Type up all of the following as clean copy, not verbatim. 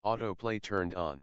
Autoplay turned on.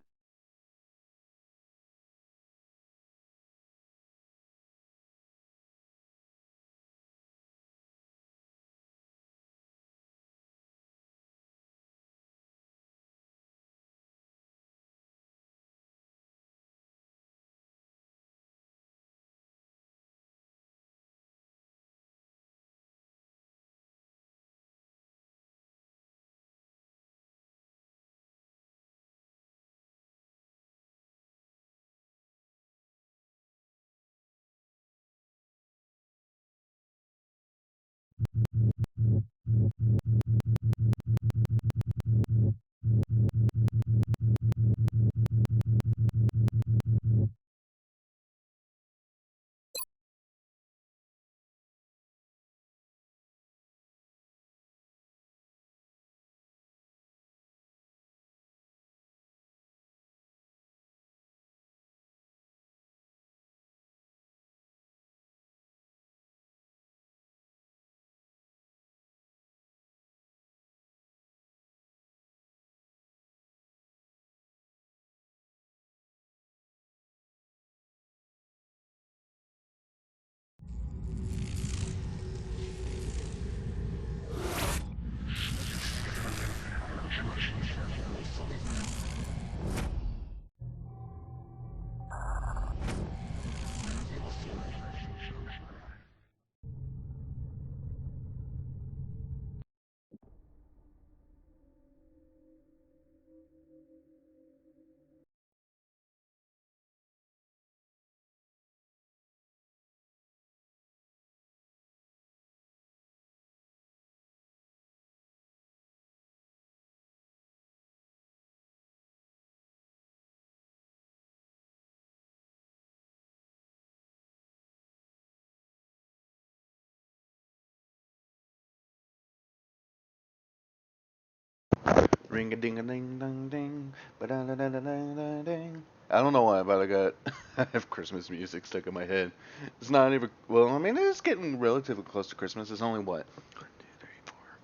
Ring a ding a ding ding ding, ba da da da da da ding. I don't know why, but I got I have Christmas music stuck in my head. It's not even well. I mean, it's getting relatively close to Christmas. It's only what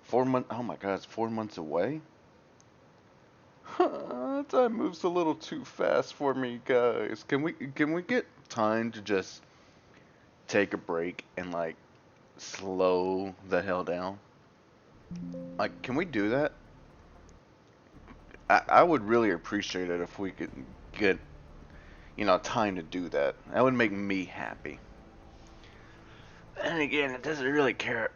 4 months. Oh my God, it's 4 months away. Time moves a little too fast for me, guys. Can we get time to just take a break and like slow the hell down? Like, can we do that? I would really appreciate it if we could get time to do that. That would make me happy. And again, it doesn't really care.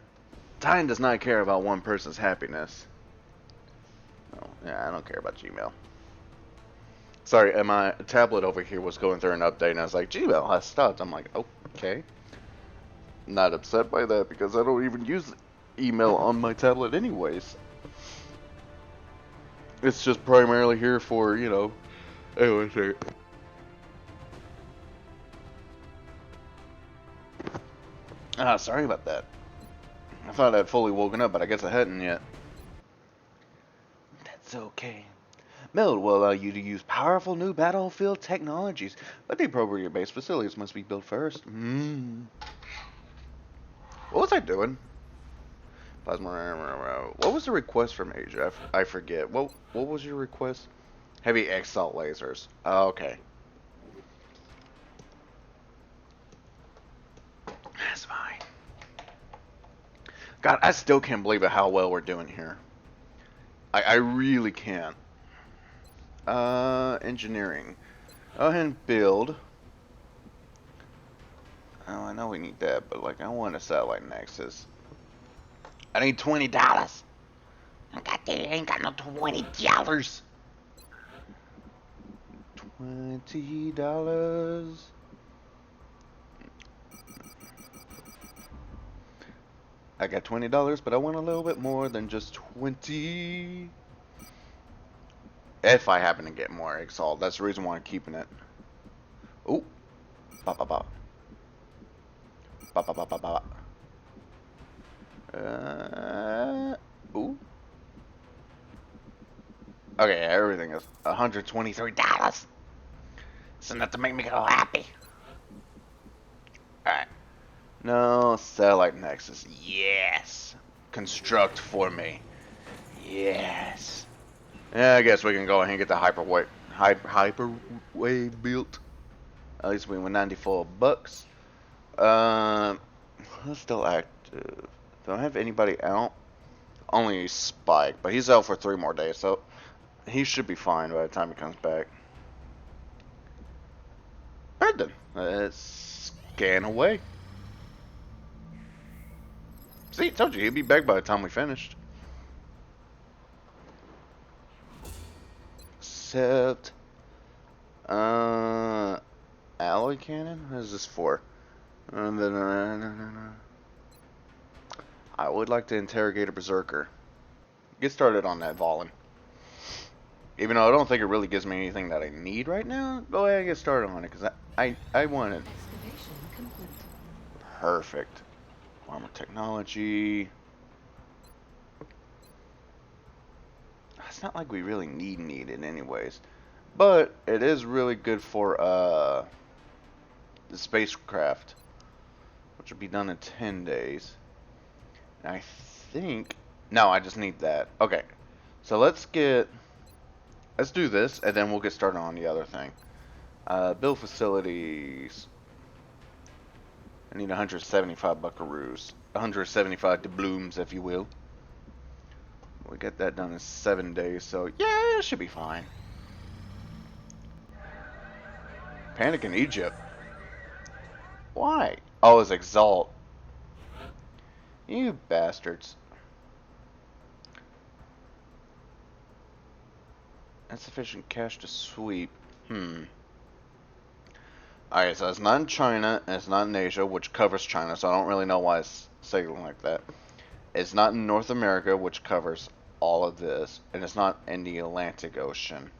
Time does not care about one person's happiness. Oh, yeah, I don't care about Gmail. Sorry, and my tablet over here was going through an update, and I was like, Gmail has stopped. I'm like, okay. Not upset by that because I don't even use email on my tablet anyways. It's just primarily here for, anyway, sorry about that. I thought I'd fully woken up, but I guess I hadn't yet. That's okay. Meld will allow you to use powerful new battlefield technologies, but the appropriate base facilities must be built first. What was I doing? Plasma. What was the request from Asia? I forget. What was your request? Heavy exalt lasers. Oh, okay. That's fine. God, I still can't believe it how well we're doing here. I really can't. Engineering. Go ahead and build. Oh, I know we need that, but like I want a satellite nexus. I need $20. I ain't got no $20. $20. I got $20, but I want a little bit more than just 20. If I happen to get more Exalt, that's the reason why I'm keeping it. Ooh, ba ba ba, ba ba ba ba ba. Ooh. Okay, everything is $123. It's enough to make me go happy. Alright. No, Satellite Nexus. Yes. Construct for me. Yes. Yeah, I guess we can go ahead and get the hyperwave built. At least we went 94 bucks. Who's still active? Don't have anybody out. Only Spike, but he's out for 3 more days, so he should be fine by the time he comes back. Alright then, let's scan away. See, I told you he'd be back by the time we finished. Except, alloy cannon? What is this for? I would like to interrogate a berserker. Get started on that, Valen. Even though I don't think it really gives me anything that I need right now, go ahead and get started on it, because I want it. Excavation complete. Perfect. Armor technology. It's not like we really need it anyways. But it is really good for the spacecraft, which will be done in 10 days. And I think... No, I just need that. Okay. So let's do this, and then we'll get started on the other thing. Build facilities. I need 175 buckaroos. 175 doubloons, if you will. We get that done in 7 days, so yeah, it should be fine. Panic in Egypt. Why? Oh, it's Exalt. You bastards. Insufficient cash to sweep. Alright, so it's not in China, and it's not in Asia, which covers China, so I don't really know why it's saying like that. It's not in North America, which covers all of this, and it's not in the Atlantic Ocean.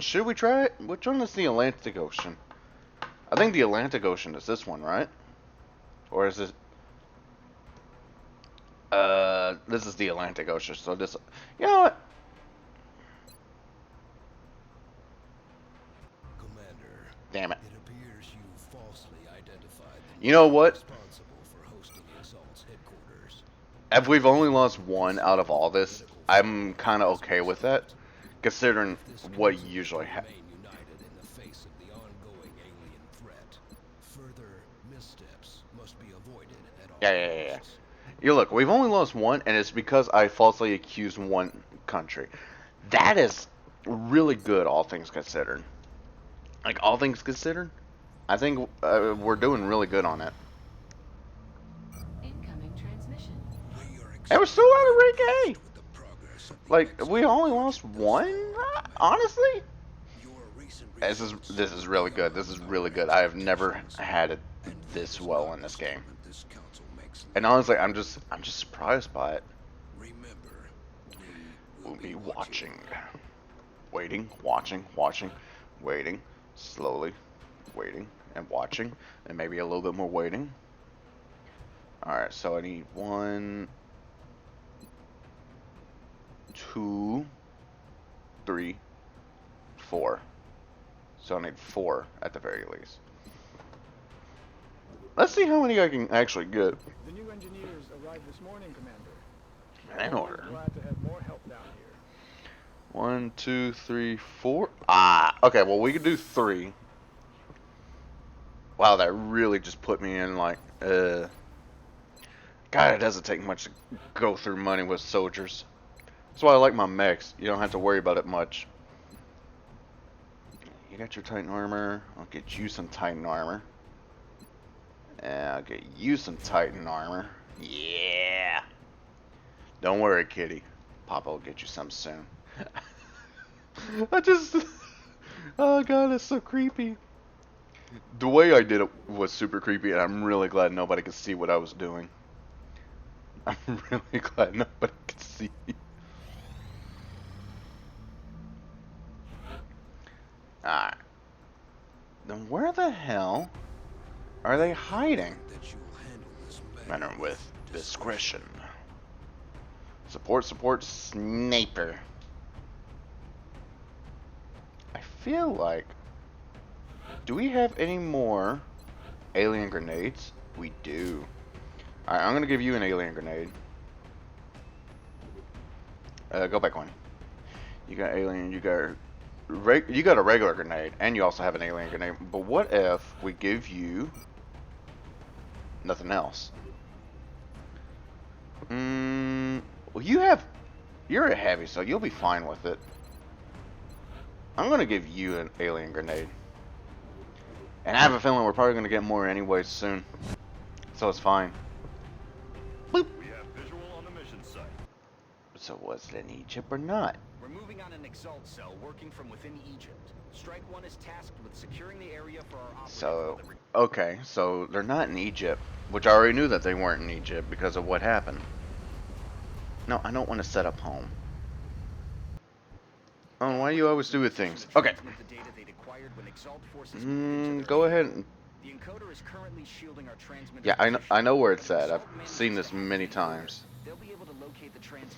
Should we try it? Which one is the Atlantic Ocean? I think the Atlantic Ocean is this one, right? Or is it... this is the Atlantic Ocean, so this... You know what? Commander, Damn it. it appears you falsely identified the You know what? responsible for hosting Exalt's headquarters. If we've only lost one out of all this, I'm kind of okay with that, considering what usually happens. Remain united in the face of the ongoing alien threat. Further missteps must be avoided at all Yeah. costs. You look, we've only lost one, and it's because I falsely accused one country. That is really good, all things considered. Like, all things considered, I think we're doing really good on it. Incoming transmission. We are And we're still out of rank A! with the progress of the Like, we only lost one? Honestly? your recent This is really good. This is really good. I have never had it this well in this game. this council makes. And honestly, I'm just surprised by it. Remember, We'll be watching. Waiting, watching, waiting, slowly, waiting, and watching, and maybe a little bit more waiting. Alright, so I need 1, 2, 3, 4. So I need 4 at the very least. Let's see how many I can actually get. The new engineers arrived this morning, Commander. In order. Glad to have more help down here. 1, 2, 3, 4. Ah, okay, well we could do 3. Wow, that really just put me in like, God, it doesn't take much to go through money with soldiers. That's why I like my mechs. You don't have to worry about it much. You got your Titan armor. I'll get you some Titan armor. And I'll get you some Titan armor. Yeah. Don't worry, kitty. Papa will get you some soon. Oh god, it's so creepy. The way I did it was super creepy, and I'm really glad nobody could see what I was doing. I'm really glad nobody could see. Alright. Then where the hell are they hiding? that you will handle this Manner with discretion. Support, sniper. I feel like Do we have any more alien grenades? We do. Alright, I'm gonna give you an alien grenade. Go back one. You got alien, you got a regular grenade, and you also have an alien grenade. But what if we give you nothing else? Well, you're a heavy, so you'll be fine with it. I'm gonna give you an alien grenade. And I have a feeling we're probably gonna get more anyways soon. So it's fine. Boop. We have visual on the mission site. So was it in Egypt or not? We're moving on an Exalt cell working from within Egypt. Strike 1 is tasked with securing the area for our operative. So, okay, so they're not in Egypt, which I already knew that they weren't in Egypt because of what happened. No, I don't want to set up home. Oh, why do you always do with things? Okay. Go ahead and... The encoder is currently shielding our transmitter. Yeah, I know where it's at. I've seen this many times. They'll be able to locate the transmitter.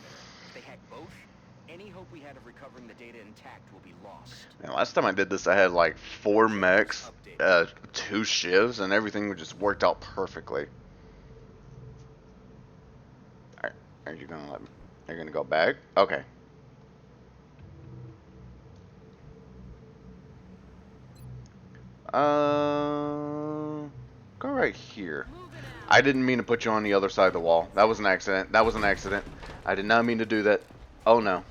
If they hack both, any hope we had of recovering the data intact will be lost. And last time I did this, I had like 4 mechs, 2 shivs, and everything just worked out perfectly. Alright, are you gonna let me? You're gonna go back? Okay. Go right here. I didn't mean to put you on the other side of the wall. That was an accident. That was an accident. I did not mean to do that. Oh no.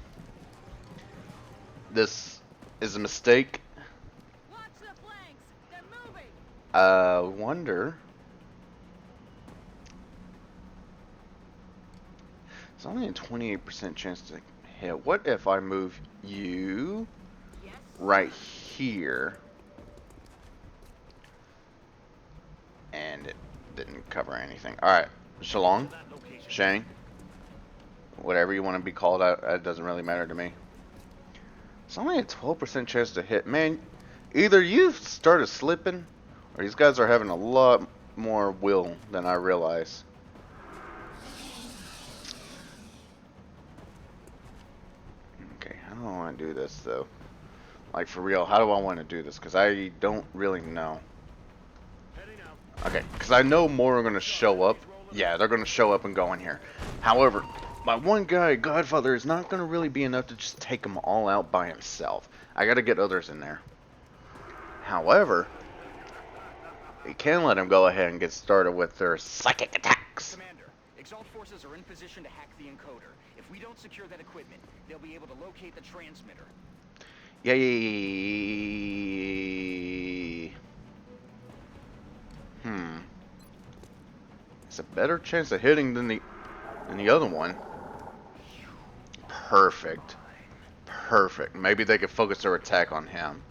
This is a mistake. Watch the flanks. They're moving. Wonder. It's only a 28% chance to hit. What if I move you Yes. right here? And it didn't cover anything. Alright, Shalong, Shang, whatever you want to be called, it doesn't really matter to me. It's only a 12% chance to hit. Man, either you've started slipping, or these guys are having a lot more will than I realize. Okay, how do I want to do this, though? Like, for real, how do I want to do this? Because I don't really know. Okay, because I know more are going to show up. Yeah, they're going to show up and go in here. However, my one guy, Godfather, is not going to really be enough to just take them all out by himself. I got to get others in there. However, we can let him go ahead and get started with their psychic attacks. Commander, Exalt forces are in position to hack the encoder. If we don't secure that equipment, they'll be able to locate the transmitter. Yay. It's a better chance of hitting than the other one. Perfect. Perfect. Maybe they could focus their attack on him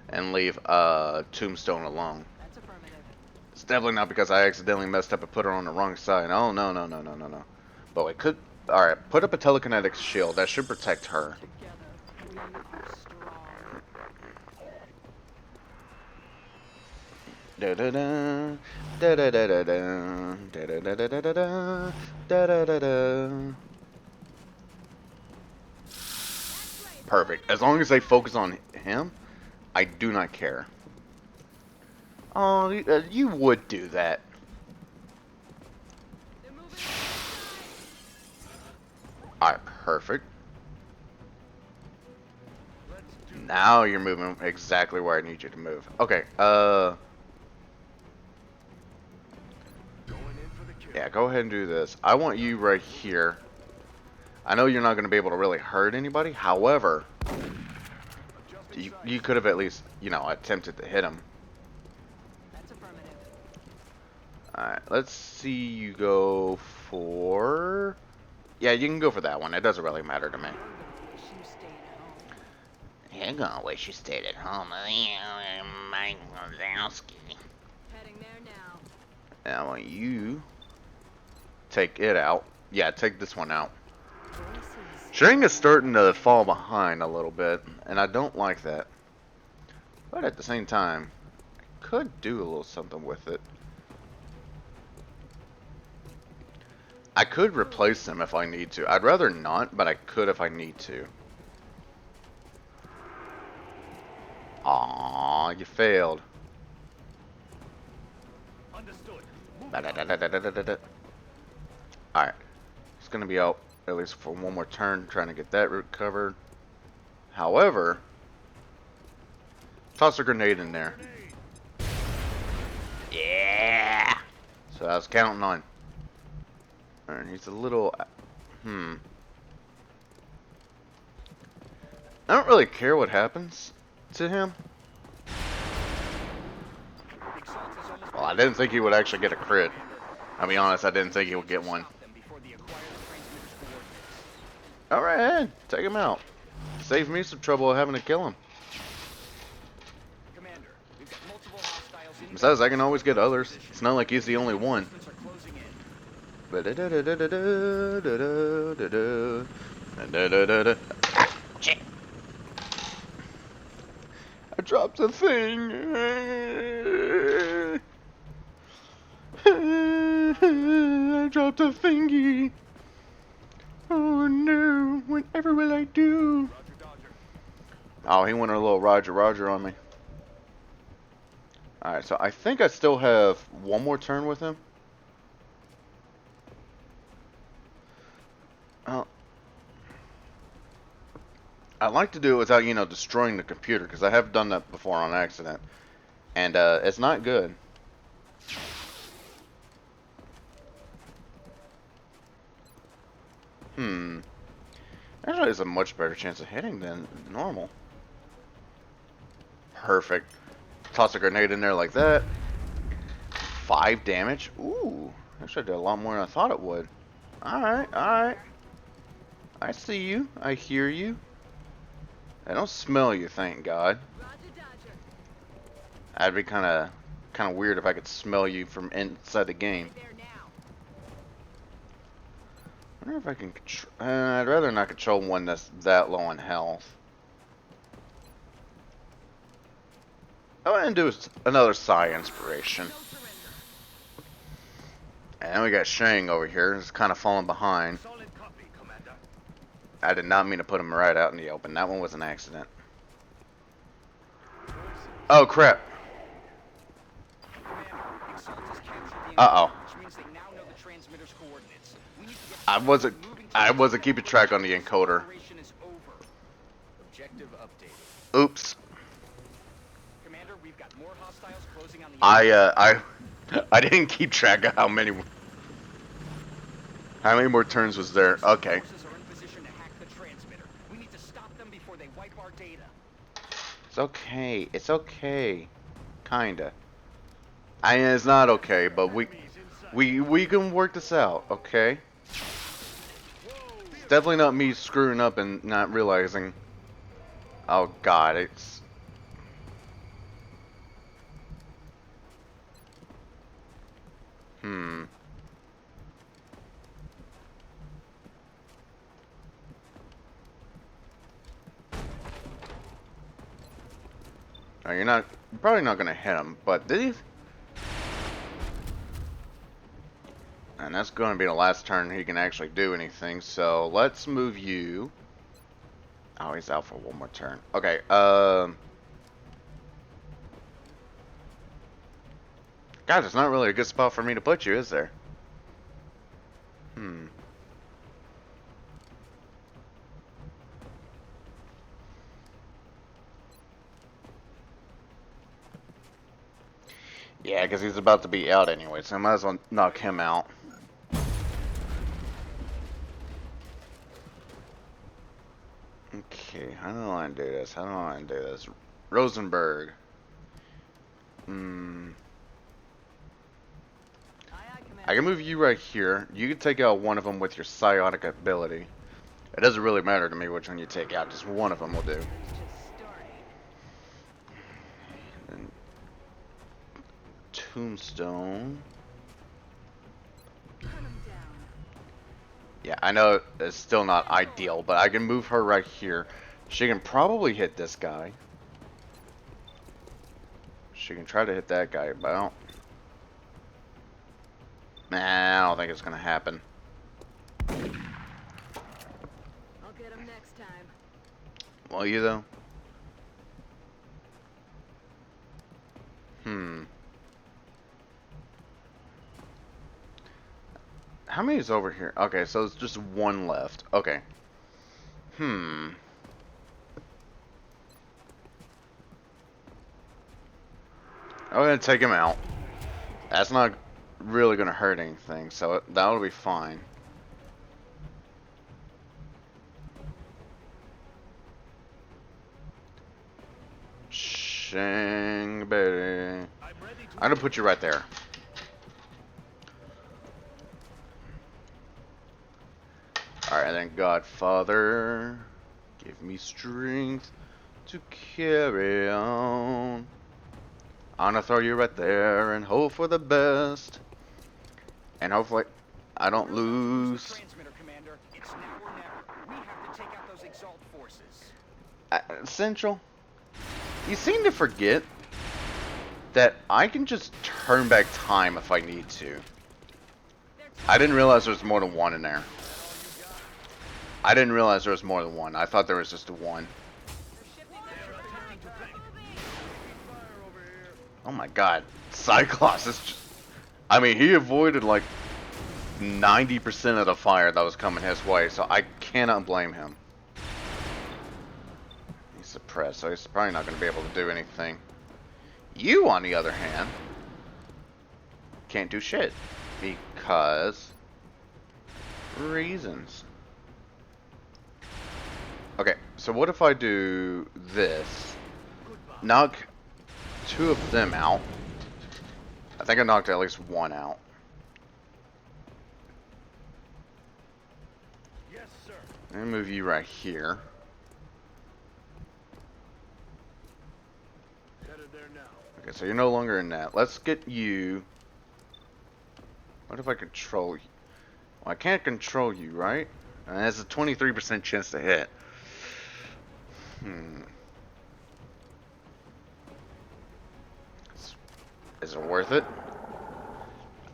and leave Tombstone alone. That's affirmative. It's definitely not because I accidentally messed up and put her on the wrong side. Oh, no. But we could... Alright, put up a telekinetic shield. That should protect her. Together, we are strong. Da da da da da da da da da da da da da da da da da. Perfect. As long as they focus on him, I do not care. Oh, you would do that. They're moving. Alright, perfect. Now you're moving exactly where I need you to move. Okay, yeah, go ahead and do this. I want you right here. I know you're not going to be able to really hurt anybody. However, you could have at least, you know, attempted to hit him. That's affirmative. Alright, let's see you go for... Yeah, you can go for that one. It doesn't really matter to me. Wish you stayed at home. You're gonna wish you stayed at home. Mike Wazowski. Heading there now. And I want you... Take it out. Yeah, take this one out. Voices. Shang is starting to fall behind a little bit, and I don't like that. But at the same time, I could do a little something with it. I could replace them if I need to. I'd rather not, but I could if I need to. Aww, you failed. Understood. Alright. It's gonna be out at least for one more turn, trying to get that route covered. However, toss a grenade in there. Yeah! So I was counting on. Alright, he's a little... I don't really care what happens to him. Well, I didn't think he would actually get a crit. I'll be honest, I didn't think he would get one. Alright, take him out. Save me some trouble having to kill him. Besides, I can always get others. It's not like he's the only one. Shit. I dropped the thing. I dropped a thingy. Oh no, whatever will I do? Oh, he went a little Roger Roger on me. Alright, so I think I still have one more turn with him. I'd like to do it without, you know, destroying the computer, because I have done that before on accident. And it's not good. Actually, there's a much better chance of hitting than normal. Perfect. Toss a grenade in there like that. 5 damage. Ooh. Actually, I did a lot more than I thought it would. Alright, alright. I see you. I hear you. I don't smell you, thank God. That'd be kind of weird if I could smell you from inside the game. I wonder if I can control... I'd rather not control one that's that low on health. I want to do another Psi Inspiration. And we got Shang over here. He's kind of falling behind. Solid copy, Commander. I did not mean to put him right out in the open. That one was an accident. Oh, crap. Uh-oh. I wasn't keeping track on the encoder. Oops. I didn't keep track of how many more turns was there. Okay. It's okay. It's okay. Kinda. It's not okay, but we can work this out, okay? It's definitely not me screwing up and not realizing. Oh God, it's... Oh, you're probably not gonna hit him, but did he? And that's gonna be the last turn he can actually do anything, so let's move you. Oh, he's out for one more turn. Okay, guys, it's not really a good spot for me to put you, is there? Yeah, because he's about to be out anyway, so I might as well knock him out. Okay, how do I want to do this? How do I want to do this? Rosenberg. I can move you right here. You can take out one of them with your psionic ability. It doesn't really matter to me which one you take out. Just one of them will do. And Tombstone. Yeah, I know it's still not ideal, but I can move her right here. She can probably hit this guy. She can try to hit that guy, but I don't think it's gonna happen. I'll get him next time. Will you though? How many is over here? Okay, so it's just one left. Okay. I'm gonna take him out. That's not really gonna hurt anything, so that'll be fine. Shang baby. I'm gonna put you right there. Alright, then Godfather, give me strength to carry on. I'm gonna throw you right there and hope for the best. And hopefully I don't lose. Transmitter, Commander. It's now or never. We have to take out those Exalt forces. Central, you seem to forget that I can just turn back time if I need to. I didn't realize there was more than one in there. I didn't realize there was more than one. I thought there was just one. Oh my god. Cyclops is just... I mean, he avoided like 90% of the fire that was coming his way, so I cannot blame him. He's suppressed, so he's probably not going to be able to do anything. You, on the other hand, can't do shit. Because... reasons. Okay, so what if I do this? Knock 2 of them out. I think I knocked at least 1 out. Yes, sir. Let me move you right here. Headed there now. Okay, so you're no longer in that. Let's get you... What if I control you? Well, I can't control you, right? And there's a 23% chance to hit. Is it worth it?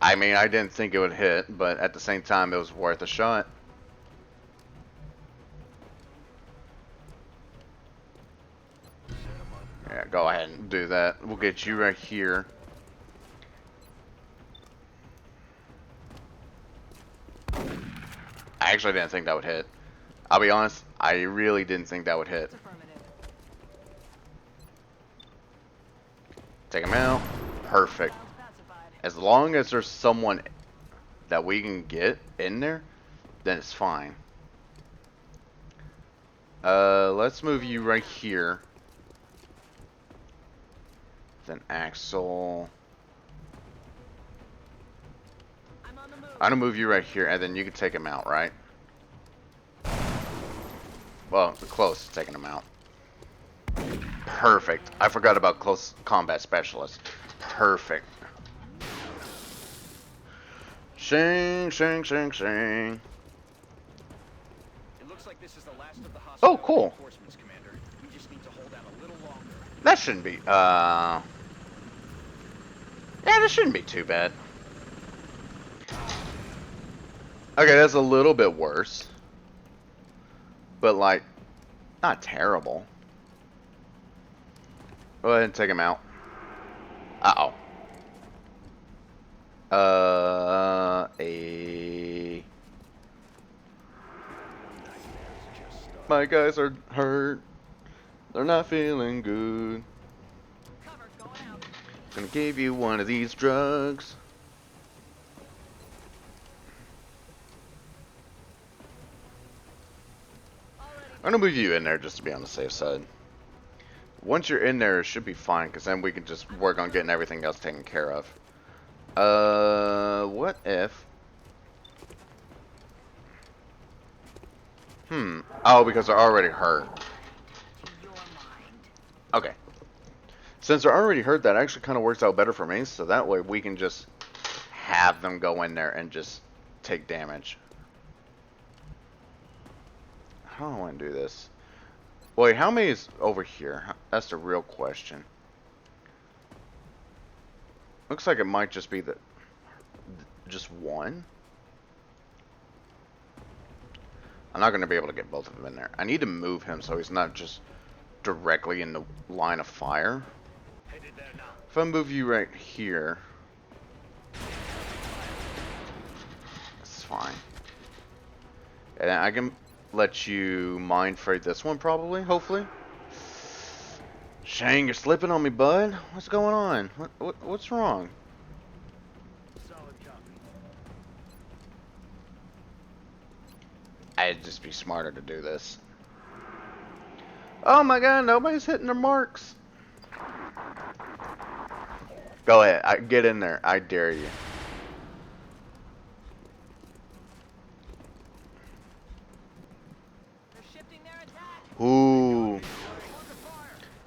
I mean, I didn't think it would hit, but at the same time, it was worth a shot. Yeah, go ahead and do that. We'll get you right here. I actually didn't think that would hit. I'll be honest, I really didn't think that would hit. It's affirmative. Take him out. Perfect. Sounds pacified. As long as there's someone that we can get in there, then it's fine. Let's move you right here. Then Axel. I'm on the move. I'm gonna move you right here, and then you can take him out, right? Well, close to taking him out. Perfect. I forgot about close combat specialist. Perfect. Shing, shing, shing, shing. It looks like this is the last of the hostile Oh, cool. reinforcements, Commander. We just need to hold out a little longer. That shouldn't be, yeah, this shouldn't be too bad. Okay, that's a little bit worse. But, like, not terrible. Go ahead and take him out. Uh-oh. My guys are hurt. They're not feeling good. Cover, going out. Gonna give you one of these drugs. I'm gonna move you in there just to be on the safe side. Once you're in there, it should be fine, because then we can just work on getting everything else taken care of. What if... Oh, because they're already hurt. To your mind. Okay. Since they're already hurt, that actually kind of works out better for me, so that way we can just have them go in there and just take damage. How do I want to do this? Wait, how many is over here? That's the real question. Looks like it might just be just one. I'm not going to be able to get both of them in there. I need to move him so he's not just directly in the line of fire. Headed there now. If I move you right here, it's fine. And I can let you mind freight this one probably, hopefully. Shang, you're slipping on me, bud. What's going on? What's wrong? Solid copy. I'd just be smarter to do this. Oh my god, nobody's hitting their marks. Go ahead, get in there. I dare you. They're shifting their attack. Ooh.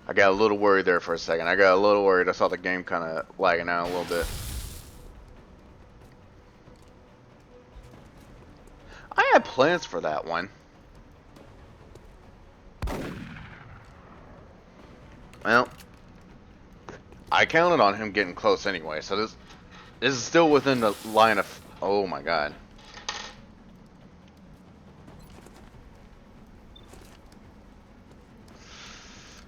I got a little worried there for a second. I got a little worried. I saw the game kind of lagging out a little bit. I had plans for that one. Well, I counted on him getting close anyway, so this is still within the line of... Oh my god.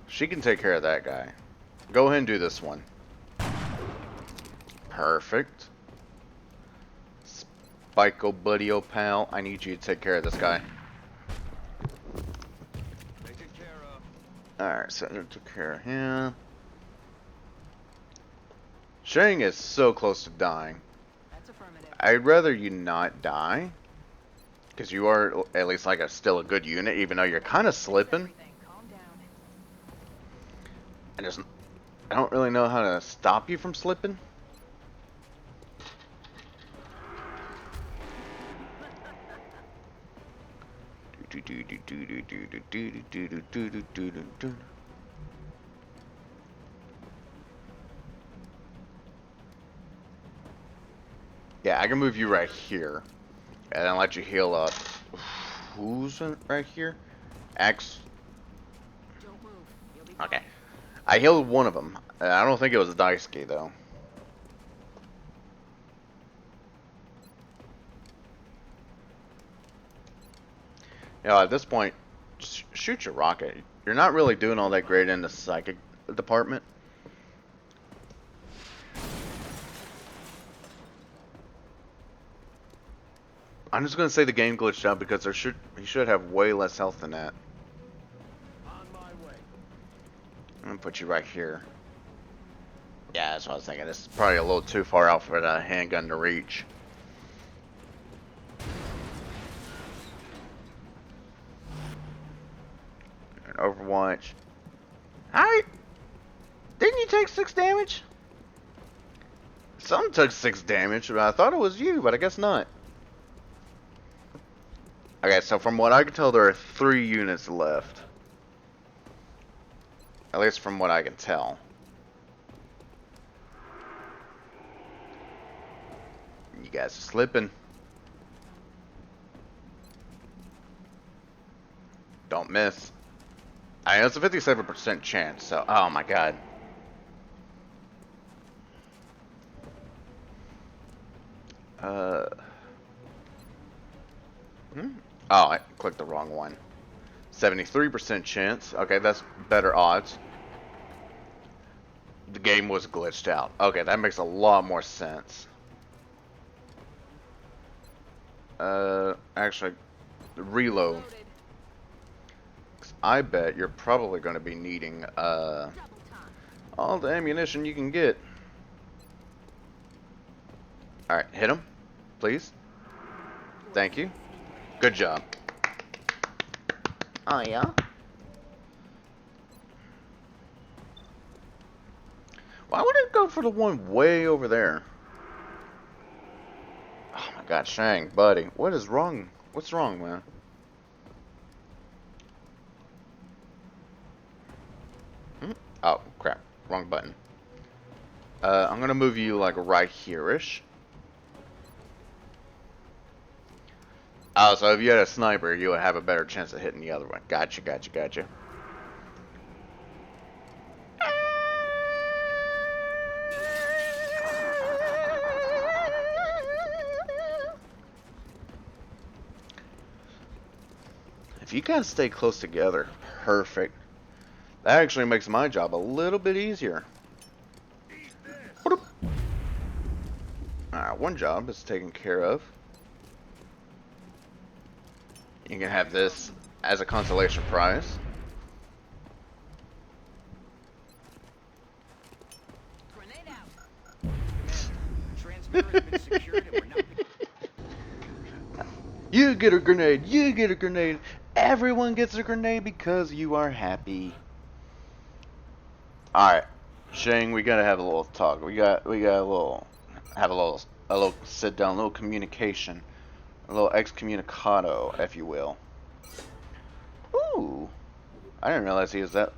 She can take care of that guy. Go ahead and do this one. Perfect. Spike, buddy, pal. I need you to take care of this guy. Taken care of. Alright, so I took care of him. Shang is so close to dying. That's affirmative. I'd rather you not die. Because you are at least like still a good unit, even though you're kind of slipping. Everything. Calm down. I don't really know how to stop you from slipping. Yeah, I can move you right here, and then let you heal up. Who's right here? X. Don't move. You'll be fine. Okay. I healed one of them. I don't think it was a Daisuke though. You know, at this point, just shoot your rocket. You're not really doing all that great in the psychic department. I'm just gonna say the game glitched out because he should have way less health than that. On my way. I'm gonna put you right here. Yeah, that's what I was thinking. This is probably a little too far out for the handgun to reach. And Overwatch. Hi! Didn't you take 6 damage? Some took 6 damage, but I thought it was you, but I guess not. Okay, so from what I can tell, there are 3 units left. At least from what I can tell. You guys are slipping. Don't miss. I know it's a 57% chance, so... Oh my god. Oh, I clicked the wrong one. 73% chance. Okay, that's better odds. The game was glitched out. Okay, that makes a lot more sense. Actually, reload. Loaded. 'Cause I bet you're probably going to be needing, Double time. all the ammunition you can get. Alright, hit him, please. Thank you. Good job. Oh, yeah? Why would it go for the one way over there? Oh my god, Shang, buddy. What is wrong? What's wrong, man? Oh, crap. Wrong button. I'm gonna move you, like, right here-ish. Oh, so if you had a sniper, you would have a better chance of hitting the other one. Gotcha, gotcha, gotcha. If you guys stay close together, perfect. That actually makes my job a little bit easier. Alright, one job is taken care of. You can have this as a consolation prize. Grenade out. The transmitter has been secured and we're not... You get a grenade. You get a grenade. Everyone gets a grenade because you are happy. All right, Shang, we gotta have a little talk. We got a little sit down, a little communication, a little excommunicado, if you will. Ooh, I didn't realize he was that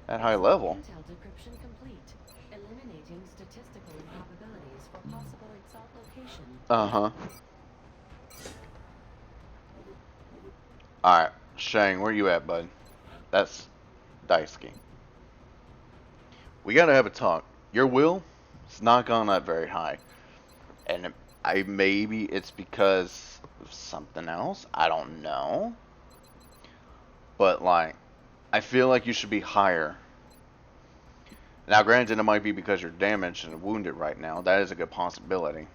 high level. Intel decryption complete, eliminating statistical improbabilities for possible exalt location. Uh-huh. Alright, Shang, where you at, bud? That's Daisuke. We gotta have a talk. Your will, it's not gone up very high. And maybe it's because of something else. I don't know. But, like, I feel like you should be higher. Now, granted, it might be because you're damaged and wounded right now. That is a good possibility.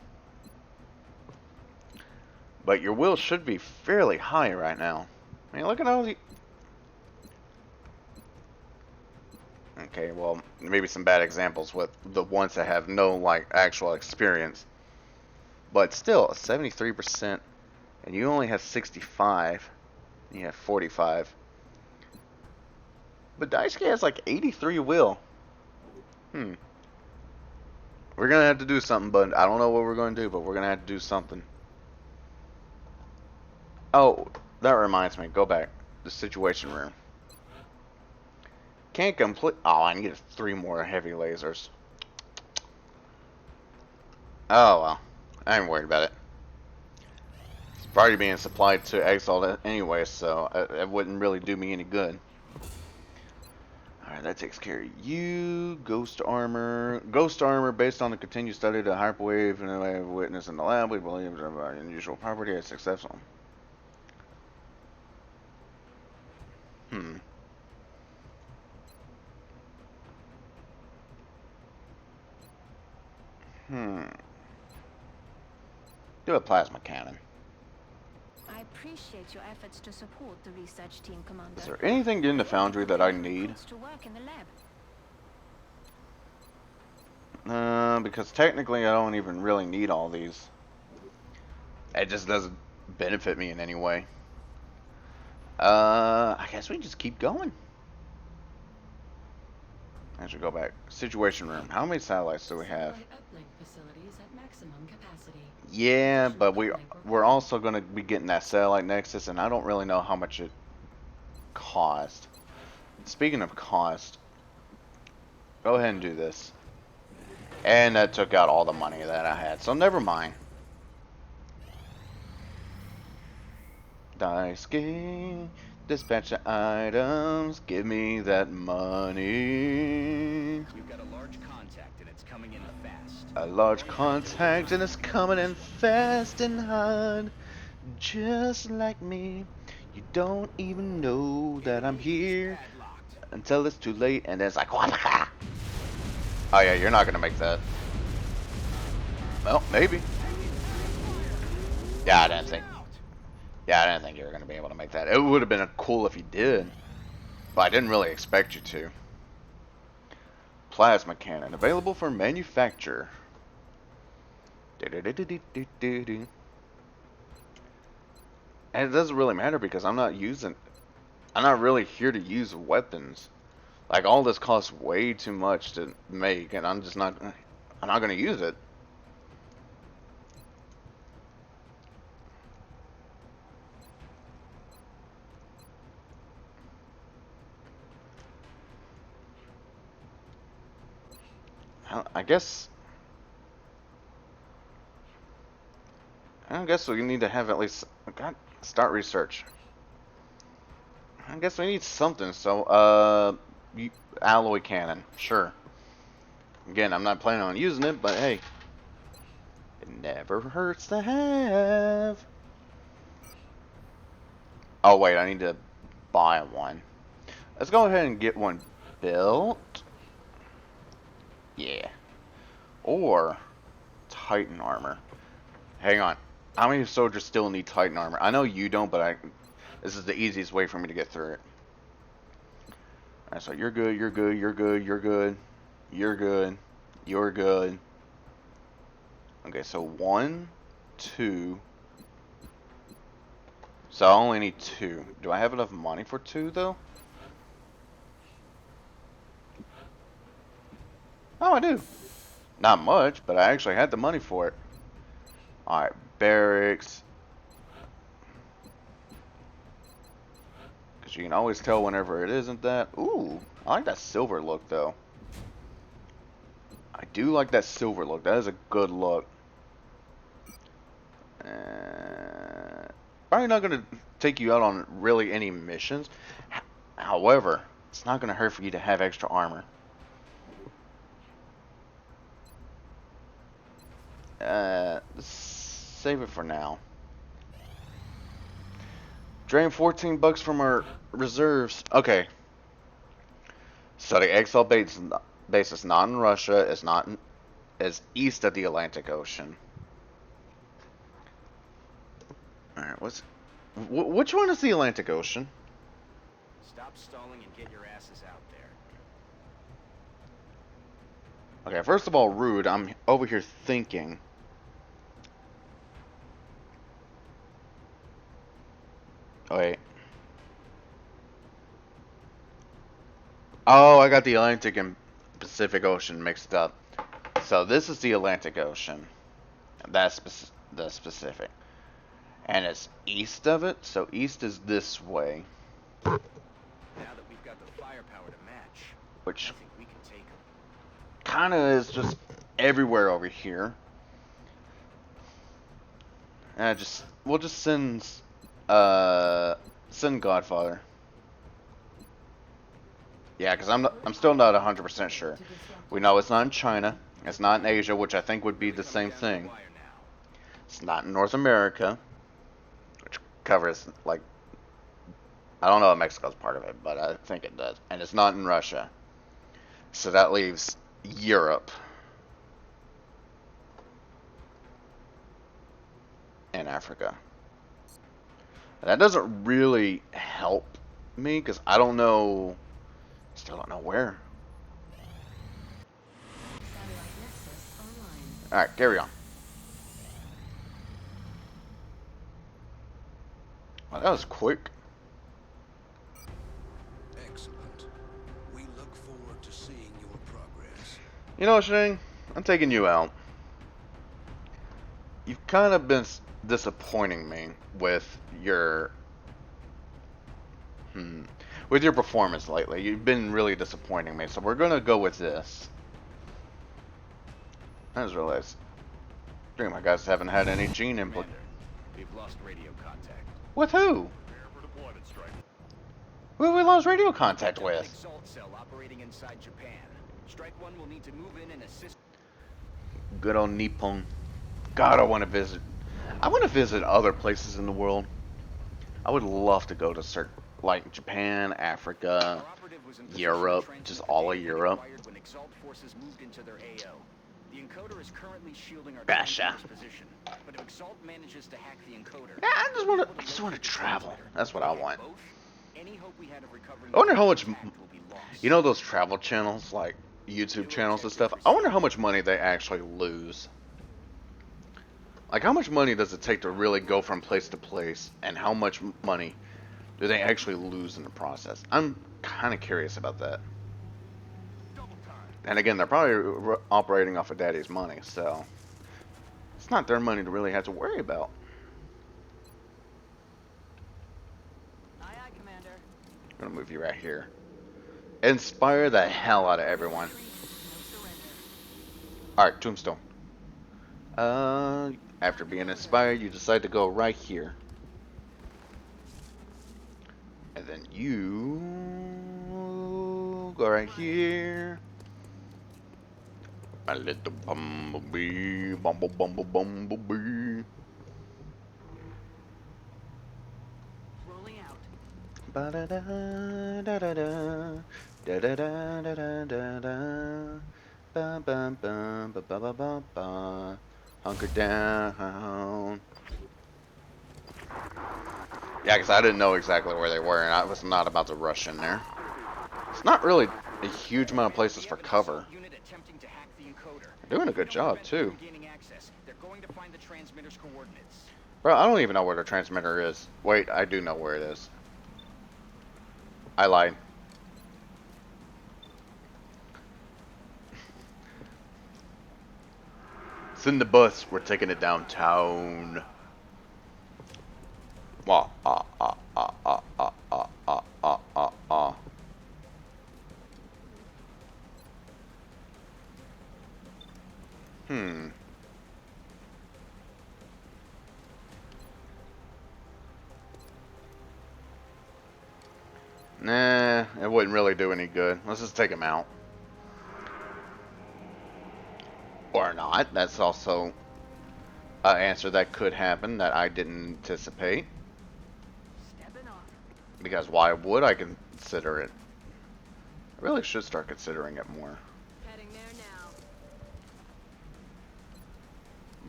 But your will should be fairly high right now. I mean, look at all the... Okay, well, maybe some bad examples with the ones that have no, like, actual experience. But still, 73%, and you only have 65, and you have 45. But Daisuke has, like, 83 will. We're gonna have to do something, bud. I don't know what we're gonna do, but we're gonna have to do something. Oh, that reminds me. Go back. The situation room. Can't complete... Oh, I need 3 more heavy lasers. Oh, well. I ain't worried about it. It's probably being supplied to Exalt anyway, so it wouldn't really do me any good. Alright, that takes care of you. Ghost armor. Ghost armor, based on the continued study of the hyperwave and the way of witness in the lab, we believe is an unusual property is successful. Do a plasma cannon. I appreciate your efforts to support the research team, Commander. Is there anything in the foundry that I need? To work in the lab. Because technically I don't even really need all these. It just doesn't benefit me in any way. I guess we just keep going. I should go back. Situation room. How many satellites do we have? Uplink facilities at maximum capacity. Yeah, but we're also going to be getting that satellite nexus, and I don't really know how much it cost. Speaking of cost, go ahead and do this. And that took out all the money that I had, so never mind. Daisuke, dispatch the items, give me that money. We've got a large contact and it's coming in fast. A large contact and it's coming in fast and hard. Just like me. You don't even know that I'm here until it's too late, and then it's like, whapa! Oh yeah, you're not gonna make that. Well, maybe. Yeah, I didn't think you were gonna be able to make that. It would have been cool if you did, but I didn't really expect you to. Plasma cannon available for manufacture. And it doesn't really matter because I'm not really here to use weapons. Like, all this costs way too much to make, and I'm not gonna use it. I guess we need to have at least start research. I guess we need something. So alloy cannon, sure. Again, I'm not planning on using it, but hey, it never hurts to have. Oh wait, I need to buy one. Let's go ahead and get one built. Yeah. Or Titan armor. Hang on. How many soldiers still need Titan armor? I know you don't, but this is the easiest way for me to get through it. Alright, so you're good, you're good, you're good, you're good, you're good, you're good. Okay, so 1, 2. So I only need 2. Do I have enough money for 2 though? Oh, I do. Not much, but I actually had the money for it. Alright, barracks. Because you can always tell whenever it isn't that. Ooh, I like that silver look though. I do like that silver look. That is a good look. Probably not going to take you out on really any missions. However, it's not going to hurt for you to have extra armor. Save it for now. Drain 14 bucks from our reserves. Okay. So the Exile base is not in Russia. It's east of the Atlantic Ocean. Alright, which one is the Atlantic Ocean? Stop stalling and get your asses out there. Okay, first of all, rude. I'm over here thinking. Oh, wait. Oh, I got the Atlantic and Pacific Ocean mixed up. So this is the Atlantic Ocean. That's the Pacific. And it's east of it, so east is this way. Now that we've got the firepower to match, Which I think we can take them. kind of is just everywhere over here. And we'll just send Godfather. Yeah, because I'm still not 100% sure. We know it's not in China. It's not in Asia, which I think would be the same thing. It's not in North America, which covers, like, I don't know if Mexico's part of it, but I think it does. And it's not in Russia. So that leaves Europe and Africa. And that doesn't really help me, because I don't know, still don't know where. Satellite Nexus online. Alright, carry on. Well, that was quick. Excellent. We look forward to seeing your progress. You know, Shane, I'm taking you out. You've kind of been disappointing me with your performance lately. You've been really disappointing me, so we're gonna go with this. I just realized, three of my guys haven't had any gene input. Commander, we've lost radio contact. With who? Prepare for deployment, Striker. Who have we lost radio contact An with? Exalt cell operating inside Japan. Strike One will need to move in and assist. Good old Nippon. God, I want to visit. I want to visit other places in the world. I would love to go to certain, like Japan, Africa, Our operative was in position to Europe, transmit just the all data of they Europe. acquired when Exalt forces moved into their AO. The encoder is currently shielding our Russia. transmitter's position. But if Exalt manages to hack the encoder, Yeah, I we'll be able to just want to locate the travel. transmitter. That's what I Without want. both, any hope we had of recovering I wonder the how data much, hacked will be lost. you know, those travel channels, like YouTube channels and stuff. I wonder how much money they actually lose. Like, how much money does it take to really go from place to place, and how much money do they actually lose in the process? I'm kind of curious about that. And again, they're probably operating off of Daddy's money, so it's not their money to really have to worry about. Aye, aye, Commander. I'm gonna move you right here. Inspire the hell out of everyone. Alright, Tombstone. After being inspired, you decide to go right here. And then you go right here. A little bumblebee, bumblebee. Rolling out. Ba da da da da da da da da da da da da. Ba ba ba ba ba ba ba ba. Hunker down. Yeah, because I didn't know exactly where they were, and I was not about to rush in there. It's not really a huge amount of places for cover. Unit attempting to hack the encoder. They're doing a If we good don't job, prevent them too. from gaining access, they're going to find the transmitter's coordinates. Bro, I don't even know where the transmitter is. Wait, I do know where it is. I lied. It's in the bus. We're taking it downtown. Wah, ah, ah, ah, ah, ah, ah, ah, ah, ah, ah. Hmm. Nah, it wouldn't really do any good. Let's just take him out. Or not. That's also an answer that could happen that I didn't anticipate. Stepping off. Because why would I consider it? I really should start considering it more. Heading there now.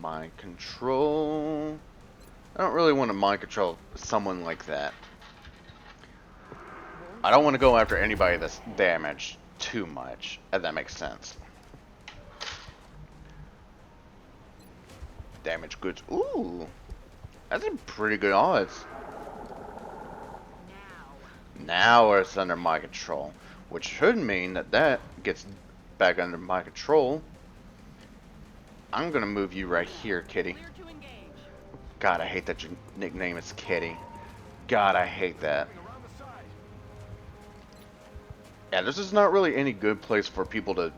Mind control. I don't really want to mind control someone like that. I don't want to go after anybody that's damaged too much, if that makes sense. Damaged goods. Ooh. That's a pretty good odds. Now it's under my control. Which should mean that that gets back under my control. I'm gonna move you right here, Kitty. Clear to engage. God, I hate that your nickname is Kitty. God, I hate that. Around the side. Yeah, this is not really any good place for people to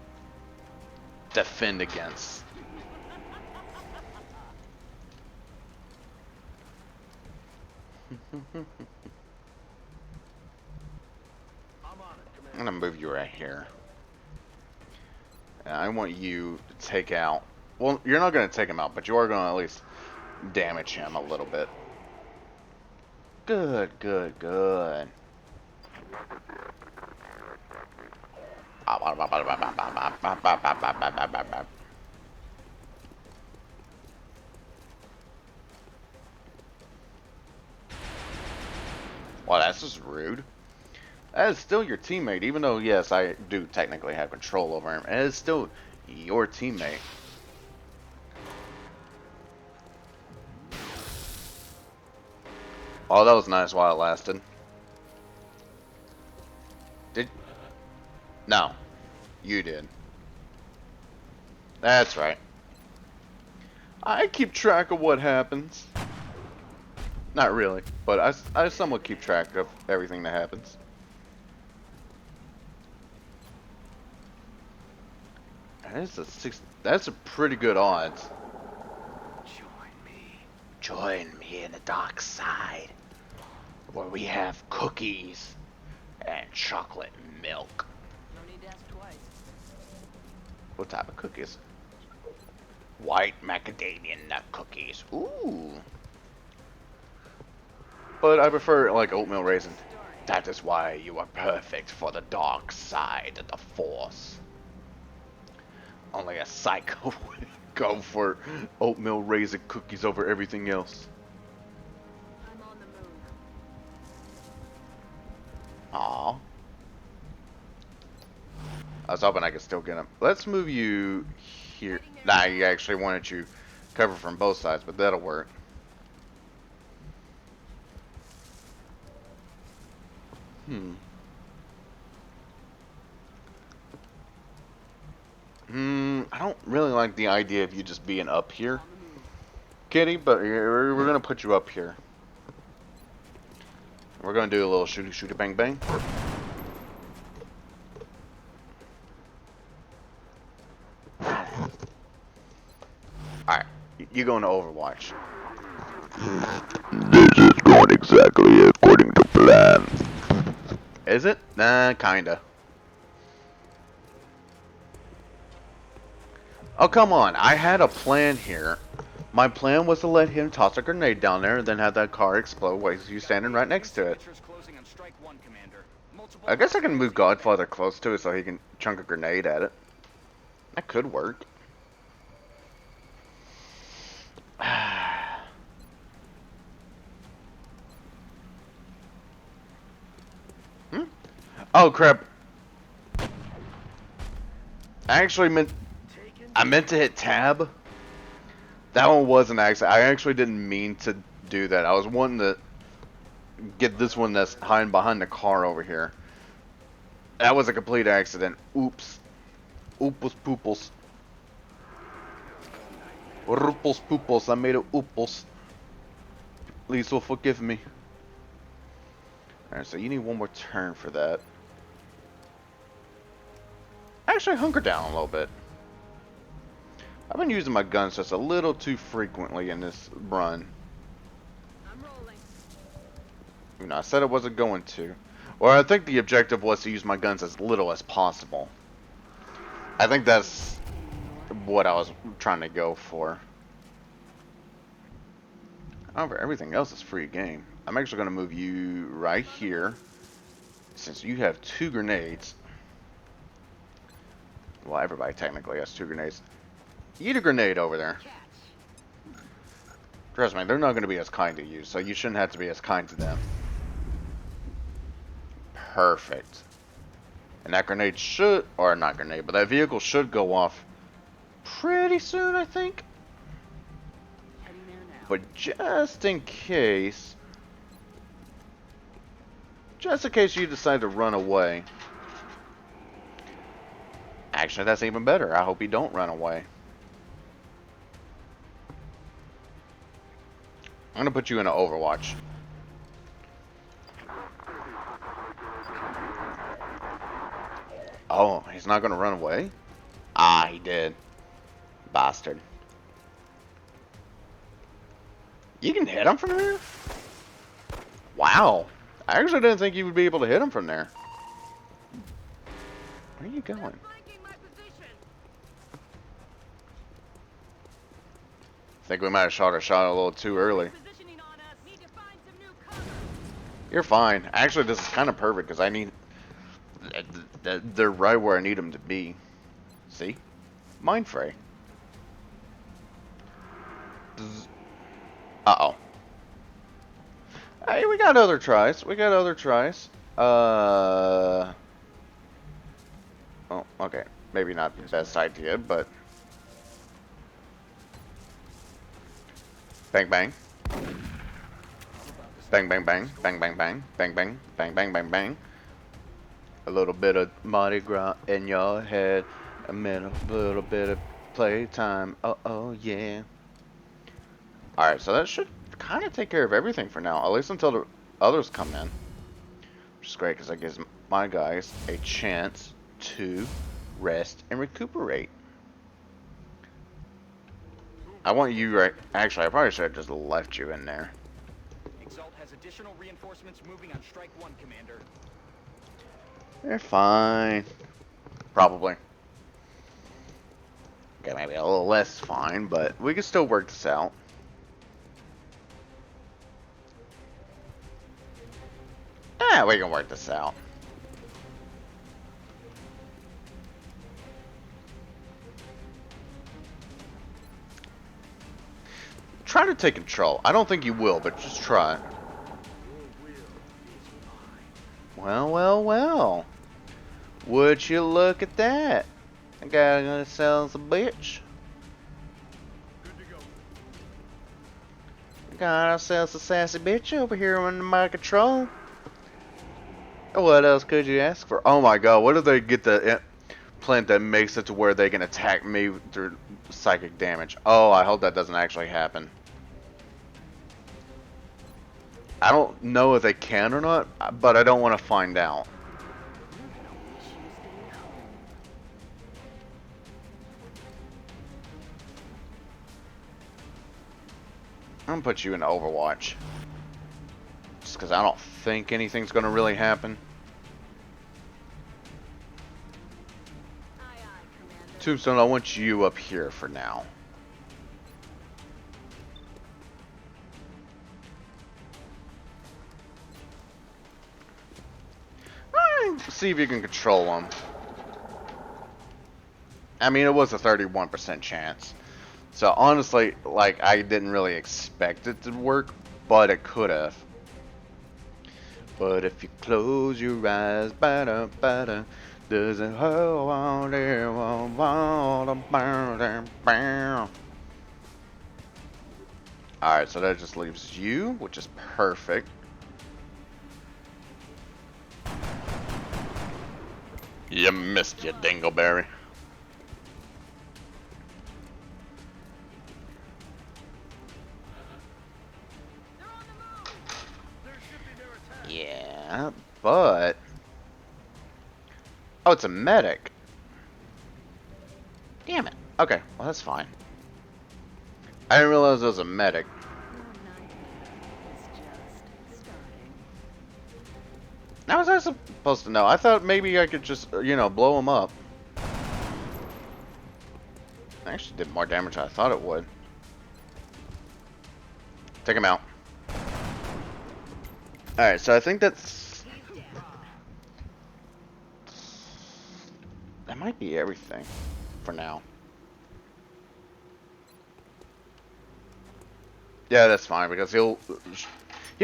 defend against. I'm on it, I'm Commander. gonna move you right here. And I want you to take out. Well, you're not gonna take him out, but you are gonna at least damage him a little bit. Good, good, good. Well, that's just rude. That is still your teammate, even though, yes, I do technically have control over him. It is still your teammate. Oh, that was nice while it lasted. No. You did. That's right. I keep track of what happens. Not really, but I somewhat keep track of everything that happens. That's a pretty good odds. Join me in the dark side, where we have cookies and chocolate milk. No need to ask twice. What type of cookies? White macadamia nut cookies. Ooh. But I prefer like oatmeal raisin. That is why you are perfect for the dark side of the Force. Only a psycho would go for oatmeal raisin cookies over everything else. I'm on the move. Aww. I was hoping I could still get him. Let's move you here. Nah, you actually wanted you cover from both sides, but that'll work. I don't really like the idea of you just being up here, Kitty, but we're gonna put you up here. We're gonna do a little shooty shooty bang bang. Alright, you going to Overwatch. This is going exactly according to plan. Is it? Nah, kinda. Oh, come on. I had a plan here. My plan was to let him toss a grenade down there and then have that car explode while you standing right next to it. Closing on strike one, Commander. Multiple I guess I can move Godfather close to it so he can chunk a grenade at it. That could work. Oh crap! I meant to hit tab. That one was an accident. I actually didn't mean to do that. I was wanting to get this one that's hiding behind the car over here. That was a complete accident. Oops. Oopus pooples. Oopus pooples. I made a oopus. Please will forgive me. Alright, so you need one more turn for that. Actually, hunker down a little bit. I've been using my guns just a little too frequently in this run. I'm rolling. You know, I said I wasn't going to. Or I think the objective was to use my guns as little as possible. I think that's what I was trying to go for. However, everything else is free game. I'm actually going to move you right here. Since you have 2 grenades. Well, everybody technically has 2 grenades. Eat a grenade over there. Trust me, they're not going to be as kind to you, so you shouldn't have to be as kind to them. Perfect. And that grenade should, or not grenade, but that vehicle should go off pretty soon, I think. Heading there now. But just in case you decide to run away. Actually, that's even better. I hope you don't run away. I'm gonna put you in an Overwatch. Oh, he's not gonna run away? Ah, he did. Bastard. You can hit him from here? Wow. I actually didn't think you would be able to hit him from there. Where are you going? Flanking my position. I think we might have shot our shot a little too early. Positioning on us. Need to find some new cover. You're fine. Actually, this is kind of perfect because I need... They're right where I need them to be. See? Mind fray. Uh-oh. Hey, we got other tries. We got other tries. Oh, okay. Maybe not the best idea, but... Bang, bang. Bang, bang, bang. Bang, bang, bang. Bang, bang. Bang, bang, bang, bang. A little bit of Mardi Gras in your head. A little bit of playtime. Oh, yeah. Alright, so that should kind of take care of everything for now. At least until the others come in. Which is great because that gives my guys a chance to rest and recuperate. I want you right... Actually, I probably should have just left you in there. Exalt has additional reinforcements moving on Strike 1, Commander. They're fine. Probably. Okay, maybe a little less fine, but we can still work this out. Yeah, we can work this out. Try to take control. I don't think you will, but just try. Well, well, well. Would you look at that? I got ourselves a bitch. Got ourselves a sassy bitch over here under my control. What else could you ask for? Oh my god, what if they get the plant that makes it to where they can attack me through psychic damage? Oh, I hope that doesn't actually happen. I don't know if they can or not, but I don't want to find out. I'm gonna put you in Overwatch. Just because I don't think anything's gonna really happen. Aye, aye, Commander. Tombstone, I want you up here for now. See if you can control them. I mean, it was a 31% chance. So honestly, like, I didn't really expect it to work, but it could have. But if you close your eyes, better, better, does it hurt? Alright, so that just leaves you, which is perfect. You missed, you dingleberry. Yeah, but... Oh, it's a medic. Damn it. Okay, well that's fine. I didn't realize it was a medic. How was I supposed to know? I thought maybe I could just, you know, blow him up. Actually did more damage than I thought it would. Take him out. Alright, so I think that's... That might be everything for now. Yeah, that's fine because he'll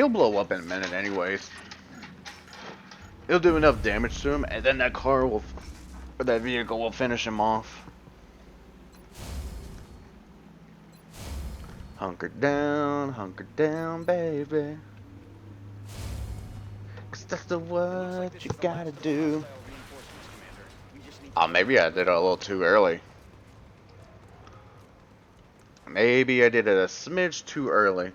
blow up in a minute anyways. He'll do enough damage to him and then that car will, or that vehicle will finish him off. Hunker down, baby. 'Cause that's the what you gotta do. Oh, maybe I did it a little too early. Maybe I did it a smidge too early.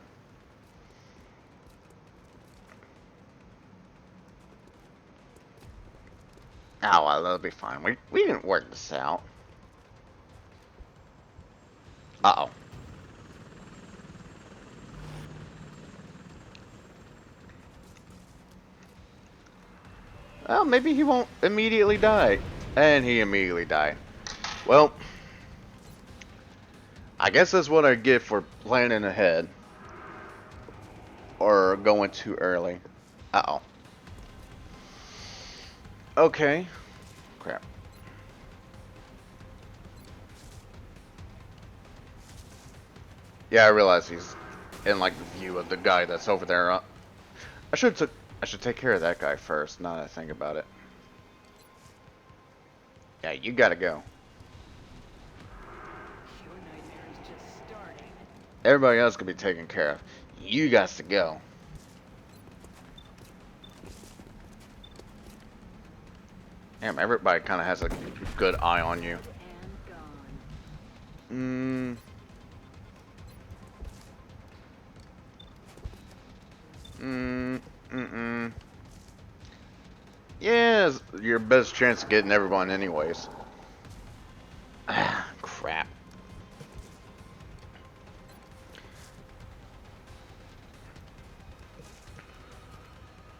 Oh, well, that'll be fine. We didn't work this out. Uh-oh. Well, maybe he won't immediately die. And he immediately died. Well, I guess that's what I get for planning ahead. Or going too early. Uh-oh. Okay. Crap. Yeah, I realize he's in like the view of the guy that's over there. I should take care of that guy first, now that I think about it. Yeah, you gotta go. Your nightmare is just starting. Everybody else can be taken care of. You got to go. Damn, everybody kind of has a good eye on you. Yeah, it's your best chance of getting everyone anyways. Ah, crap.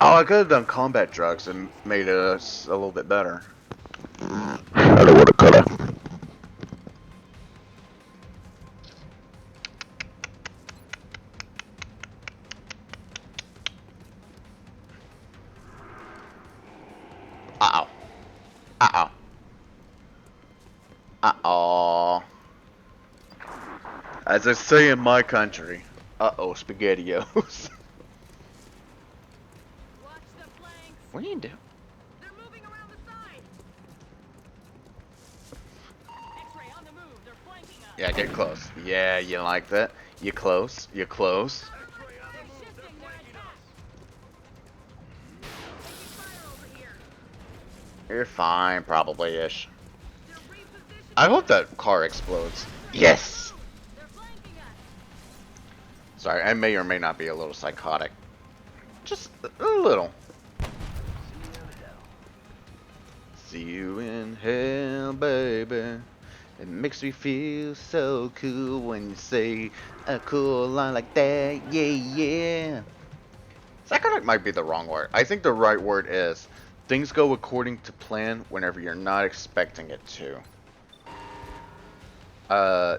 Oh, I could have done combat drugs and made it a little bit better. I don't want to color. Uh-oh. Uh-oh. Uh-oh. As I say in my country, uh-oh, SpaghettiOs. Watch the flanks. What are you doing? They're moving around the side. X-ray on the move. They're flanking us. Yeah, get close. Yeah, you like that? You close. You close. They're shifting their attack. Taking fire over here. You're fine, probably-ish. They're repositioning. I hope that car explodes. Yes! They're flanking us. Sorry, I may or may not be a little psychotic. Just a little. See you in hell, baby. It makes me feel so cool when you say a cool line like that. Yeah, yeah. Psychotic might be the wrong word. I think the right word is things go according to plan whenever you're not expecting it to.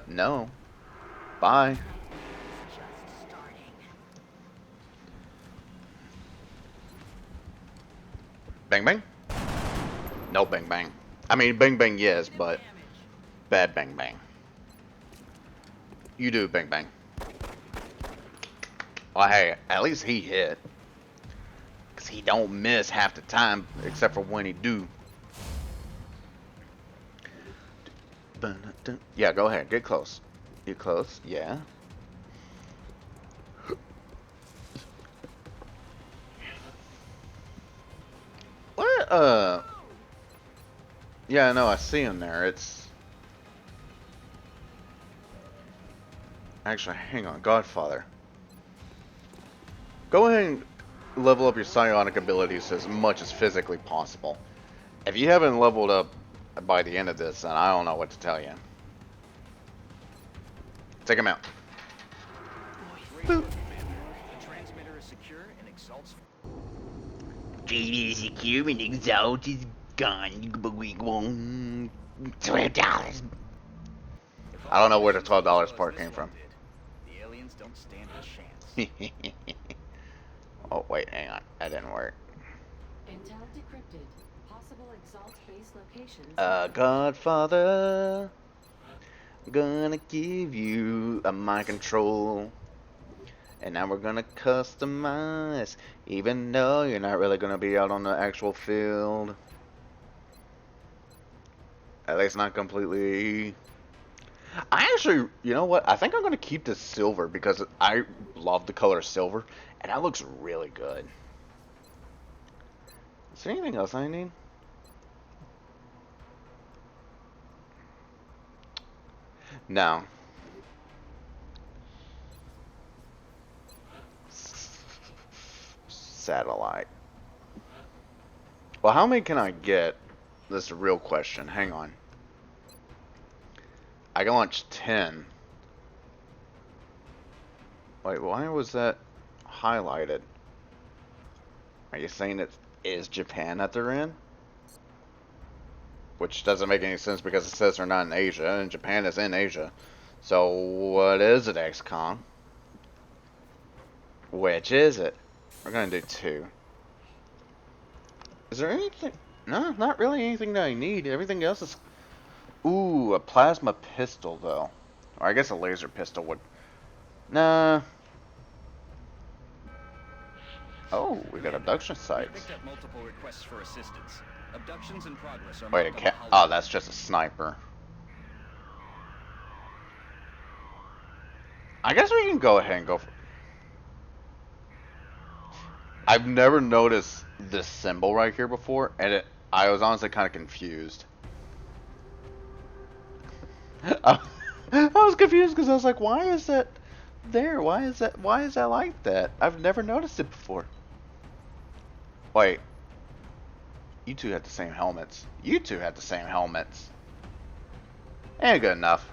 No. Bye. Just starting. Bang bang? No bang bang. I mean, bang bang yes, but bad bang bang. You do bang bang. Well, hey, at least he hit. 'Cause he don't miss half the time, except for when he do. Yeah, go ahead. Get close. Get close. Yeah. What? Yeah, no, I see him there. It's... Actually, hang on. Godfather. Go ahead and level up your psionic abilities as much as physically possible. If you haven't leveled up by the end of this, then I don't know what to tell you. Take him out. Boop. The transmitter is secure and Exalt's... JD is secure and Exalt is gone. $12. I don't know where the $12 part came from. The aliens don't stand a chance. Oh, wait, hang on. That didn't work. Intel decrypted. Possible Exalt base locations. Godfather, gonna give you a mind control. And now we're gonna customize, even though you're not really gonna be out on the actual field. At least not completely. I actually, you know what? I think I'm gonna keep this silver because I love the color silver, and that looks really good. Is there anything else I need? No. Satellite. Well, how many can I get? This is a real question. Hang on. I can launch 10. Wait, why was that highlighted? Are you saying it is Japan that they're in? Which doesn't make any sense because it says they're not in Asia, and Japan is in Asia. So, what is it, XCOM? Which is it? We're gonna do 2. Is there anything? No, not really anything that I need. Everything else is... Ooh, a plasma pistol, though. Or I guess a laser pistol would... Nah. Oh, we got abduction We've sites. picked up multiple requests for assistance. Abductions in progress are Wait, a marked on cat. the Oh, hull. that's just a sniper. I guess we can go ahead and go for... I've never noticed this symbol right here before, and I was honestly kind of confused. I was confused because I was like, why is that there? Why is that like that? I've never noticed it before. Wait. You two had the same helmets. You two had the same helmets. Ain't good enough.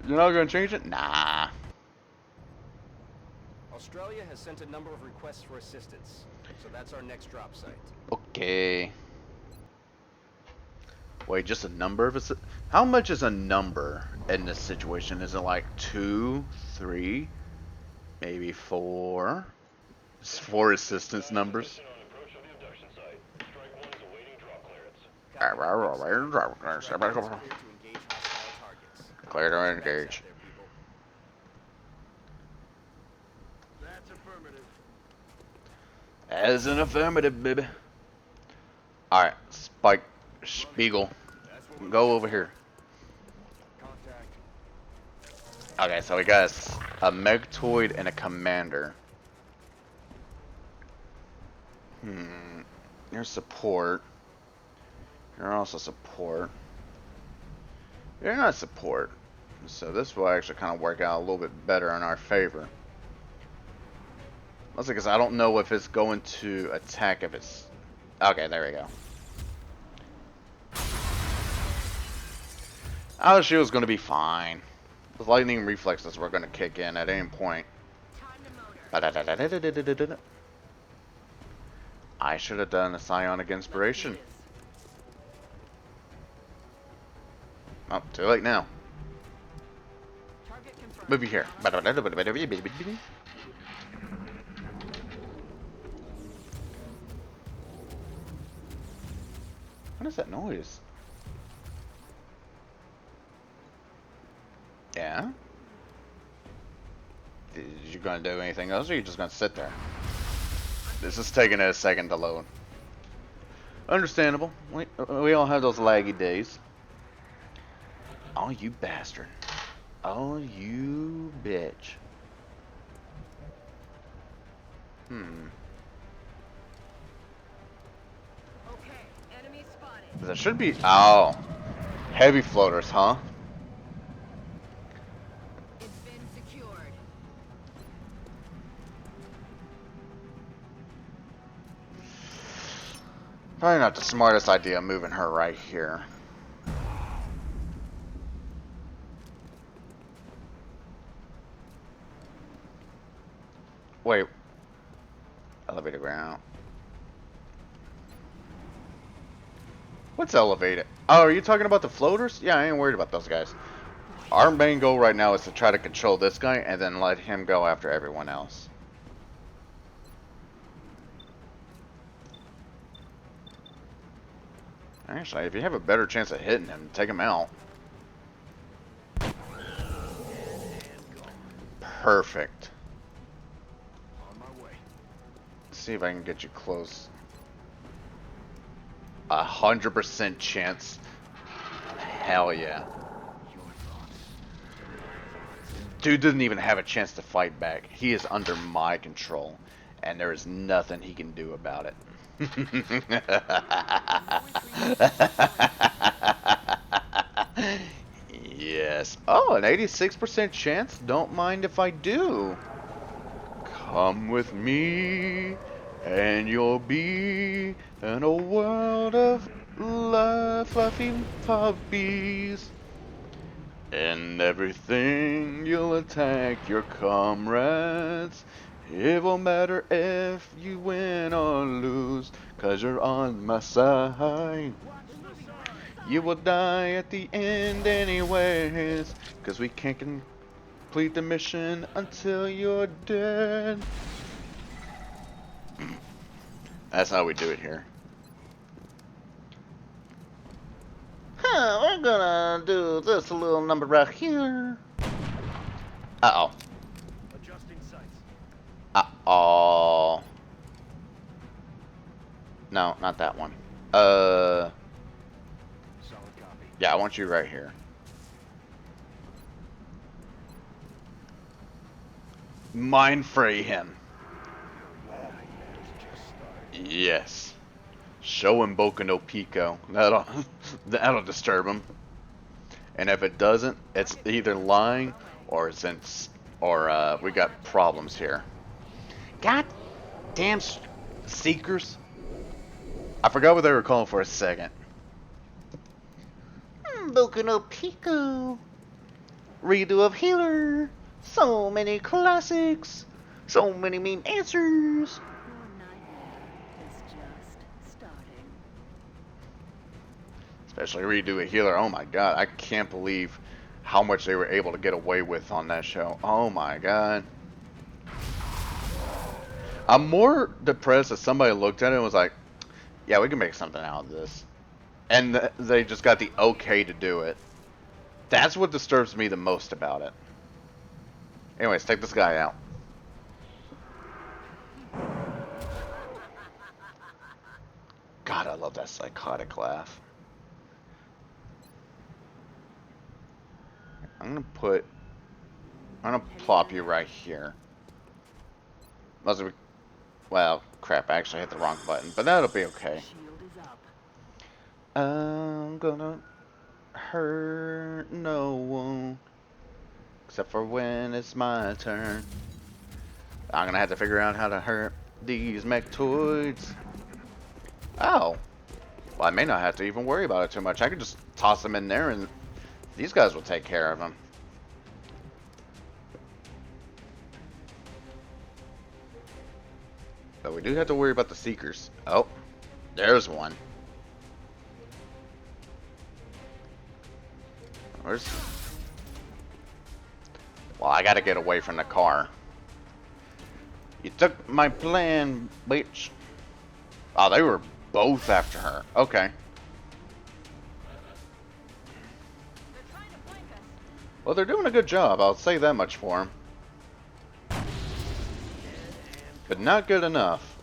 You're not gonna change it? Nah. Australia has sent a number of requests for assistance, so that's our next drop site. Okay. Wait, just a number of how much is a number in this situation? Is it like 2, 3, maybe 4? 4 assistance numbers. Clear to engage. That's affirmative. As an affirmative, baby. Alright, Spike Spiegel. Go over here. Contact. Okay, so we got a Megtoid and a Commander. You're support. You're also support. You're not support. So this will actually kind of work out a little bit better in our favor. Mostly because I don't know if it's going to attack if it's... Okay, there we go. Our shield's going to be fine. The lightning reflexes were going to kick in at any point. I should have done a psionic inspiration. Oh, too late now. Target confirmed. Move you here. What is that noise? Yeah? You gonna do anything else, or you just gonna sit there? This is taking a second to load. Understandable. We all have those laggy days. Oh, you bastard. Oh, you bitch. Okay, enemy spotted. There should be... Oh. Heavy floaters, huh? It's been secured. Probably not the smartest idea moving her right here. Wait. Elevator ground. What's elevated? Oh, are you talking about the floaters? Yeah, I ain't worried about those guys. Our main goal right now is to try to control this guy and then let him go after everyone else. Actually, if you have a better chance of hitting him, take him out. Perfect. On my way. Let's see if I can get you close. 100% chance. Hell yeah. Dude doesn't even have a chance to fight back. He is under my control, and there is nothing he can do about it. Yes. Oh, an 86% chance? Don't mind if I do. Come with me, and you'll be in a world of fluffy puppies. In everything, you'll attack your comrades. It won't matter if you win or lose, 'cause you're on my side. You will die at the end anyways, 'cause we can't complete the mission until you're dead. That's how we do it here. We're gonna do this little number right here. Uh-oh. Adjusting sights. Uh-oh. No, not that one. Solid copy. Yeah, I want you right here. Mind fray him. Yes. Show him Boku no Pico. That'll disturb him. And if it doesn't, it's either lying or we got problems here. God damn seekers. I forgot what they were calling for a second. Boku no Pico. Redo of Healer. So many classics. So many mean answers. Your nightmare is just starting. Especially redo a healer. Oh my god, I can't believe how much they were able to get away with on that show. Oh my god. I'm more depressed that somebody looked at it and was like, yeah, we can make something out of this. And they just got the okay to do it. That's what disturbs me the most about it. Anyways, take this guy out. God, I love that psychotic laugh. I'm gonna plop you right here. Well, crap, I actually hit the wrong button, but that'll be okay. Shield is up. I'm gonna hurt no one, except for when it's my turn. I'm gonna have to figure out how to hurt these mechtoids. Oh. Well, I may not have to even worry about it too much. I can just toss them in there and these guys will take care of them. But we do have to worry about the Seekers. Oh, there's one. Where's... Well, I gotta get away from the car. You took my plan, bitch. Oh, they were both after her. Okay. They're trying to flank us. Well, they're doing a good job. I'll say that much for them. but not good enough.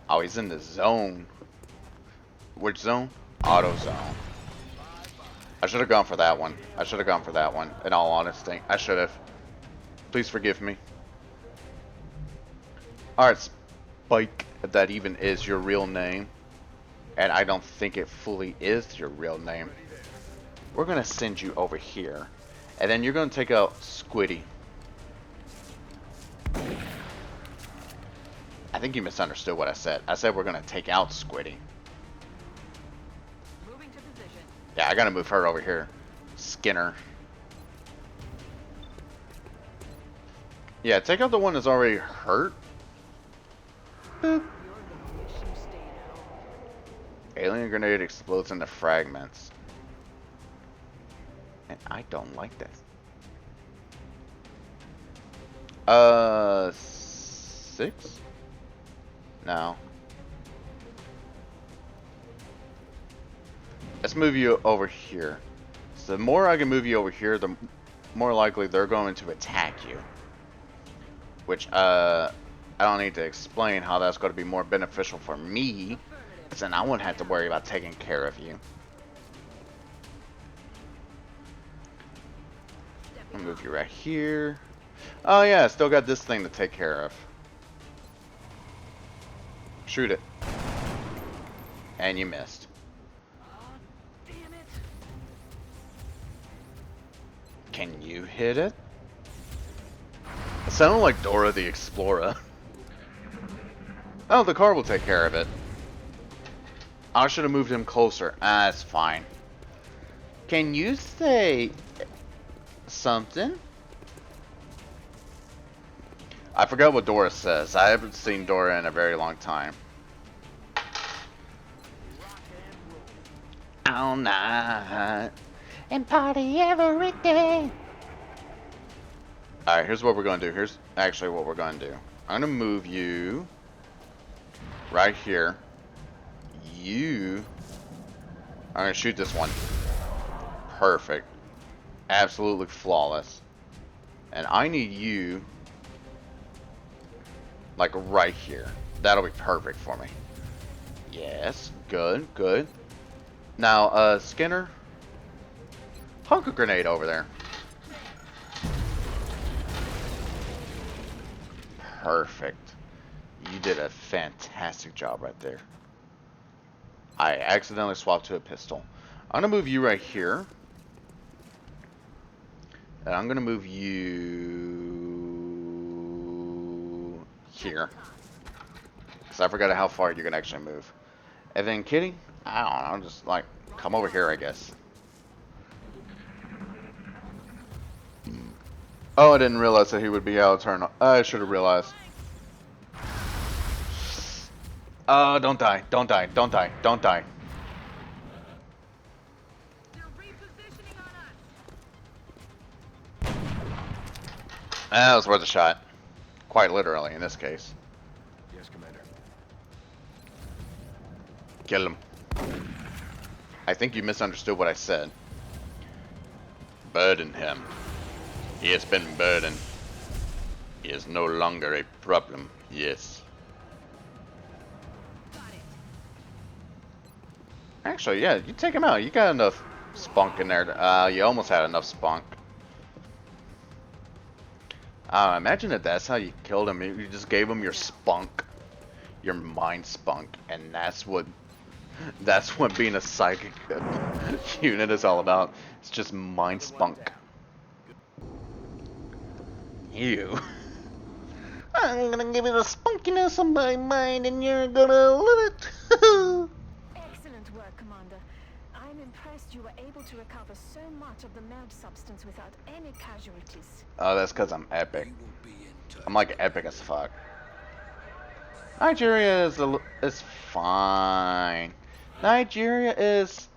Oh, he's in the zone. Which zone? Auto zone. I should have gone for that one. I should have gone for that one. In all honesty, I should have. Please forgive me. Alright, Spike, if that even is your real name. And I don't think it fully is your real name. We're going to send you over here. And then you're going to take out Squiddy. I think you misunderstood what I said. I said we're going to take out Squiddy. Moving to position. Yeah, I got to move her over here. Skinner. Yeah, take out the one that's already hurt. Boop. Alien grenade explodes into fragments. And I don't like this. 6? No. Let's move you over here. So the more I can move you over here, the more likely they're going to attack you. Which, I don't need to explain how that's going to be more beneficial for me. Because then I won't have to worry about taking care of you. I'll move you right here. Oh yeah, still got this thing to take care of. Shoot it. And you missed. Damn it. Can you hit it? It sounded like Dora the Explorer. Oh, the car will take care of it. I should have moved him closer. Ah, that's fine. Can you say something? I forgot what Dora says. I haven't seen Dora in a very long time. All night and party every day. Alright, here's what we're going to do. Here's actually what we're going to do. I'm going to move you right here. I'm going to shoot this one. Perfect. Absolutely flawless. And I need you like right here. That'll be perfect for me. Yes. Good. Good. Now, Skinner. Hunk a grenade over there. Perfect. You did a fantastic job right there. I accidentally swapped to a pistol. I'm going to move you right here. And I'm going to move you here. Because I forgot how far you can actually move. And then Kitty, I don't know, just like come over here, I guess. Oh, I didn't realize that he would be out of turn. I should have realized. Oh, don't die, don't die, don't die, don't die. They're repositioning on us. That was worth a shot. Quite literally, in this case. Yes, Commander. Kill him. I think you misunderstood what I said. Burden him. He has been burdened. He is no longer a problem. Yes. Got it. Actually, yeah, you take him out. You got enough spunk in there. You almost had enough spunk. Imagine if that's how you killed him. You just gave him your spunk. Your mind spunk. And that's what being a psychic unit is all about. It's just mind spunk. You. I'm gonna give you the spunkiness of my mind and you're gonna love it. Excellent work, Commander. I'm impressed you were able to recover so much of the meld substance without any casualties. Oh, that's because I'm epic. We will be in touch. I'm like epic as fuck. Nigeria is fine. Nigeria is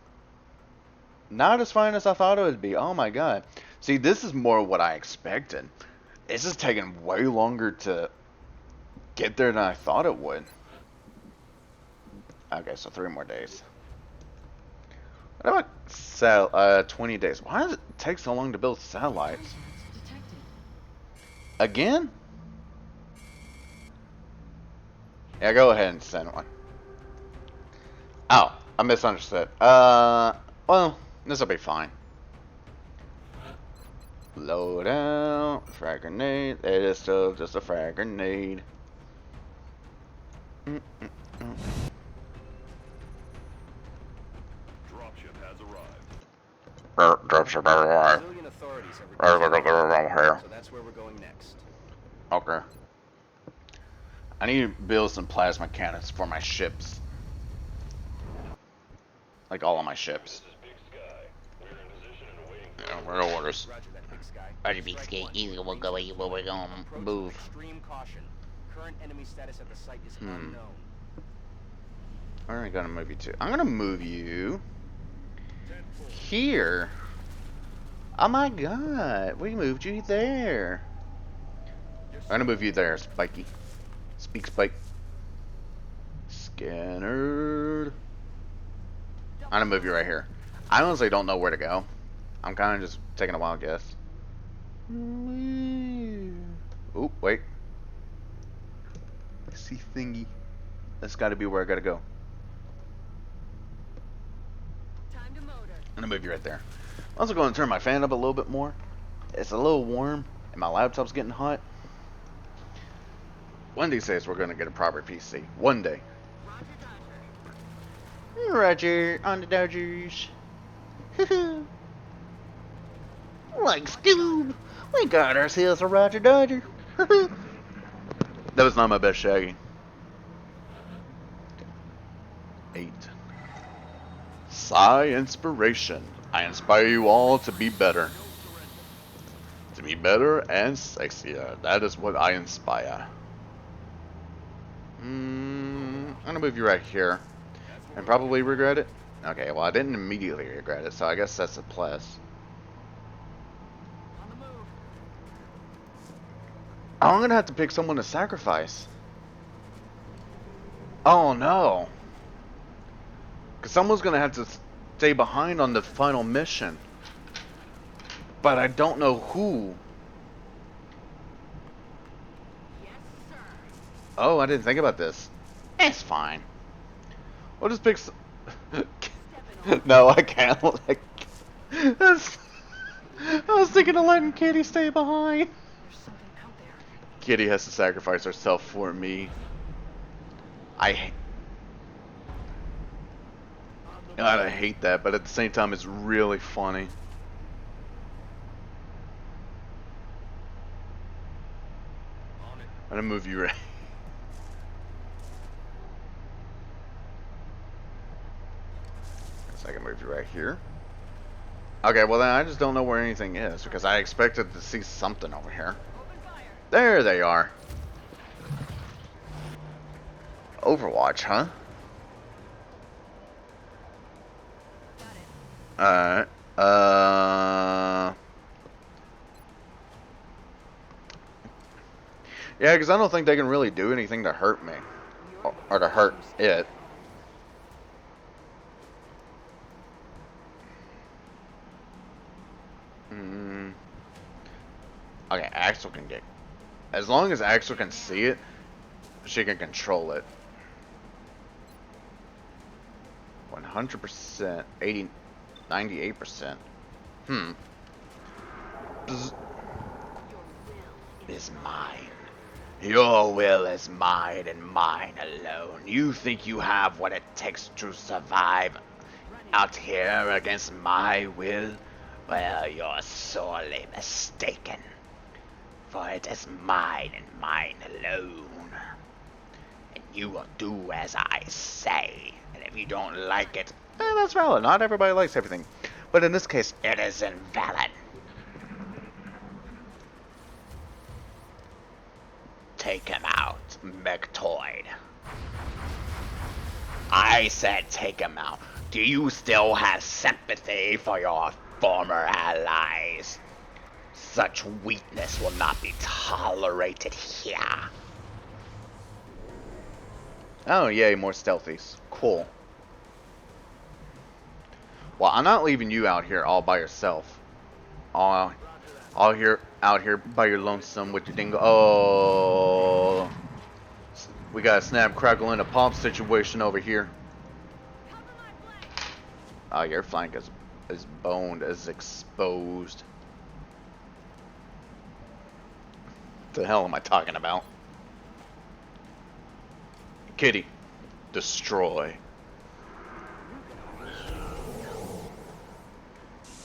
not as fine as I thought it would be. Oh my god. See, this is more what I expected. This is taking way longer to get there than I thought it would. Okay, so 3 more days. What about 20 days? Why does it take so long to build satellites? Detected. Again? Yeah, go ahead and send one. Oh, I misunderstood. Well, this'll be fine. Load out, frag grenade. It is still just a frag grenade. Dropship has arrived. Dropship arrived. Brazilian authorities have requested here. so that's where we're going next. Okay. I need to build some plasma cannons for my ships. Like all of my ships. Yeah, we're orders. Roger that, Big Sky. Roger, Big Sky. Easy, we'll go where we're going. Approach with Move. extreme caution. Current enemy status at the site is unknown. Where am I gonna move you to? I'm gonna move you here. Oh my god, we moved you there. I'm gonna move you there, Spiky. Speak, Spike. Scanner. I'm gonna move you right here. I honestly don't know where to go. I'm kind of just taking a wild guess. Oh, wait. I see thingy. That's gotta be where I gotta go. Time to motor. I'm gonna move you right there. I'm also going to turn my fan up a little bit more. It's a little warm, and my laptop's getting hot. One of these days, we're gonna get a proper PC. One day. Roger, Dodger. Roger on the Dodgers. Like Scoob, we got ourselves a Roger Dodger. That was not my best Shaggy. 8. Psi Inspiration. I inspire you all to be better. To be better and sexier. That is what I inspire. I'm gonna move you right here. And probably regret it. Okay, well I didn't immediately regret it, so I guess that's a plus. On the move. Oh, I'm gonna have to pick someone to sacrifice. Oh no. Because someone's gonna have to stay behind on the final mission. But I don't know who. Yes, sir. Oh, I didn't think about this. It's fine. We'll just pick No, I can't. Like, I was thinking of letting Kitty stay behind. There's something out there. Kitty has to sacrifice herself for me. God, I hate that, but at the same time, it's really funny. I'm gonna move you right. I can move you right here. Okay, well then I just don't know where anything is because I expected to see something over here. Open fire. There they are. Overwatch, huh? Got it. Alright. Yeah, because I don't think they can really do anything to hurt me. Or to hurt it. Okay, Axel can get... As long as Axel can see it, she can control it. 100%. 80... 98%. Bzz. Is mine. Your will is mine and mine alone. You think you have what it takes to survive out here against my will? Well, you're sorely mistaken. For it is mine and mine alone. And you will do as I say. And if you don't like it, that's valid. Not everybody likes everything. But in this case, it is invalid. Take him out, Mechtoid. I said take him out. Do you still have sympathy for your former allies? Such weakness will not be tolerated here. Oh, yay, more stealthies. Cool. Well, I'm not leaving you out here all by yourself. Out here by your lonesome with your dingo. Oh. We got a snap, crackle, and a pop situation over here. Oh, your flank is boned, is exposed. The hell am I talking about? Kitty, destroy.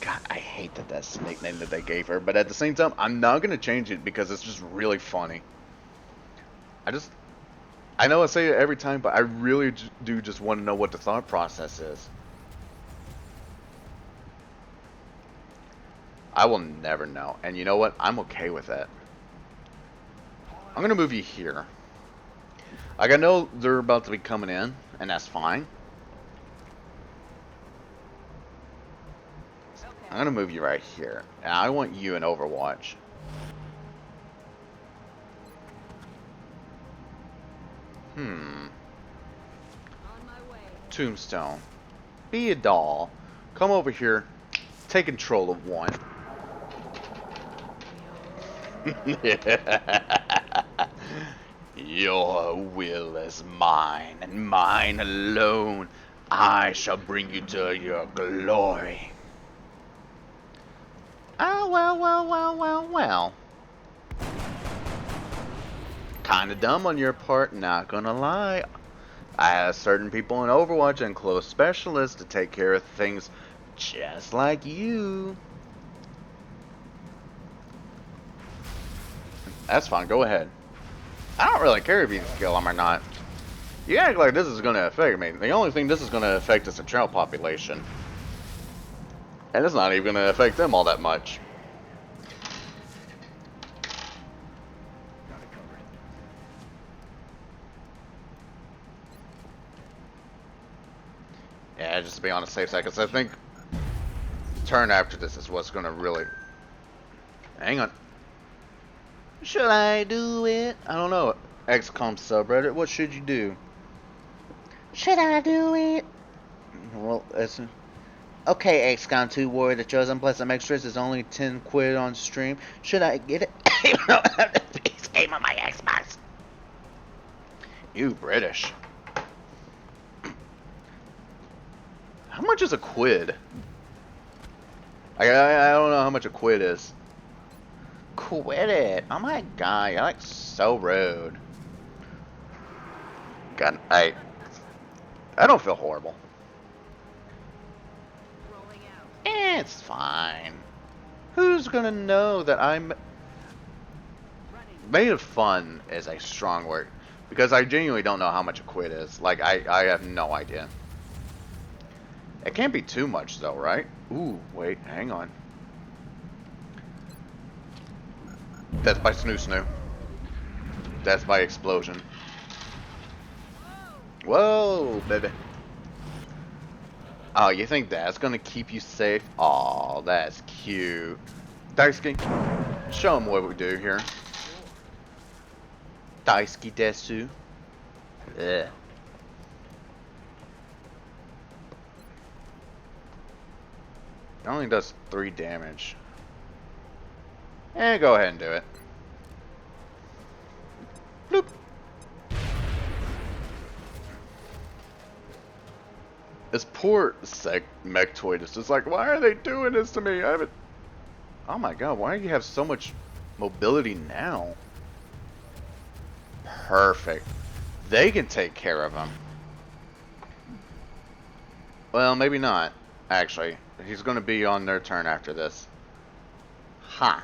God, I hate that that's the nickname that they gave her, but at the same time, I'm not gonna change it because it's just really funny. I know I say it every time, but I really do just want to know what the thought process is. I will never know, and you know what? I'm okay with that. I'm gonna move you here. Like, I know they're about to be coming in, and that's fine. I'm gonna move you right here, and I want you in Overwatch. Tombstone. Be a doll. Come over here. Take control of one. Your will is mine, and mine alone. I shall bring you to your glory. Oh, well. Kinda dumb on your part, not gonna lie. I have certain people in Overwatch and close specialists to take care of things just like you. That's fine, go ahead. I don't really care if you can kill them or not. You act like this is going to affect me. The only thing this is going to affect is the child population. And it's not even going to affect them all that much. Yeah, just to be on the safe side, because I think turn after this is what's going to really... Hang on. Should I do it? I don't know. XCOM subreddit, what should you do? Should I do it? Well, listen. Okay, XCOM 2 Warrior, the Chosen plus some extras is only 10 quid on stream. Should I get it? This game on my Xbox. You British. How much is a quid? I don't know how much a quid is. Quit it. Oh my god, you're like so rude. God, I don't feel horrible. It's fine. Who's gonna know that I'm... Made of fun is a strong word. Because I genuinely don't know how much a quid is. Like, I have no idea. It can't be too much though, right? Ooh, wait, hang on. Death by Snoo Snoo. Death by explosion. Whoa, baby. Oh, you think that's gonna keep you safe? Oh, that's cute. Daisuke, show him what we do here. Daisuke desu. Ugh. It only does 3 damage. Go ahead and do it. Bloop. This poor Mechtoid is just like, why are they doing this to me? I haven't... Oh my god, why do you have so much mobility now? Perfect. They can take care of him. Well, maybe not, actually. He's going to be on their turn after this. Ha.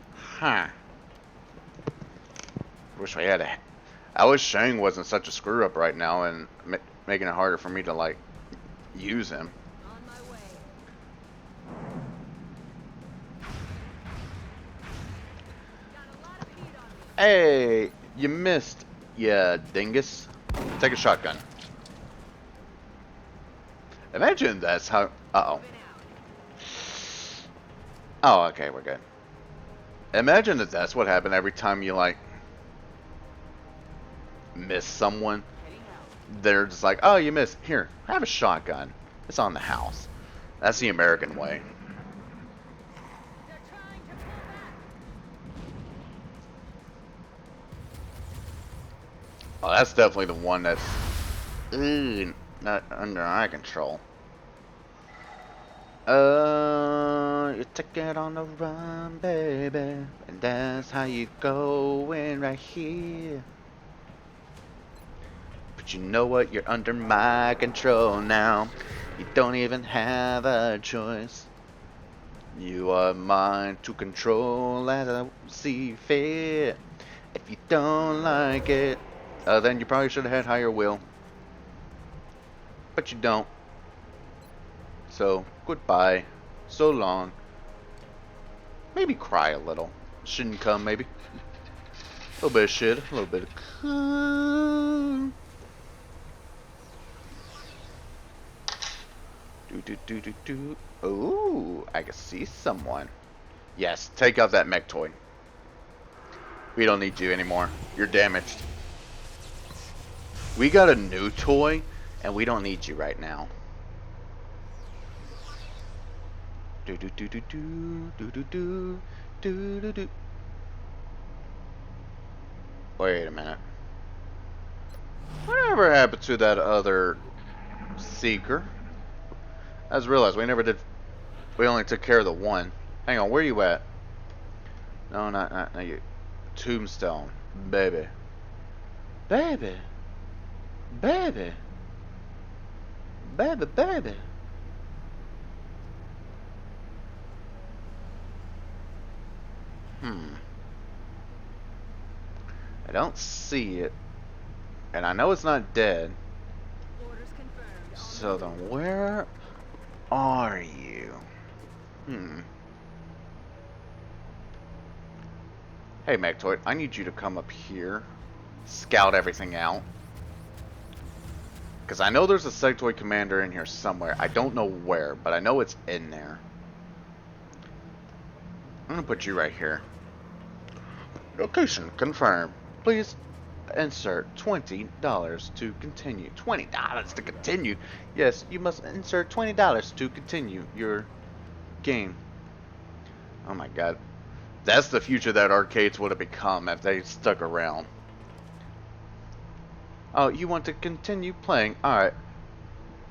Huh. Huh. Wish I had a... I wish Shang wasn't such a screw up right now and making it harder for me to, like, use him. On my way. Got a lot of heat on me. Hey, you missed, you dingus. Take a shotgun. Imagine that's how... Uh-oh. Oh, okay, we're good. Imagine that that's what happened every time you, like, miss someone. They're just like, oh, you missed. Here, have a shotgun. It's on the house. That's the American way. They're trying to pull back. Oh, that's definitely the one that's not under my control. You take it on the run, baby, and that's how you going right here. But you know what? You're under my control now. You don't even have a choice. You are mine to control as I see fit. If you don't like it, then you probably should have had higher will. But you don't. So, goodbye. So long. Maybe cry a little. Shouldn't come, maybe. A little bit of shit. A little bit of calm. Do. Ooh, I can see someone. Yes, take out that Mechtoid. We don't need you anymore. You're damaged. We got a new toy, and we don't need you right now. Do. Wait a minute. Whatever happened to that other seeker? I just realized we never did. We only took care of the one. Hang on, where you at? No, not you. Tombstone, baby. Baby. I don't see it. And I know it's not dead. Orders confirmed. So then where are you? Hey Mechtoid, I need you to come up here. Scout everything out. Because I know there's a Sectoid commander in here somewhere. I don't know where, but I know it's in there. I'm going to put you right here. Location confirmed. Please insert $20 to continue. $20 to continue? Yes, you must insert $20 to continue your game. Oh my god. That's the future that arcades would have become if they stuck around. Oh, you want to continue playing? Alright.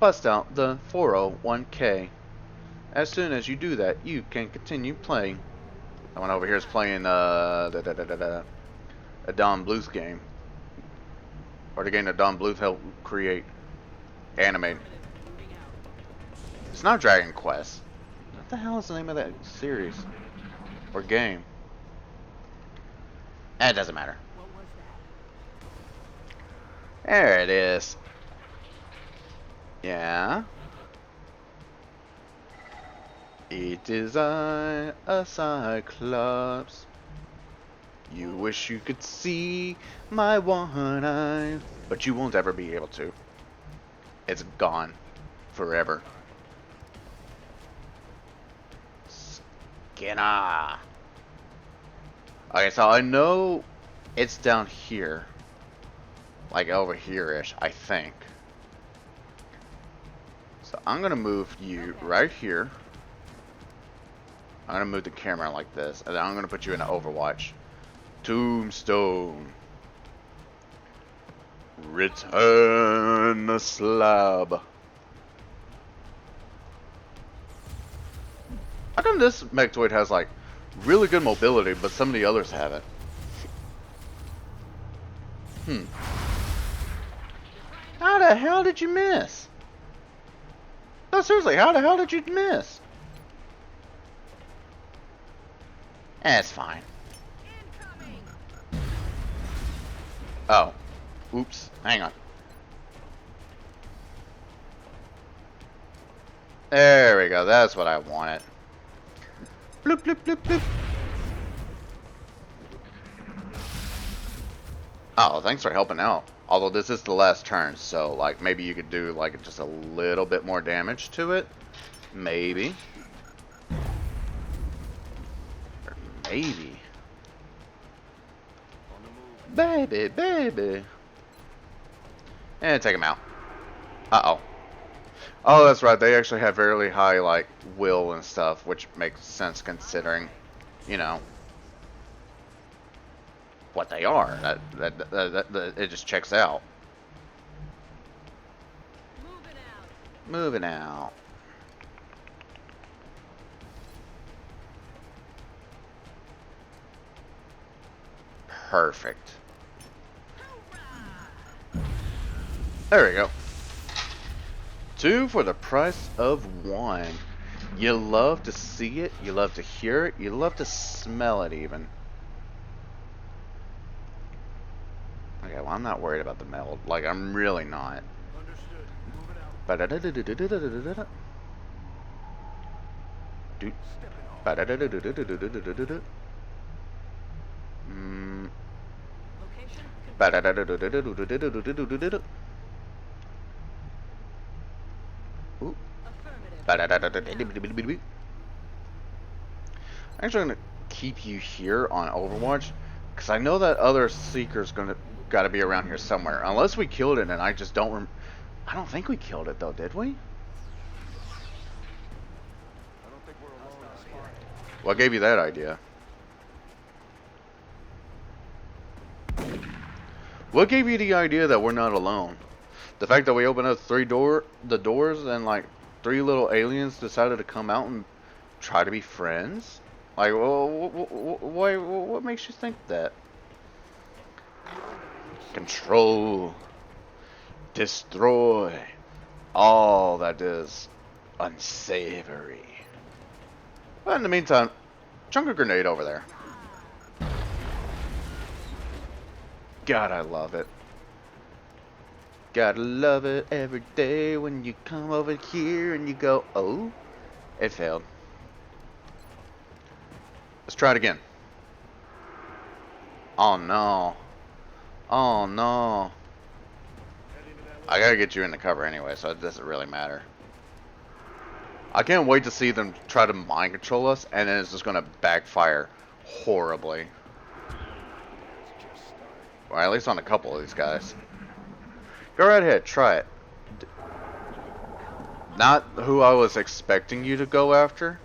Bust out the 401k. As soon as you do that, you can continue playing. That one over here is playing a Don Bluth game. Or the game that Don Bluth helped create. Animate. It's not Dragon Quest. What the hell is the name of that series? Or game? It doesn't matter. There it is. Yeah. It is I, a Cyclops. You wish you could see my one eye, but you won't ever be able to. It's gone. Forever. Skinner. Okay, so I know it's down here. Like over here-ish, I think. So I'm gonna move you right here. I'm gonna move the camera like this, and then I'm gonna put you in Overwatch. Tombstone. Return the slab. How come this Mechtoid has like really good mobility, but some of the others haven't? How the hell did you miss? No, seriously, how the hell did you miss? That's fine. Incoming. Oh. Oops. Hang on. There we go. That's what I wanted. Bloop, bloop, bloop, bloop. Oh, thanks for helping out. Although this is the last turn, so like maybe you could do like just a little bit more damage to it. Maybe. Or maybe. Baby. And take him out. Uh-oh. Oh, that's right. They actually have fairly high like will and stuff, which makes sense considering, you know. what they are. It just checks out. Moving out. Moving out. Perfect. There we go. 2 for the price of 1. You love to see it, you love to hear it, you love to smell it even. Okay, well, I'm not worried about the meld. Like, I'm really not. Understood. Move it out. Ba-da-da-da-da-da-da-da-da-da. Dude. Stepping off. Ba-da-da-da-da-da-da-da-da-da. Location confirmed. Ba-da-da-da-da-da-da-da-da-da-da-da. Ooh. Affirmative. Ba-da-da-da-da-da-da-da-da-da. I'm actually gonna keep you here on Overwatch, because I know that other Seeker's gotta be around here somewhere. Unless we killed it, and I just don't I don't think we killed it though, did we? I don't think we're alone out here. What gave you that idea? What gave you the idea that we're not alone? The fact that we opened up the doors and like 3 little aliens decided to come out and try to be friends? Like, what makes you think that? Control, destroy, all that is unsavory. But in the meantime, chunk a grenade over there. God, I love it. Gotta love it every day when you come over here and you go, oh, it failed. Let's try it again. Oh no. Oh no. I gotta get you in the cover anyway, so it doesn't really matter. I can't wait to see them try to mind control us, and then it's just gonna backfire horribly. Or at least on a couple of these guys. Go right ahead, try it. Not who I was expecting you to go after.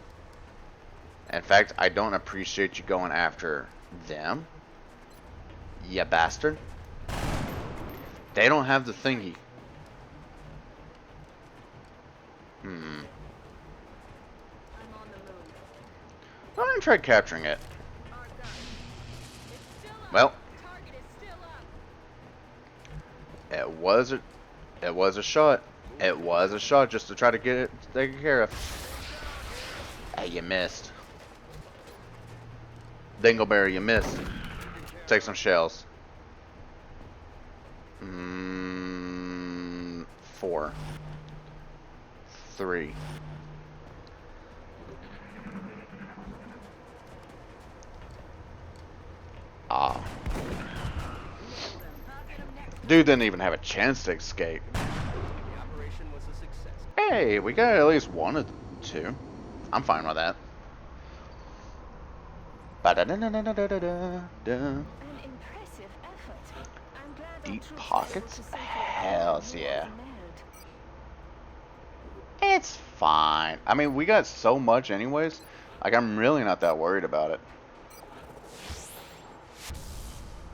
In fact, I don't appreciate you going after them. Ya bastard. They don't have the thingy. I'm on the move. Why don't I try capturing it? Our gun. It's still up. Well, Target is still up. it was a shot. It was a shot just to try to get it taken care of. Hey, you missed. Dingleberry, you missed. Take some shells. 4. 3. Ah. Dude didn't even have a chance to escape. The operation was a success. Hey, we got at least 1 of 2. I'm fine with that. Ba-da-da-da-da-da-da-da. An impressive effort. I'm glad our Deep troops were able pockets? to safely Hells evacuate yeah. the Meld. It's fine. I mean, we got so much anyways. Like, I'm really not that worried about it.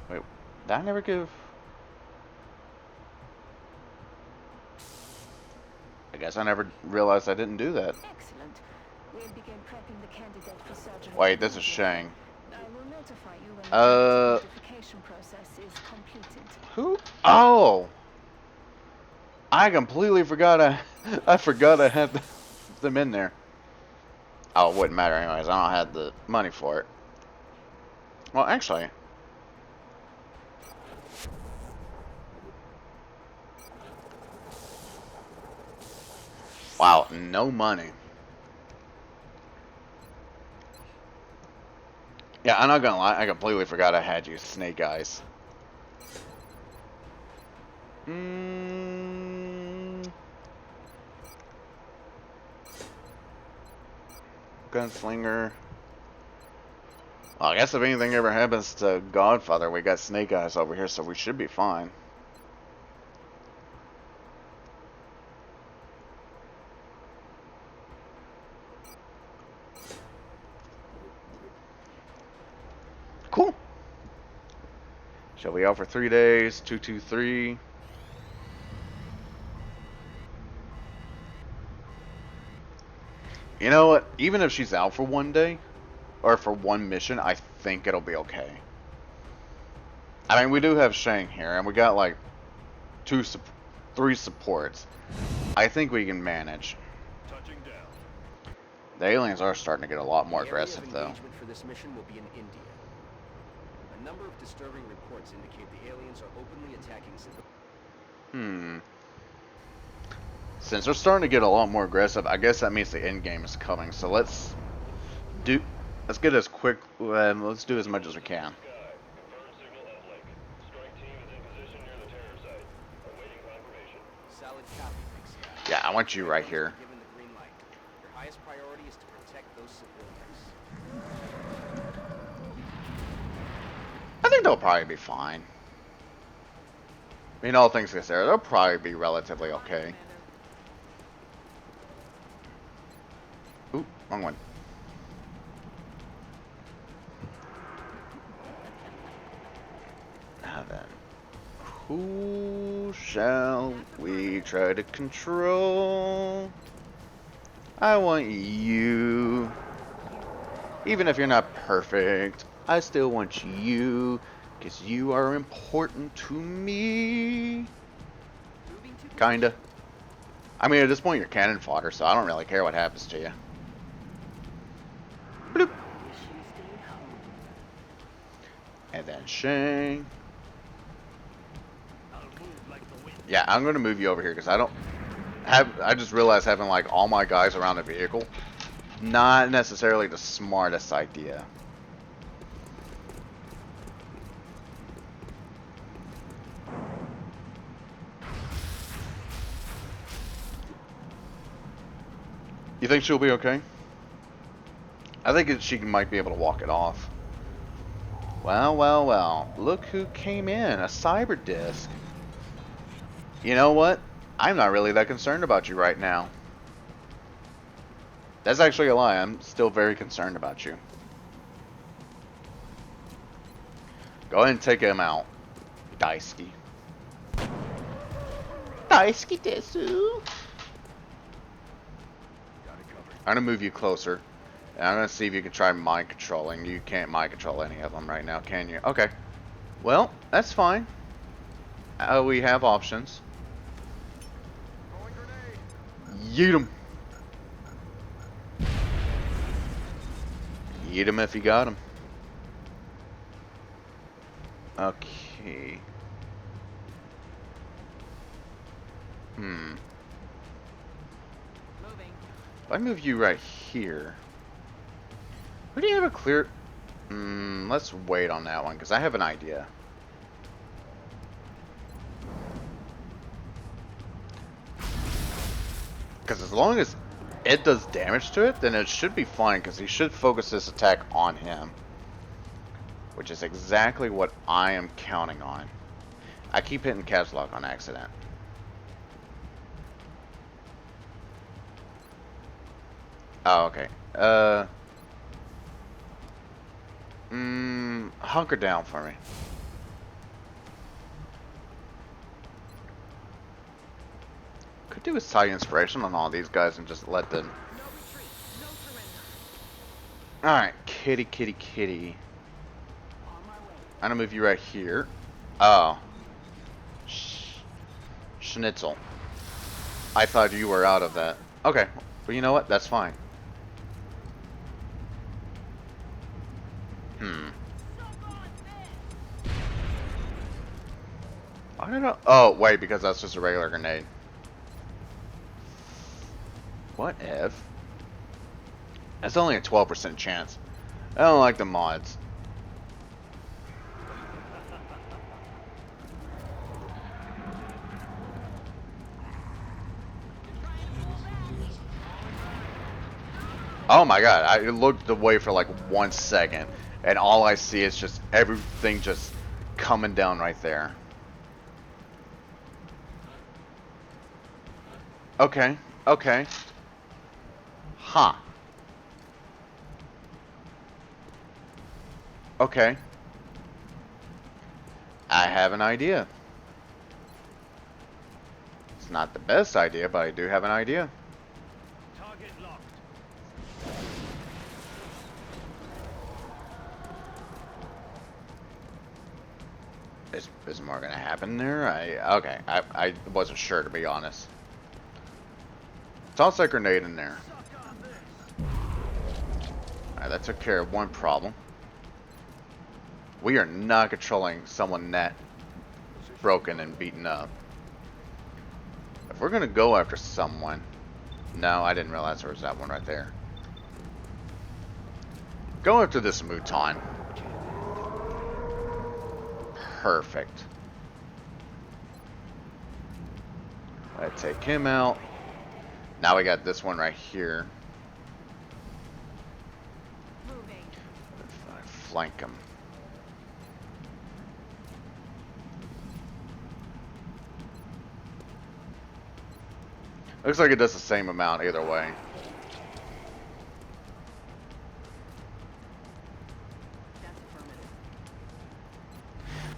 Wait, did I never give... I guess I never realized I didn't do that. Excellent. We'll begin prepping the candidate for surgery. Wait, this is Shang. I will notify you when Uh, the notification process is completed. Who? Oh! I completely forgot I forgot I had them in there. Oh, it wouldn't matter anyways. I don't have the money for it. Well, actually... Wow, no money. Yeah, I'm not gonna lie. I completely forgot I had you, Snake Eyes. Gunslinger. Well, I guess if anything ever happens to Godfather, we got Snake Eyes over here, so we should be fine. Cool. Shall we out for 3 days? 223. You know what? Even if she's out for 1 day, or for 1 mission, I think it'll be okay. I mean, we do have Shang here, and we got like 3 supports. I think we can manage. Touching down. The aliens are starting to get a lot more The area of aggressive, though. engagement for this mission will be in India. A number of disturbing reports indicate the aliens are openly attacking civilians. Since they're starting to get a lot more aggressive, I guess that means the end game is coming. So let's get as quick. Let's do as much as we can. Solid copy, Big Sky. Yeah, I want you right here. Given the green light, your highest priority is to protect those civilians. I think they'll probably be fine. I mean, all things considered, they'll probably be relatively okay. Ooh, wrong one. Now then, who shall we try to control? I want you. Even if you're not perfect, I still want you, because you are important to me. Kinda. I mean, at this point, you're cannon fodder, so I don't really care what happens to you. Bloop. And then Shang. Yeah, I'm gonna move you over here because I just realized having like all my guys around the vehicle, not necessarily the smartest idea. You think she'll be okay? I think she might be able to walk it off. Well, well, well. Look who came in. A cyber disc. You know what? I'm not really that concerned about you right now. That's actually a lie. I'm still very concerned about you. Go ahead and take him out. Daisuke. Daisuke desu. I'm gonna move you closer. And I'm gonna see if you can try mind controlling. You can't mind control any of them right now, can you? Okay. Well, that's fine. We have options. Yeet him. Yeet him if you got him. Okay. If I move you right here, who do you have a clear? Let's wait on that one because I have an idea. Because as long as it does damage to it, then it should be fine because he should focus this attack on him. Which is exactly what I am counting on. I keep hitting caps lock on accident. Oh, okay. Hunker down for me. Could do a side inspiration on all these guys and just let them. Alright, kitty, kitty, kitty. I'm gonna move you right here. Oh. Schnitzel. I thought you were out of that. Okay. Well, you know what? That's fine. I don't know. Oh, wait, because that's just a regular grenade. What if? That's only a 12% chance. I don't like the mods. Oh my god, I looked away for like 1 second, and all I see is just everything just coming down right there. Okay, okay. Huh. Okay. have an idea. It's not the best idea, but I do have an idea. Target locked. Is more gonna happen there? Okay. I wasn't sure, to be honest. Toss that grenade in there. Alright, that took care of one problem. We are not controlling someone that broken and beaten up. If we're gonna go after someone... No, I didn't realize there was that one right there. Go after this Mouton. Perfect. Let's take him out. Now we got this one right here. Flank him. Looks like it does the same amount either way.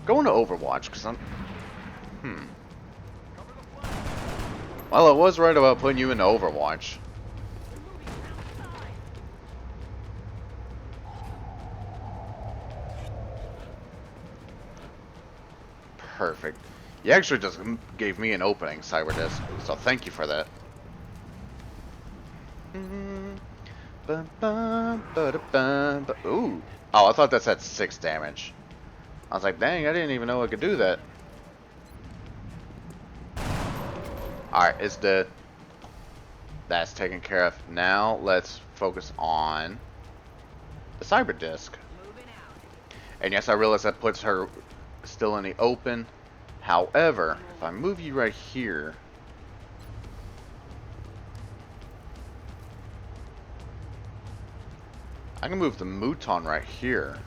Going to Overwatch because I'm. Well, I was right about putting you into Overwatch. Perfect. You actually just gave me an opening, Cyberdisk, so thank you for that. Ooh. Oh, I thought that said 6 damage. I was like, dang, I didn't even know I could do that. Alright, it's dead. That's taken care of. Now, let's focus on the Cyberdisk. And yes, I realize that puts her still in the open. However, if I move you right here... I can move the Mouton right here.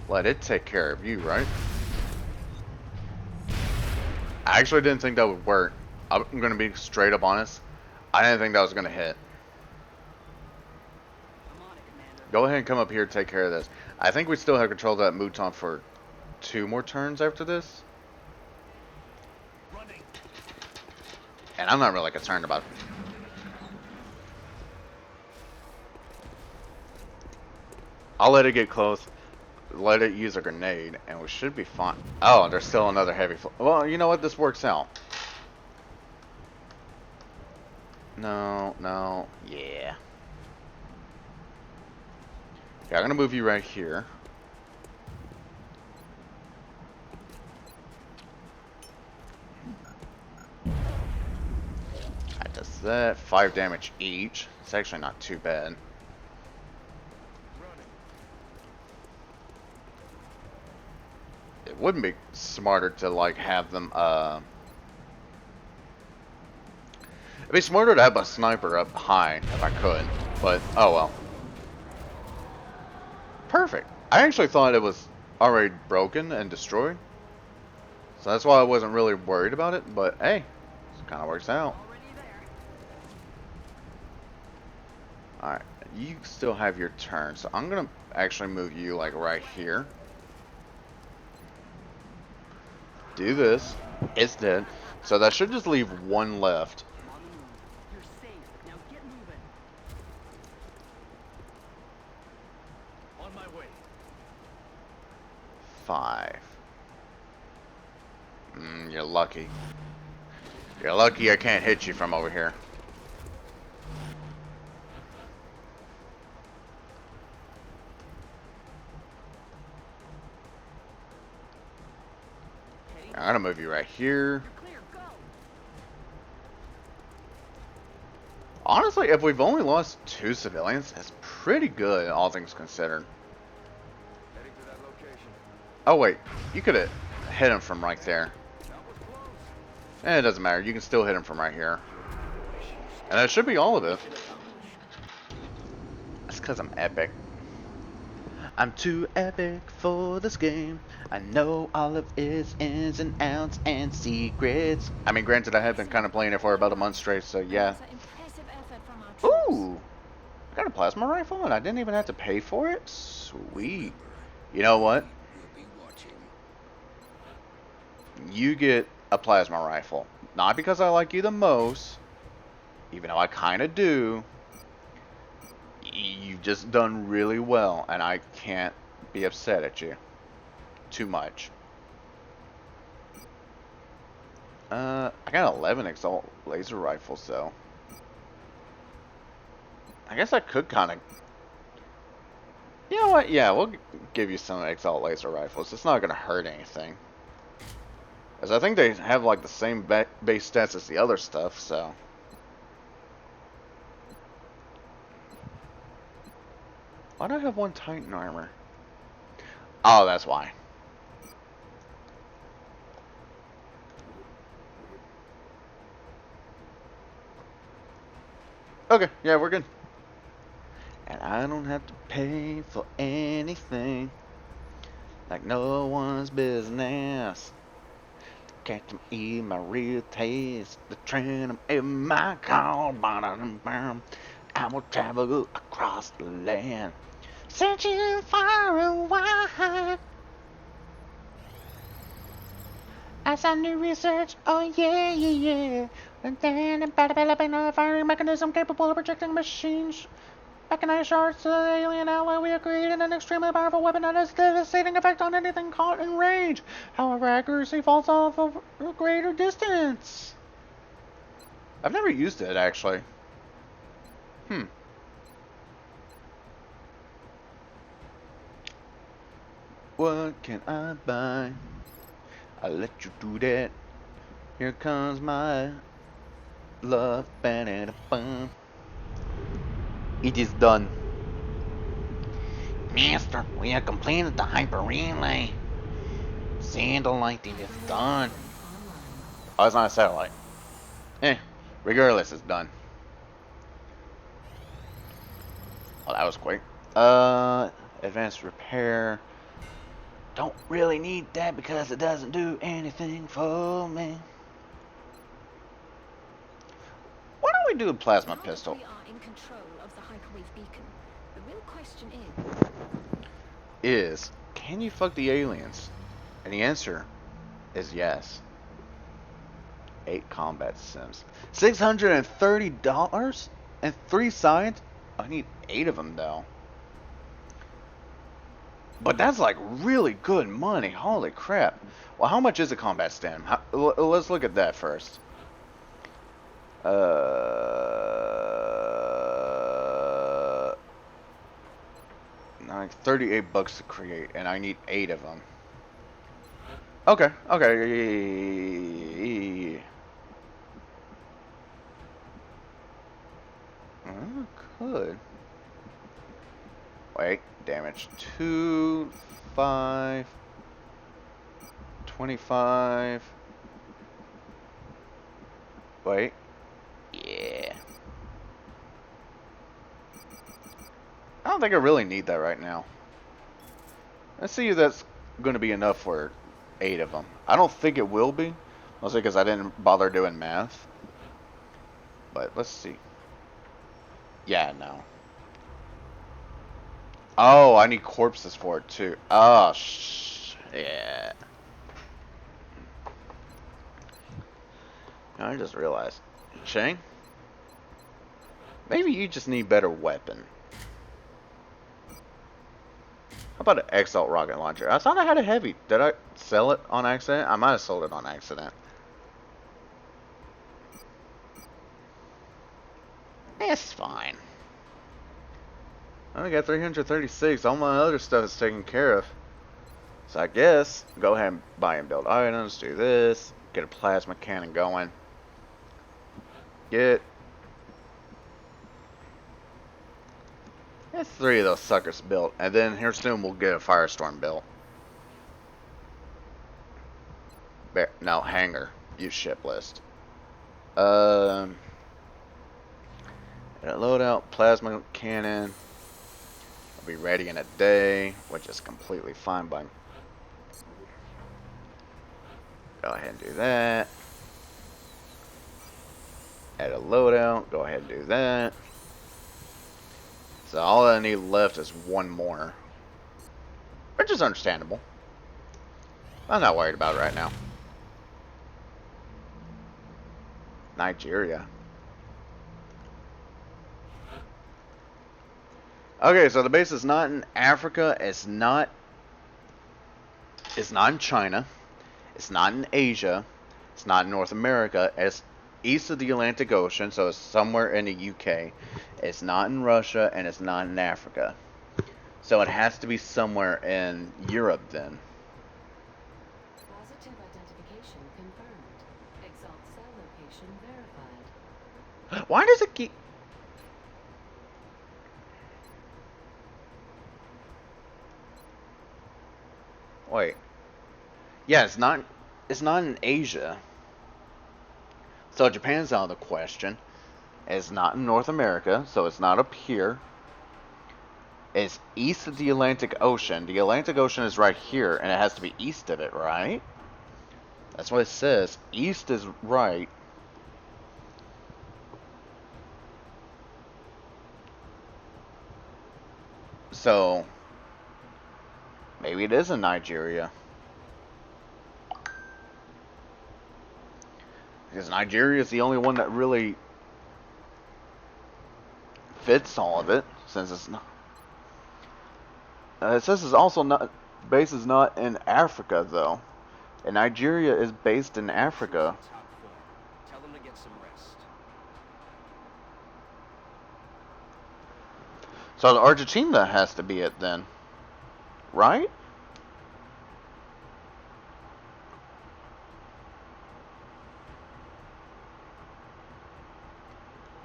Let it take care of you, right? I actually didn't think that would work. I'm going to be straight up honest. I didn't think that was going to hit. Go ahead and come up here and take care of this. I think we still have control of that Mouton for 2 more turns after this. And I'm not really concerned about it. I'll let it get close. Let it use a grenade, and we should be fine. Oh, there's still another heavy... Well, you know what? This works out. No, no, yeah. Okay, I'm gonna move you right here. That does that. 5 damage each. It's actually not too bad. It wouldn't be smarter to like have them it'd be smarter to have a sniper up high if I could, but oh well. Perfect. I actually thought it was already broken and destroyed, so that's why I wasn't really worried about it, but hey, it kind of works out. Alright, you still have your turn, so I'm gonna actually move you like right here. Do this. It's dead. So that should just leave 1 left. You're safe. Now get moving. On my way. 5. You're lucky. You're lucky I can't hit you from over here. I'm gonna move you right here. Honestly, if we've only lost 2 civilians, that's pretty good, all things considered. Oh wait, you could have hit him from right there. It doesn't matter, you can still hit him from right here. And that should be all of it. That's because I'm epic. I'm too epic for this game. I know all of its ins and outs and secrets. I mean, granted, I have been kind of playing it for about a month straight, so yeah. Ooh! Got a plasma rifle and I didn't even have to pay for it? Sweet. You know what? you get a plasma rifle. Not because I like you the most, even though I kind of do. You've just done really well, and I can't be upset at you too much. I got 11 Exalt laser rifles, though. I guess I could kind of... You know what? Yeah, we'll give you some Exalt laser rifles. It's not going to hurt anything. Because I think they have, like, the same base stats as the other stuff, so... Why do I have one Titan armor? Oh, that's why. Okay, yeah, we're good. And I don't have to pay for anything. Like no one's business. Catch them eat my real taste. The train I'm in my car. I will travel across the land. Searching far and wide. As I new research, oh yeah, yeah, yeah. And then about a firing mechanism capable of projecting machines. Mechanized shards to the alien ally, we have created an extremely powerful weapon that has devastating effect on anything caught in range. However, accuracy falls off of a greater distance. I've never used it, actually. What can I buy? I'll let you do that. Here comes my love. Ba-da-da-bum. It is done. Master, we have completed the hyper relay. Satelliting is done. Oh, it's not a satellite. Regardless, it's done. Oh, that was quick. Advanced repair. Don't really need that because it doesn't do anything for me. Why don't we do a plasma Now that pistol? we are in control of the hyperwave beacon, the real question Is, can you fuck the aliens? And the answer is yes. 8 combat sims. $630 and 3 sides? I need 8 of them though. But that's like really good money. Holy crap. Well, how much is a combat stem? Let's look at that first. Like 38 bucks to create, and I need 8 of them. Okay, okay. Could. Wait, damage 2, 5, 25. Wait. Yeah. I don't think I really need that right now. Let's see if that's going to be enough for 8 of them. I don't think it will be, mostly because I didn't bother doing math. But let's see. Yeah, no. Oh, I need corpses for it too. Oh, yeah. I just realized. Shane? Maybe you just need better weapon. How about an Exalt rocket launcher? I thought I had a heavy. Did I sell it on accident? I might have sold it on accident. It's fine. I only got 336. All my other stuff is taken care of. So I guess go ahead and buy and build items. Do this. Get a plasma cannon going. Get 3 of those suckers built, and then here soon we'll get a firestorm built. No, hangar. Use ship list. Loadout, plasma cannon. I'll be ready in a day, which is completely fine by me. Go ahead and do that. Add a loadout. Go ahead and do that. So all I need left is 1 more. Which is understandable. I'm not worried about it right now. Nigeria. Okay, so the base is not in Africa. It's not in China. It's not in Asia. It's not in North America. It's east of the Atlantic Ocean, so it's somewhere in the UK. It's not in Russia, and it's not in Africa. So it has to be somewhere in Europe then. Positive identification confirmed. Exalt cell location verified. Why does it keep... Wait. Yeah, it's not in Asia. So Japan's out of the question. It's not in North America, so it's not up here. It's east of the Atlantic Ocean. The Atlantic Ocean is right here, and it has to be east of it, right? That's what it says. East is right. So, maybe it is in Nigeria. Because Nigeria is the only one that really fits all of it, since it's not. It says it's also not, base is not in Africa though, and Nigeria is based in Africa. Top form. Tell them to get some rest. So the Argentina has to be it then, right?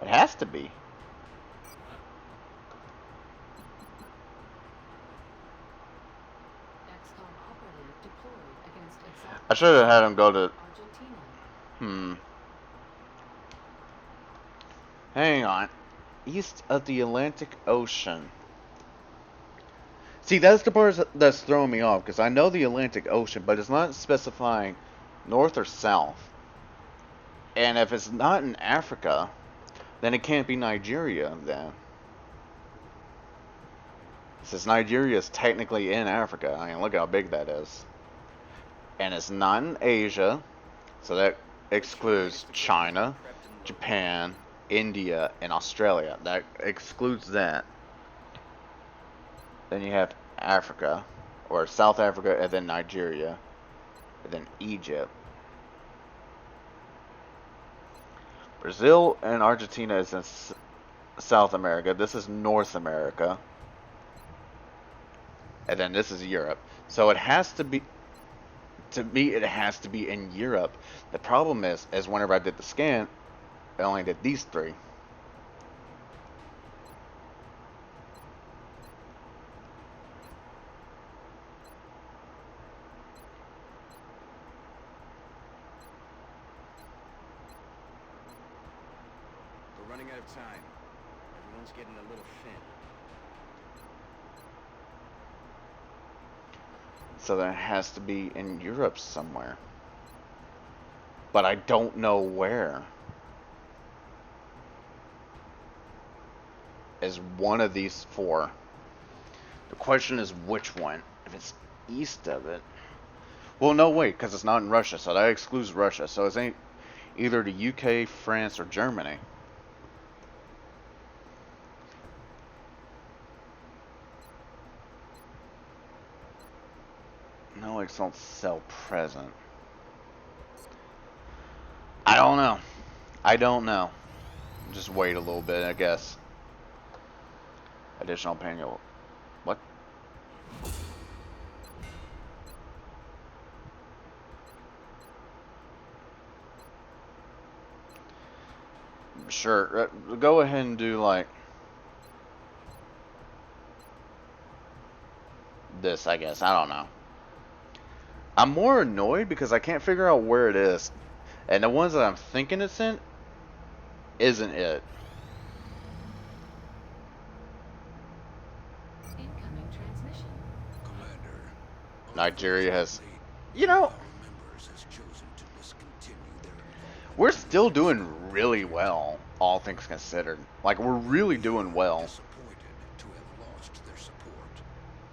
It has to be. XCOM operative deployed against Exalt I should have had him go to. Argentina. Hang on. East of the Atlantic Ocean. See, that's the part that's throwing me off, because I know the Atlantic Ocean, but it's not specifying north or south. And if it's not in Africa, then it can't be Nigeria, then. Since Nigeria is technically in Africa. I mean, look how big that is. And it's not in Asia, so that excludes China, Japan, India, and Australia. That excludes that. Then you have Africa, or South Africa, and then Nigeria, and then Egypt. Brazil and Argentina is in South America. This is North America. And then this is Europe. So it has to be, to me, it has to be in Europe. The problem is whenever I did the scan, I only did these three. We're running out of time. Everyone's getting a little thin. So that has to be in Europe somewhere. But I don't know where. Is one of these four. The question is which one. If it's east of it. Well, no, wait, because it's not in Russia, so that excludes Russia. So it's either the UK, France, or Germany. No Exalt cell present. I don't know. I don't know. Just wait a little bit, I guess. Additional panel. What? Sure. Go ahead and do like this, I guess. I don't know. I'm more annoyed because I can't figure out where it is. And the ones that I'm thinking it's in isn't it. Incoming transmission. Commander, Nigeria has, unfortunately, you know, one of our members has chosen to discontinue their involvement. we're still doing really well, all things considered. Like, we're really doing well. Disappointed to have lost their support.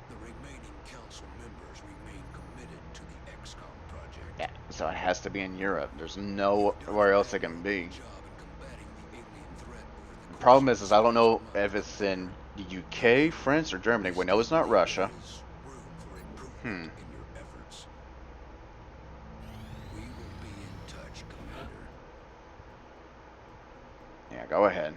The remaining council members remain committed to the XCOM project. Yeah. So it has to be in Europe. There's nowhere else it can be. Job in combating the alien threat over the The problem is I don't know if it's in the UK, France, or Germany. We know it's not Russia. There's room for improvement in your efforts. We will be in touch, Commander. Yeah, go ahead.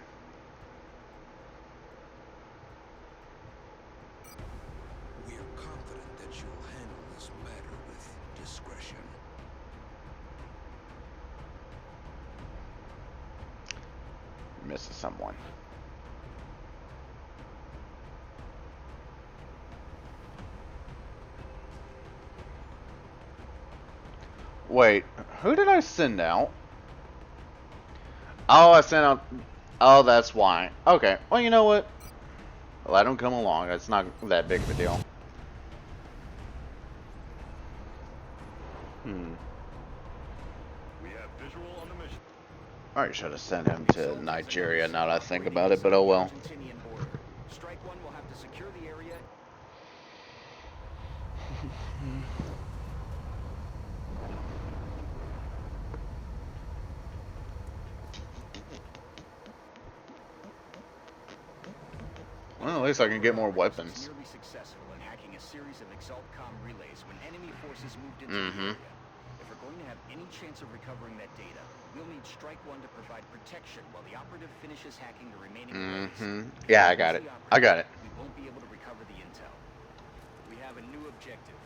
We are confident that you'll handle this matter with discretion. Missing someone. Wait, who did I send out? Oh, I sent out... Oh, that's why. Okay, well, you know what? Let him come along. It's not that big of a deal. We have visual on the mission. I should have sent him to Nigeria now that I think about it, but oh well. Argentinian border. Strike One will have to secure the area. Well, at least I can get more weapons. Nearly successful in hacking a series of ExaltCom relays when enemy forces moved into the area. If we're going to have any chance of recovering that data, we'll need Strike One to provide protection while the operative finishes hacking the remaining relays. Yeah, I got it. I got it. We won't be able to recover the intel. We have a new objective.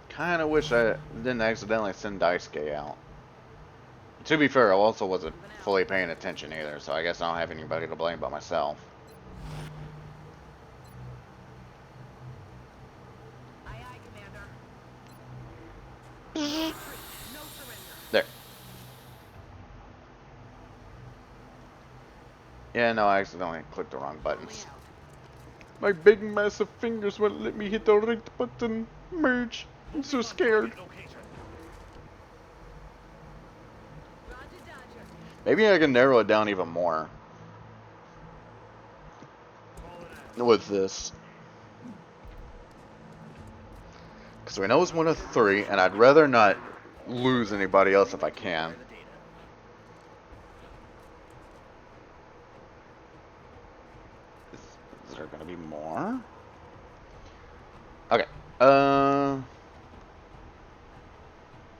Kind of wish I didn't accidentally send Daisuke out. To be fair, I also wasn't fully paying attention either, so I guess I don't have anybody to blame but myself. Aye, aye, Commander. No surrender. There. Yeah, no, I accidentally clicked the wrong buttons. My big massive fingers won't let me hit the right button. Merge. I'm so scared. Roger, Dodger. Maybe I can narrow it down even more with this. Because we know it's one of three, and I'd rather not lose anybody else if I can. Is there going to be more? Okay.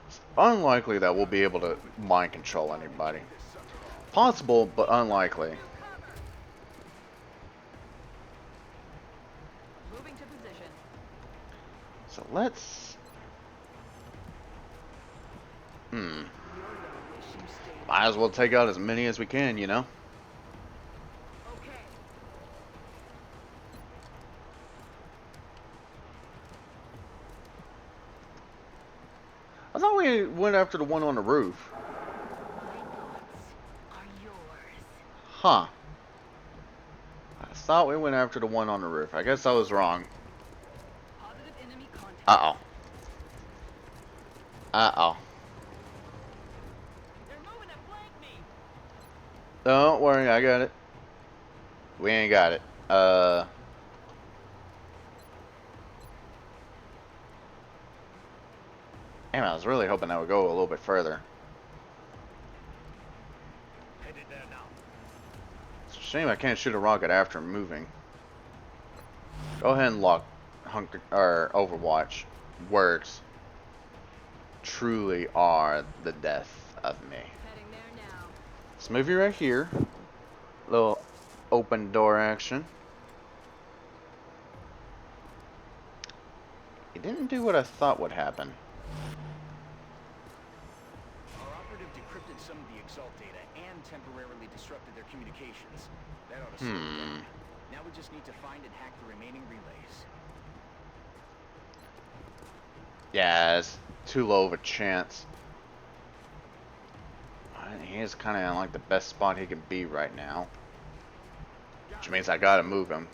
It's unlikely that we'll be able to mind control anybody. Possible, but unlikely. Moving to position. So let's... Might as well take out as many as we can, you know? Okay. I thought we went after the one on the roof. Are yours. Huh. I thought we went after the one on the roof. I guess I was wrong. Positive enemy contact. Uh-oh. Uh-oh. They're moving to flank me. Don't worry, I got it. We ain't got it. Damn, I was really hoping that would go a little bit further. Headed there now. It's a shame I can't shoot a rocket after moving. Go ahead and lock Overwatch. Works. Truly are the death of me. Heading there now. This movie right here. Little open door action. It didn't do what I thought would happen. Our operative decrypted some of the Exalt data and temporarily disrupted their communications. That ought to slow it down. Now we just need to find and hack the remaining relays. Yeah, it's too low of a chance. He is kind of in like the best spot he could be right now. Which means I gotta move him.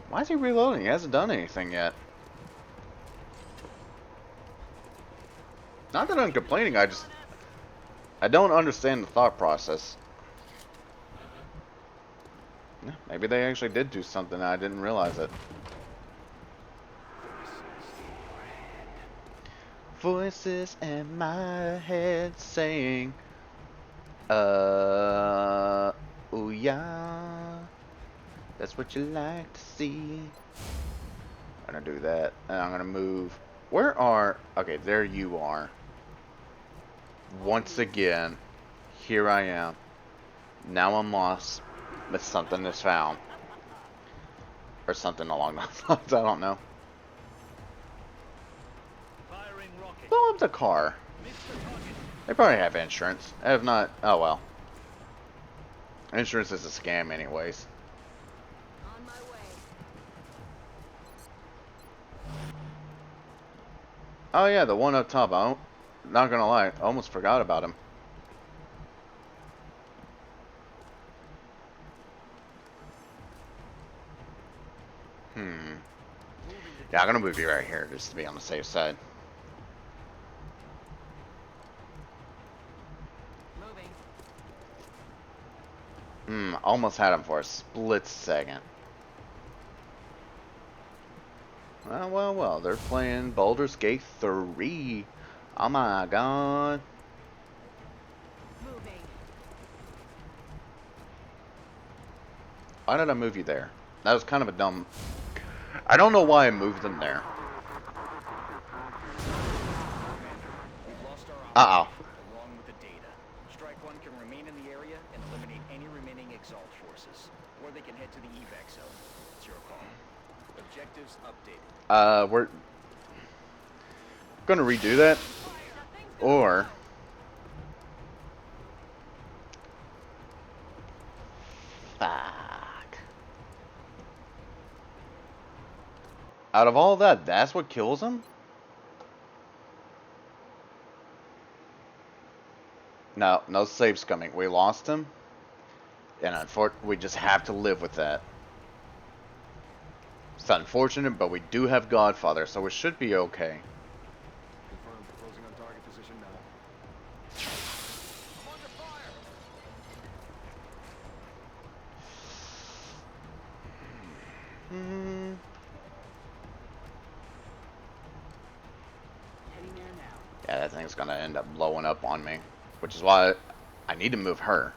Why is he reloading? He hasn't done anything yet. Not that I'm complaining, I don't understand the thought process. Yeah, maybe they actually did do something and I didn't realize it. Voices in my head saying, oh yeah, that's what you like to see. I'm gonna do that, and I'm gonna move. Where are, okay, there you are. Once again, here I am. Now I'm lost, but something is found. Or something along those lines, I don't know. Firing rocket. Blow up the car. Missed the target. They probably have insurance. If not, oh well. Insurance is a scam anyways. On my way. Oh yeah, the one up top. Not gonna lie, I almost forgot about him. Yeah, I'm gonna move you right here just to be on the safe side. Moving. Almost had him for a split second. Well, they're playing Baldur's Gate 3. Oh my god. Moving. Why did I move you there? That was kind of a dumb... I don't know why I moved them there. We've lost our Uh-oh. along with the data. Strike One can remain in the area and eliminate any remaining Exalt forces, or they can head to the evac zone. It's your call. Objectives updated. We're gonna redo that, or fuck. Out of all that, that's what kills him? No, no saves coming. We lost him, and unfortunately, we just have to live with that. It's unfortunate, but we do have Godfather, so it should be okay. Confirmed. Closing on target position now. I'm under fire. Heading there now. Yeah, that thing's gonna end up blowing up on me, which is why I need to move her.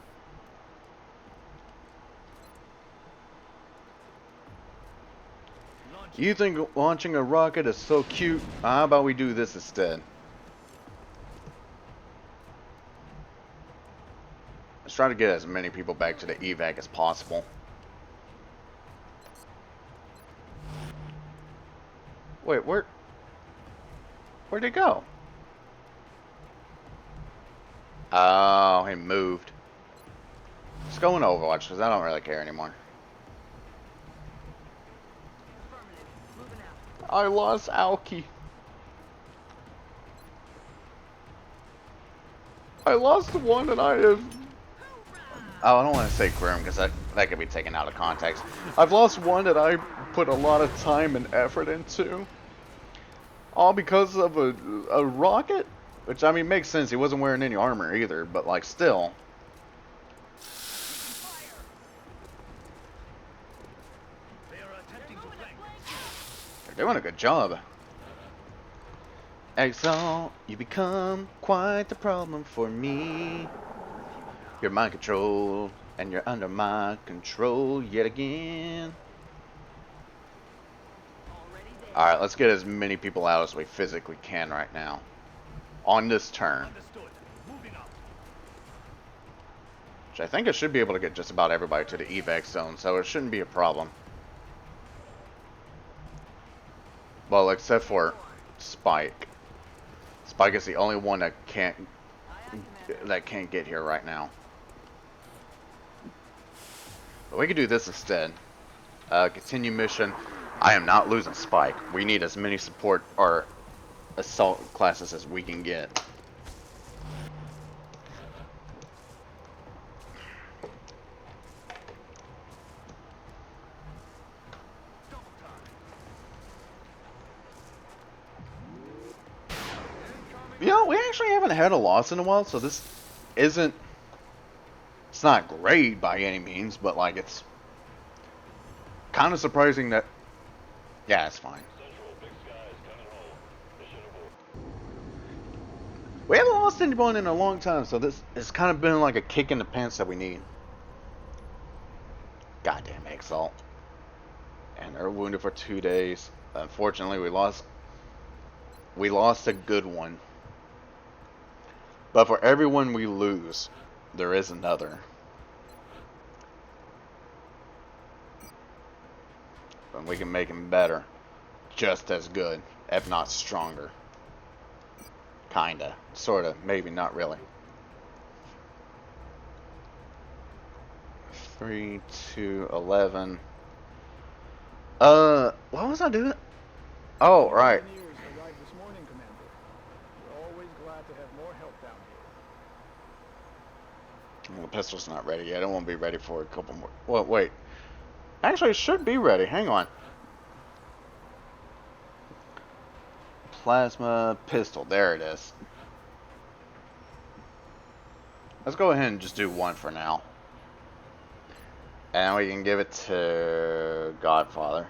You think launching a rocket is so cute? How about we do this instead? Let's try to get as many people back to the evac as possible. Wait, where'd he go? Oh, he moved. Let's go in Overwatch, because I don't really care anymore. Affirmative. Moving out. I lost Alki. I lost the one that I have... Oh, I don't want to say Grim, because that could be taken out of context. I've lost one that I put a lot of time and effort into. All because of a rocket? Which, I mean, makes sense. He wasn't wearing any armor either, but, like, still. They are attempting to flank. They're doing a good job. Exalt, you become quite the problem for me. You're mind controlled, and you're under my control yet again. Already there. Alright, let's get as many people out as we physically can right now. On this turn. Understood. Moving out. Which I think I should be able to get just about everybody to the evac zone, so it shouldn't be a problem. Well, except for Spike. Spike is the only one that can't get here right now. But we could do this instead. Continue mission. I am not losing Spike. We need as many support or assault classes as we can get. You know, we actually haven't had a loss in a while, so this isn't... It's not great by any means, but like it's kind of surprising that. Yeah, it's fine. We haven't lost anyone in a long time, so this has kind of been like a kick in the pants that we need. Goddamn Exalt. And they're wounded for 2 days. Unfortunately, we lost a good one. But for every one we lose, there is another. And we can make him better. Just as good, if not stronger. Kinda. Sorta. Maybe, not really. 3, 2, 11. What was I doing? Oh, right. Engineers arrived this morning, Commander. We're always glad to have more help down here. Well, the pistol's not ready yet. It won't be ready for a couple more. Well, wait. Actually, it should be ready. Hang on. Plasma pistol. There it is. Let's go ahead and just do one for now. And we can give it to Godfather.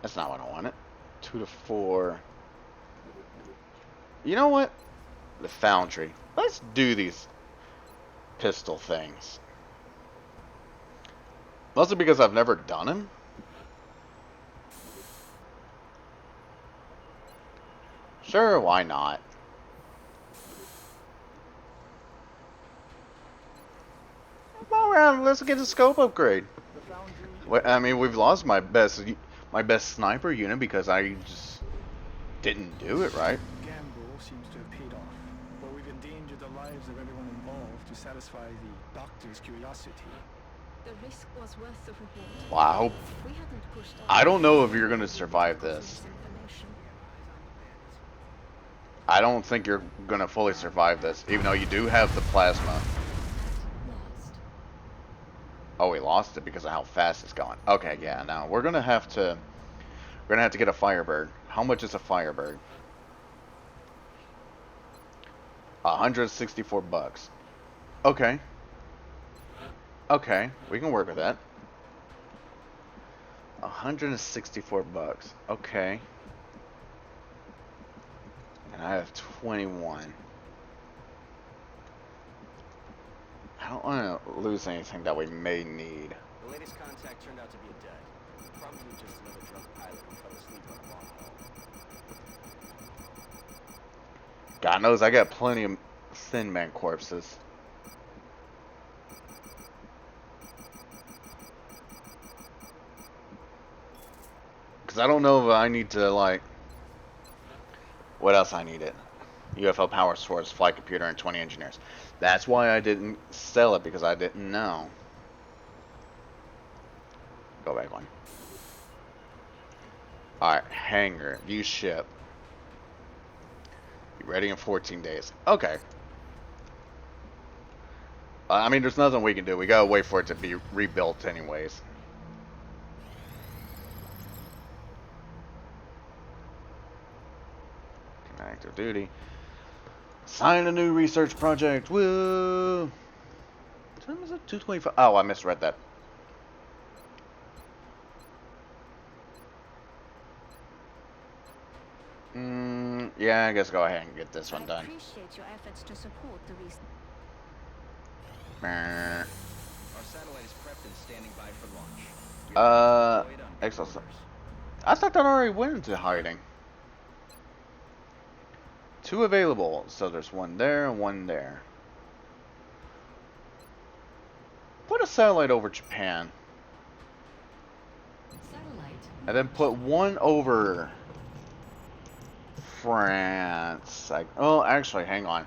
That's not what I wanted. 2 to 4. You know what? The Foundry. Let's do these pistol things. Mostly because I've never done them. Sure, why not? Well, let's get a scope upgrade. The Foundry. Well, I mean, we've lost my best sniper unit because I just didn't do it right. Gamble seems to have paid off, but we've endangered the lives of everyone involved to satisfy the doctor's curiosity. The risk was worth the reward. Wow. We hadn't pushed I don't know if you're gonna survive this. information. I don't think you're gonna fully survive this, even though you do have the plasma. Lost. Oh, we lost it because of how fast it's going. Okay, yeah. Now we're gonna have to get a Firebird. How much is a Firebird? 164 bucks. Okay. Okay, we can work with that. 164 bucks. Okay. And I have 21. I don't want to lose anything that we may need. The latest contact turned out to be a dud. Probably just another drunk pilot who fell asleep on a long haul. God knows I got plenty of Thin Man corpses. Because I don't know if I need to, like... What else I needed? UFO power source, flight computer, and 20 engineers. That's why I didn't sell it, because I didn't know. Go back one. Alright, hangar, view ship. Be ready in 14 days. Okay. I mean, there's nothing we can do. We gotta wait for it to be rebuilt anyways. Active duty. Sign a new research project. Woo! What time is it? 2:25. Oh, I misread that. Yeah, I guess go ahead and get this one I done. appreciate your efforts to support the research. Brr. Our satellite is prepped and standing by for launch. Deployed on Excellent. orders. I thought that already went into hiding. 2 available, so there's one there and one there. Put a satellite over Japan. Satellite. And then put one over France. Oh, actually, hang on.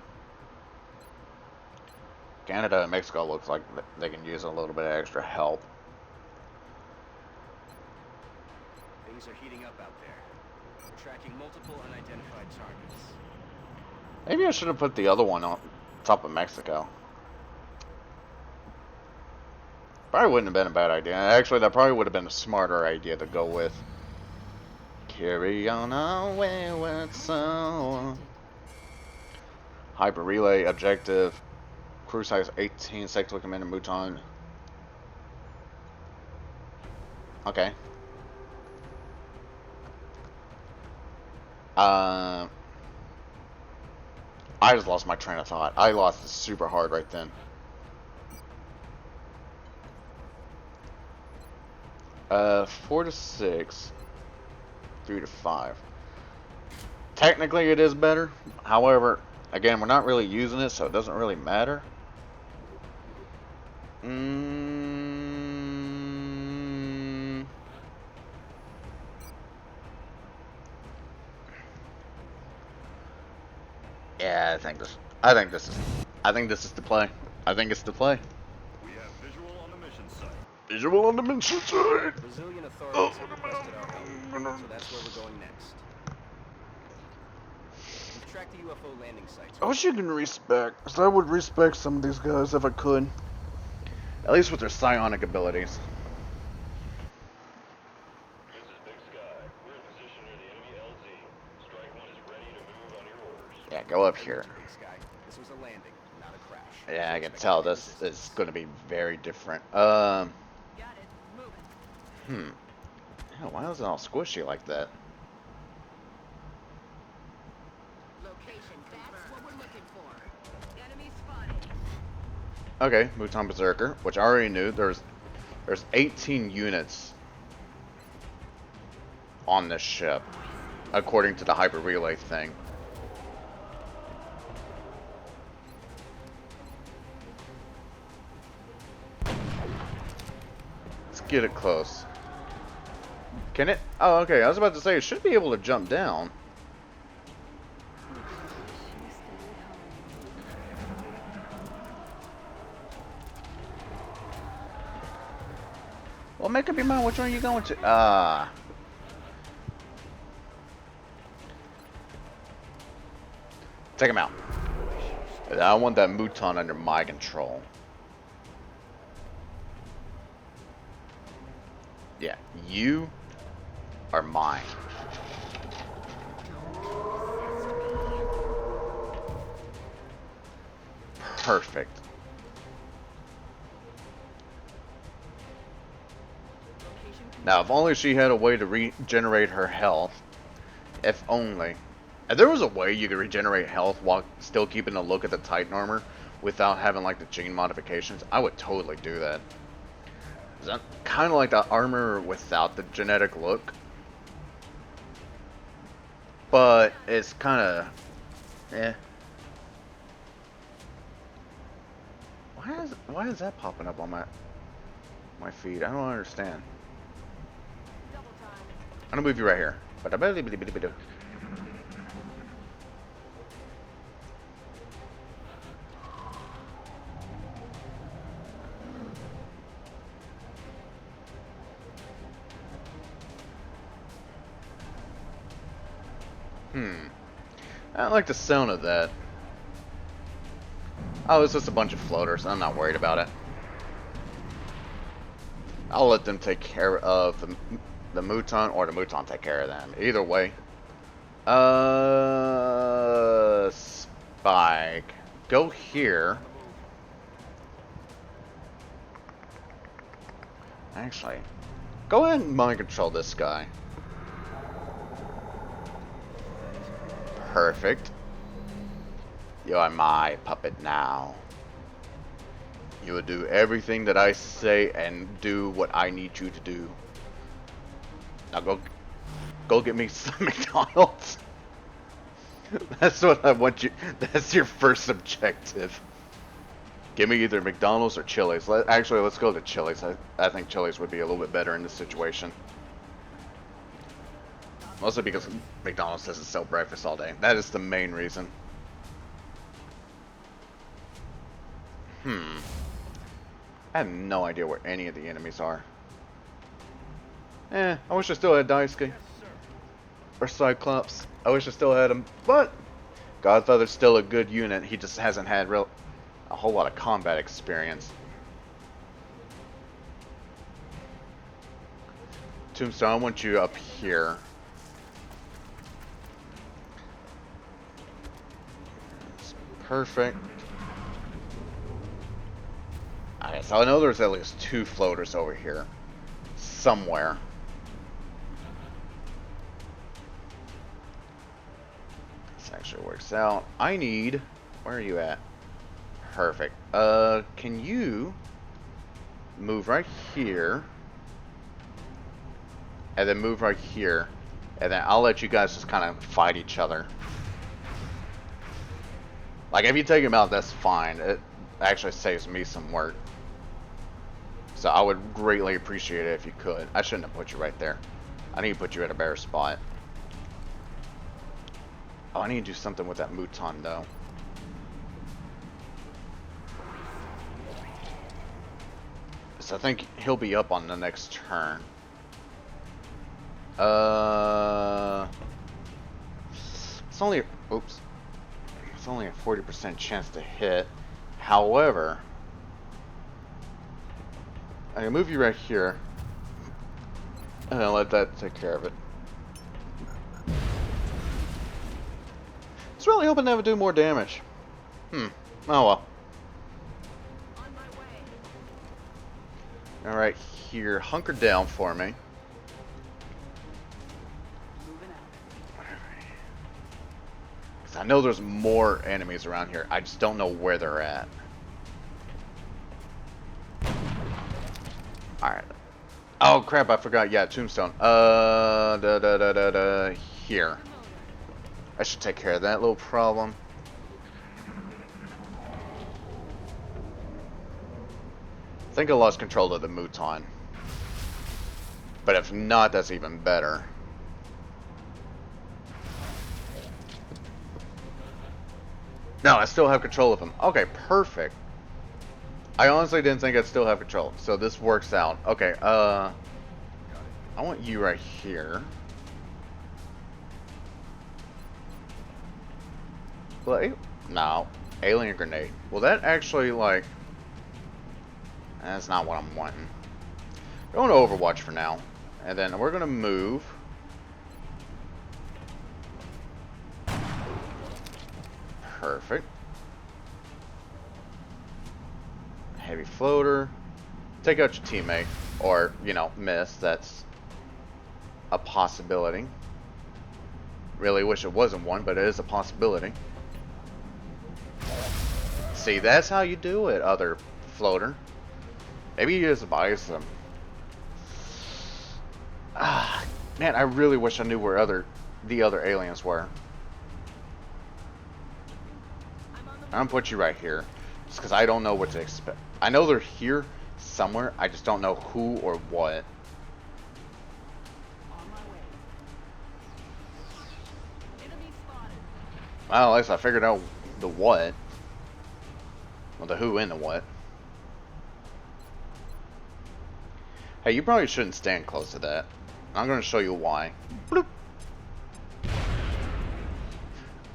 Canada and Mexico looks like they can use a little bit of extra help. Things are heating up out there. We're tracking multiple unidentified targets. Maybe I should have put the other one on top of Mexico. Probably wouldn't have been a bad idea. Actually, that probably would have been a smarter idea to go with. Carry on our wayward soul. Hyper relay objective Crew size 18, Sector Commander Mouton. Okay. I just lost my train of thought. I lost it super hard right then. 4 to 6, 3 to 5. Technically, it is better. However, again, we're not really using it, so it doesn't really matter. Yeah, I think this is the play. I think it's the play. We have visual on the mission site. Visual on the mission side. Brazilian authorities have requested our help, so that's where we're going next. We've tracked the UFO landing sites. I wish you can respect, because I would respect some of these guys if I could. At least with their psionic abilities. This is Big Sky. We're in position near the enemy LZ. Strike One is ready to move on your orders. Yeah, go up here. Big Sky. This was a landing, not a crash. Yeah, I can tell this is going to be very different. Got it. Moving. Yeah, why is it all squishy like that? Location. That's what we're looking for. Enemy spotted. Okay, Mouton Berserker, which I already knew. There's 18 units on this ship, according to the hyper relay thing. Let's get it close. Can it? Oh, okay. I was about to say it should be able to jump down. Well, make up your mind. Which one are you going to? Take him out. I want that Mouton under my control. Yeah, you are mine. Perfect. Now, if only she had a way to regenerate her health. If only. If there was a way you could regenerate health while still keeping a look at the Titan armor without having like the gene modifications, I would totally do that. Is that kind of like the armor without the genetic look? But it's kind of, eh. Why is that popping up on my feed? I don't understand. I'm gonna move you right here. I don't like the sound of that. Oh, it's just a bunch of floaters. I'm not worried about it. I'll let them take care of the Mouton, or the Mouton take care of them. Either way. Spike. Go here. Actually, go ahead and mind control this guy. Perfect. You are my puppet now. You will do everything that I say and do what I need you to do. Now go get me some McDonald's. That's what I want you. That's your first objective. Give me either McDonald's or Chili's. Actually, let's go to Chili's. I think Chili's would be a little bit better in this situation. Mostly because McDonald's doesn't sell breakfast all day. That is the main reason. I have no idea where any of the enemies are. I wish I still had Daisuke. Or Cyclops. I wish I still had him. But Godfather's still a good unit. He just hasn't had a whole lot of combat experience. Tombstone, I want you up here. Perfect. So I know there's at least 2 floaters over here. Somewhere. This actually works out. I need... Where are you at? Perfect. Can you move right here? And then move right here. And then I'll let you guys just kind of fight each other. Like, if you take him out, that's fine. It actually saves me some work. So I would greatly appreciate it if you could. I shouldn't have put you right there. I need to put you at a better spot. Oh, I need to do something with that Mouton, though. So I think he'll be up on the next turn. It's only... Oops. It's only a 40% chance to hit. However... I can move you right here. And then let that take care of it. I was really hoping that would do more damage. Oh well. Alright, here. Hunker down for me. Because I know there's more enemies around here. I just don't know where they're at. Alright. Oh crap, I forgot. Yeah, tombstone. Here. I should take care of that little problem. I think I lost control of the Mouton. But if not, that's even better. No, I still have control of him. Okay, perfect. I honestly didn't think I'd still have control. So this works out. Okay, I want you right here. Well, no. Alien grenade. Well, that actually, like... That's not what I'm wanting. Going to Overwatch for now. And then we're going to move. Perfect. Heavy floater. Take out your teammate. Or, you know, miss. That's a possibility. Really wish it wasn't one, but it is a possibility. See, that's how you do it, other floater. Maybe you just bias them. Ah, man, I really wish I knew where the other aliens were. I'm gonna put you right here, just because I don't know what to expect. I know they're here somewhere. I just don't know who or what. Well, at least I figured out the what. Well, the who and the what. Hey, you probably shouldn't stand close to that. I'm going to show you why. Bloop.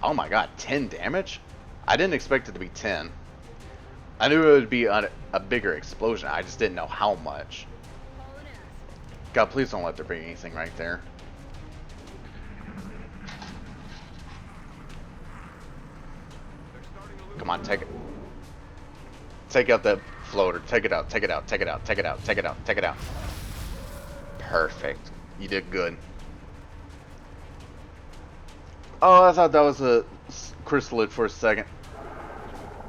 Oh my god, 10 damage? I didn't expect it to be 10. I knew it would be a bigger explosion. I just didn't know how much. God, please don't let there be anything right there. Come on, take it. Take out that floater. Take it out. Take it out. Take it out. Take it out. Take it out. Take it out. Perfect. You did good. Oh, I thought that was a chrysalid for a second.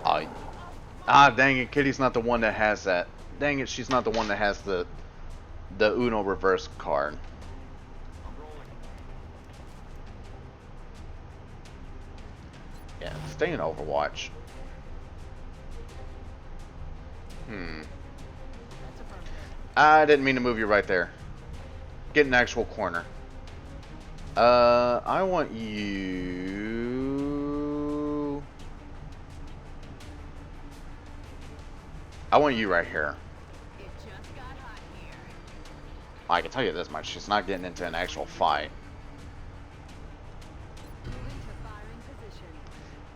Oh, dang it. Kitty's not the one that has that. Dang it. She's not the one that has the Uno reverse card. Yeah, stay in Overwatch. I didn't mean to move you right there. Get an actual corner. I want you... I want you right here. It just got hot here. I can tell you this much. She's not getting into an actual fight. Moving to firing position.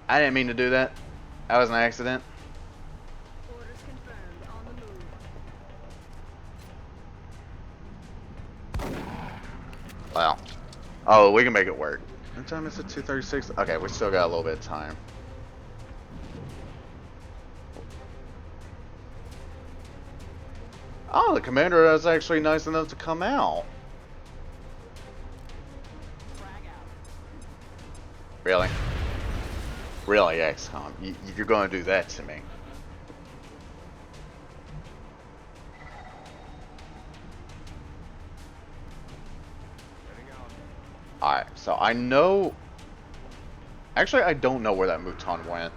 I didn't mean to do that. That was an accident. Orders confirmed. On the move. Well. Oh, we can make it work. What time is it? 2:36? Okay, we still got a little bit of time. Oh, the commander is actually nice enough to come out. Really? Really, XCOM? You're going to do that to me? Alright, so I know... Actually, I don't know where that Mouton went.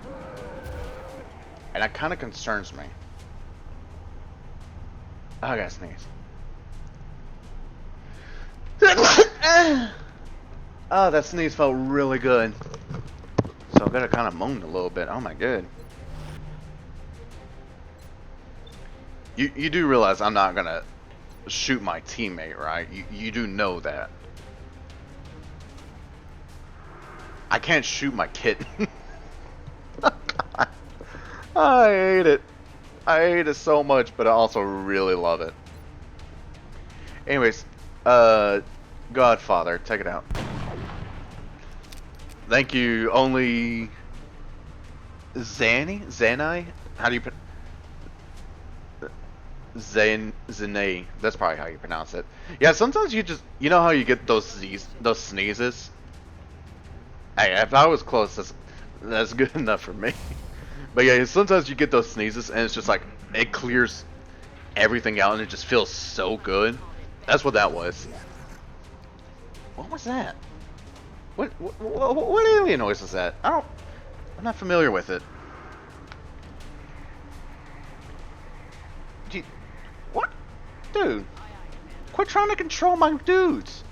And that kind of concerns me. Oh, I gotta sneeze. Oh, that sneeze felt really good. So I gotta kind of moan a little bit. Oh my god. You do realize I'm not gonna shoot my teammate, right? You do know that. I can't shoot my kitten. I hate it. I hate it so much, but I also really love it. Anyways, Godfather, take it out. Thank you, only Zanai? How do you put Zanay? That's probably how you pronounce it. Yeah, sometimes you just, you know how you get those sneezes? Hey, if I was close, that's good enough for me. But yeah, sometimes you get those sneezes and it's just like, it clears everything out and it just feels so good. That's what that was. What was that? What alien noise was that? I'm not familiar with it. What? Dude. Quit trying to control my dudes.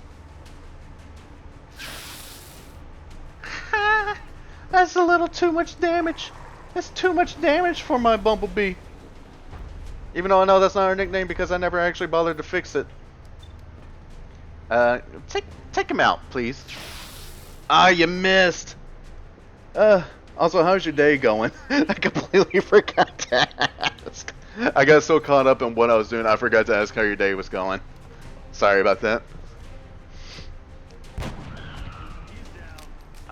That's a little too much damage. That's too much damage for my Bumblebee. Even though I know that's not her nickname because I never actually bothered to fix it. Take him out, please. Ah, you missed. Also, how's your day going? I completely forgot to ask. I got so caught up in what I was doing, I forgot to ask how your day was going. Sorry about that.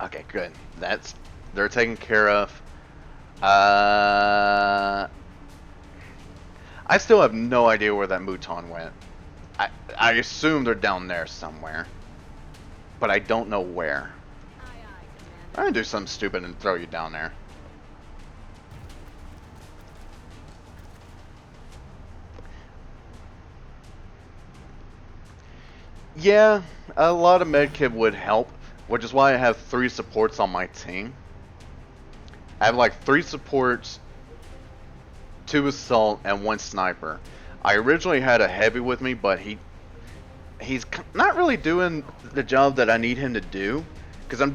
Okay, good. They're taken care of. I still have no idea where that Mouton went. I assume they're down there somewhere, but I don't know where. I'm gonna do something stupid and throw you down there. Yeah, a lot of medkit would help, which is why I have 3 supports on my team. I have like 3 supports, 2 assault, and 1 sniper. I originally had a heavy with me, but he's not really doing the job that I need him to do, because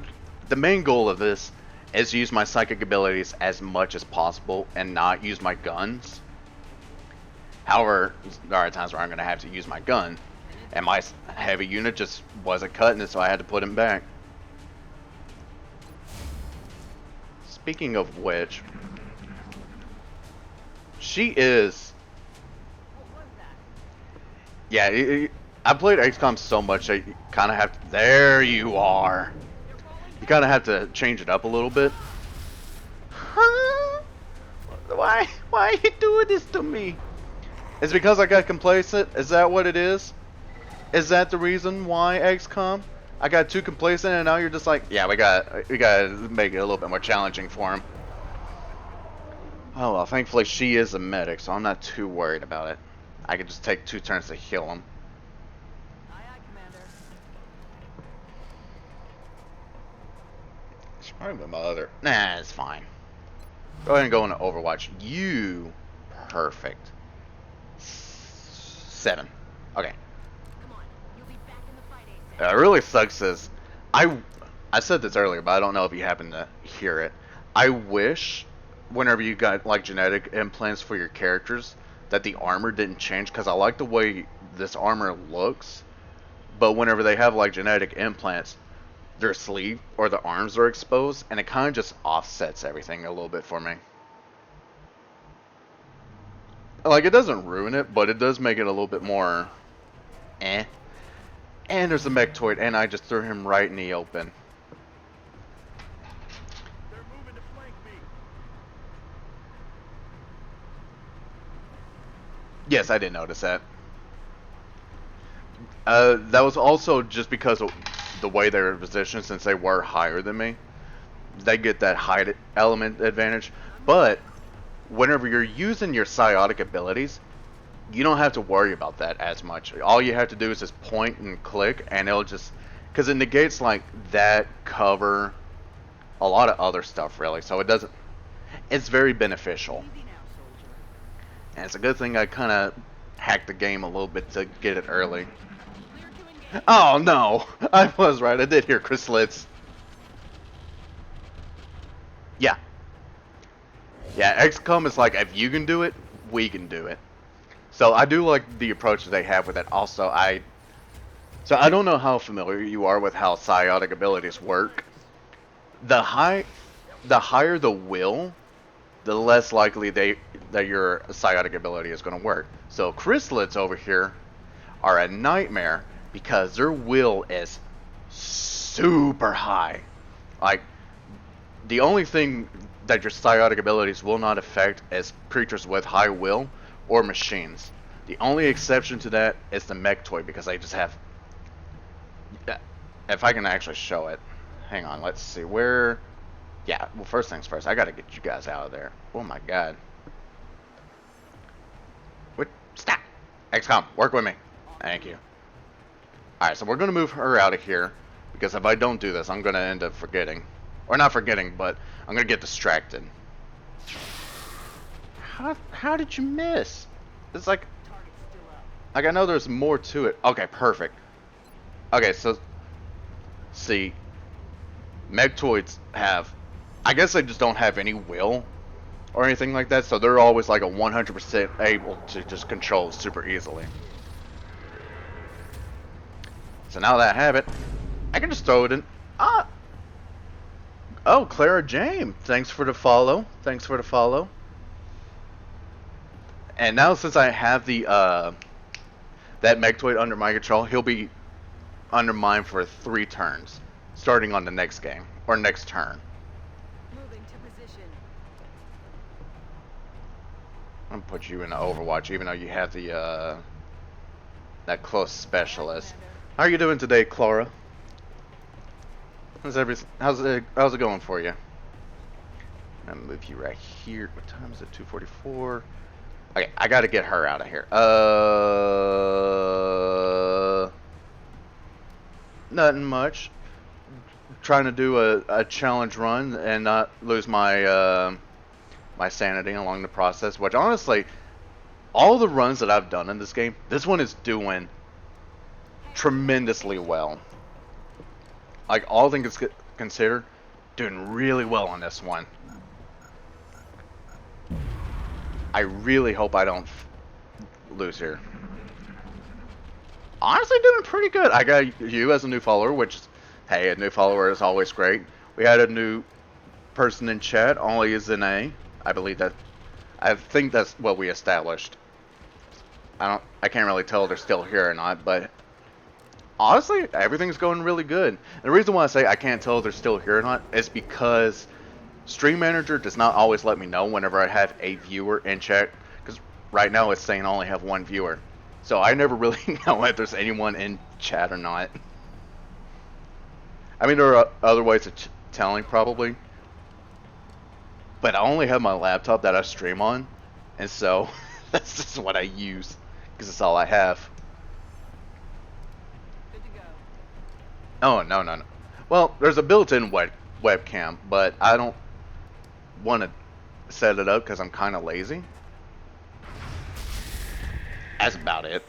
the main goal of this is to use my psychic abilities as much as possible and not use my guns. However, there are times where I'm going to have to use my gun, and my heavy unit just wasn't cutting it, so I had to put him back. Speaking of which, she is... Yeah, I played XCOM so much that you kind of have to... There you are! You kind of have to change it up a little bit. Huh? Why are you doing this to me? It's because I got complacent? Is that what it is? Is that the reason why, XCOM? I got too complacent and now you're just like, yeah, we gotta make it a little bit more challenging for him. Oh well, thankfully she is a medic, so I'm not too worried about it. I can just take 2 turns to heal him. Aye, aye, Commander. It's probably my other... Nah, it's fine. Go ahead and go into Overwatch. You... Perfect. 7. Okay. Come on, you'll be back in the fight, It really sucks is... I said this earlier, but I don't know if you happen to hear it. I wish, whenever you got, like, genetic implants for your characters, that the armor didn't change, because I like the way this armor looks, but whenever they have, like, genetic implants, their sleeve or the arms are exposed, and it kind of just offsets everything a little bit for me. Like, it doesn't ruin it, but it does make it a little bit more eh. And there's a Mechtoid, and I just threw him right in the open. They're moving to flank me. Yes, I did notice that. That was also just because of the way they were positioned, since they were higher than me. They get that height element advantage. But whenever you're using your psiotic abilities, you don't have to worry about that as much. All you have to do is just point and click, and it'll just, because it negates like that, cover, a lot of other stuff really. So it doesn't. It's very beneficial. And it's a good thing I kind of hacked the game a little bit to get it early. Oh no! I was right, I did hear Chryslits. Yeah. Yeah, XCOM is like, if you can do it, we can do it. So I do like the approach that they have with it. Also, I don't know how familiar you are with how psiotic abilities work. The higher the will, the less likely that your psiotic ability is going to work. So Chryslits over here are a nightmare because their will is super high. Like, the only thing that your psiotic abilities will not affect is creatures with high will or machines. The only exception to that is the Mechtoid, because they just have... If I can actually show it. Hang on, let's see. Where... Yeah, well, first things first. I gotta get you guys out of there. Oh my god. What? Stop! XCOM, work with me. Thank you. Alright, so we're gonna move her out of here, because if I don't do this, I'm gonna end up forgetting. Or not forgetting, but I'm gonna get distracted. How did you miss? It's like I know there's more to it. Okay, perfect. Okay, so see, Mechtoids have, I guess they just don't have any will or anything like that, so they're always like a 100% able to just control super easily. So now that I have it, I can just throw it in. Oh, Clara James, thanks for the follow. Thanks for the follow. And now since I have the that Mechtoid under my control, he'll be under mine for 3 turns, starting on the next game or next turn. Moving to position. I'm gonna put you in Overwatch, even though you have the that close specialist. How are you doing today, Clara? How's it going for you? I'm gonna move you right here. What time is it? 2:44. Okay, I gotta get her out of here. Nothing much. Trying to do a challenge run and not lose my my sanity along the process. Which honestly, all the runs that I've done in this game, this one is doing tremendously well. Like, all things considered, doing really well on this one. I really hope I don't lose here. Honestly, doing pretty good. I got you as a new follower, which, hey, a new follower is always great. We had a new person in chat, Only is an A. I think that's what we established. I can't really tell if they're still here or not, but honestly, everything's going really good. And the reason why I say I can't tell if they're still here or not is because Stream Manager does not always let me know whenever I have a viewer in chat, because right now it's saying I only have 1 viewer. So I never really know if there's anyone in chat or not. I mean, there are other ways of telling probably, but I only have my laptop that I stream on, and so that's just what I use, because it's all I have. Good to go. Oh, no. Well, there's a built-in webcam, but I don't want to set it up because I'm kind of lazy. That's about it.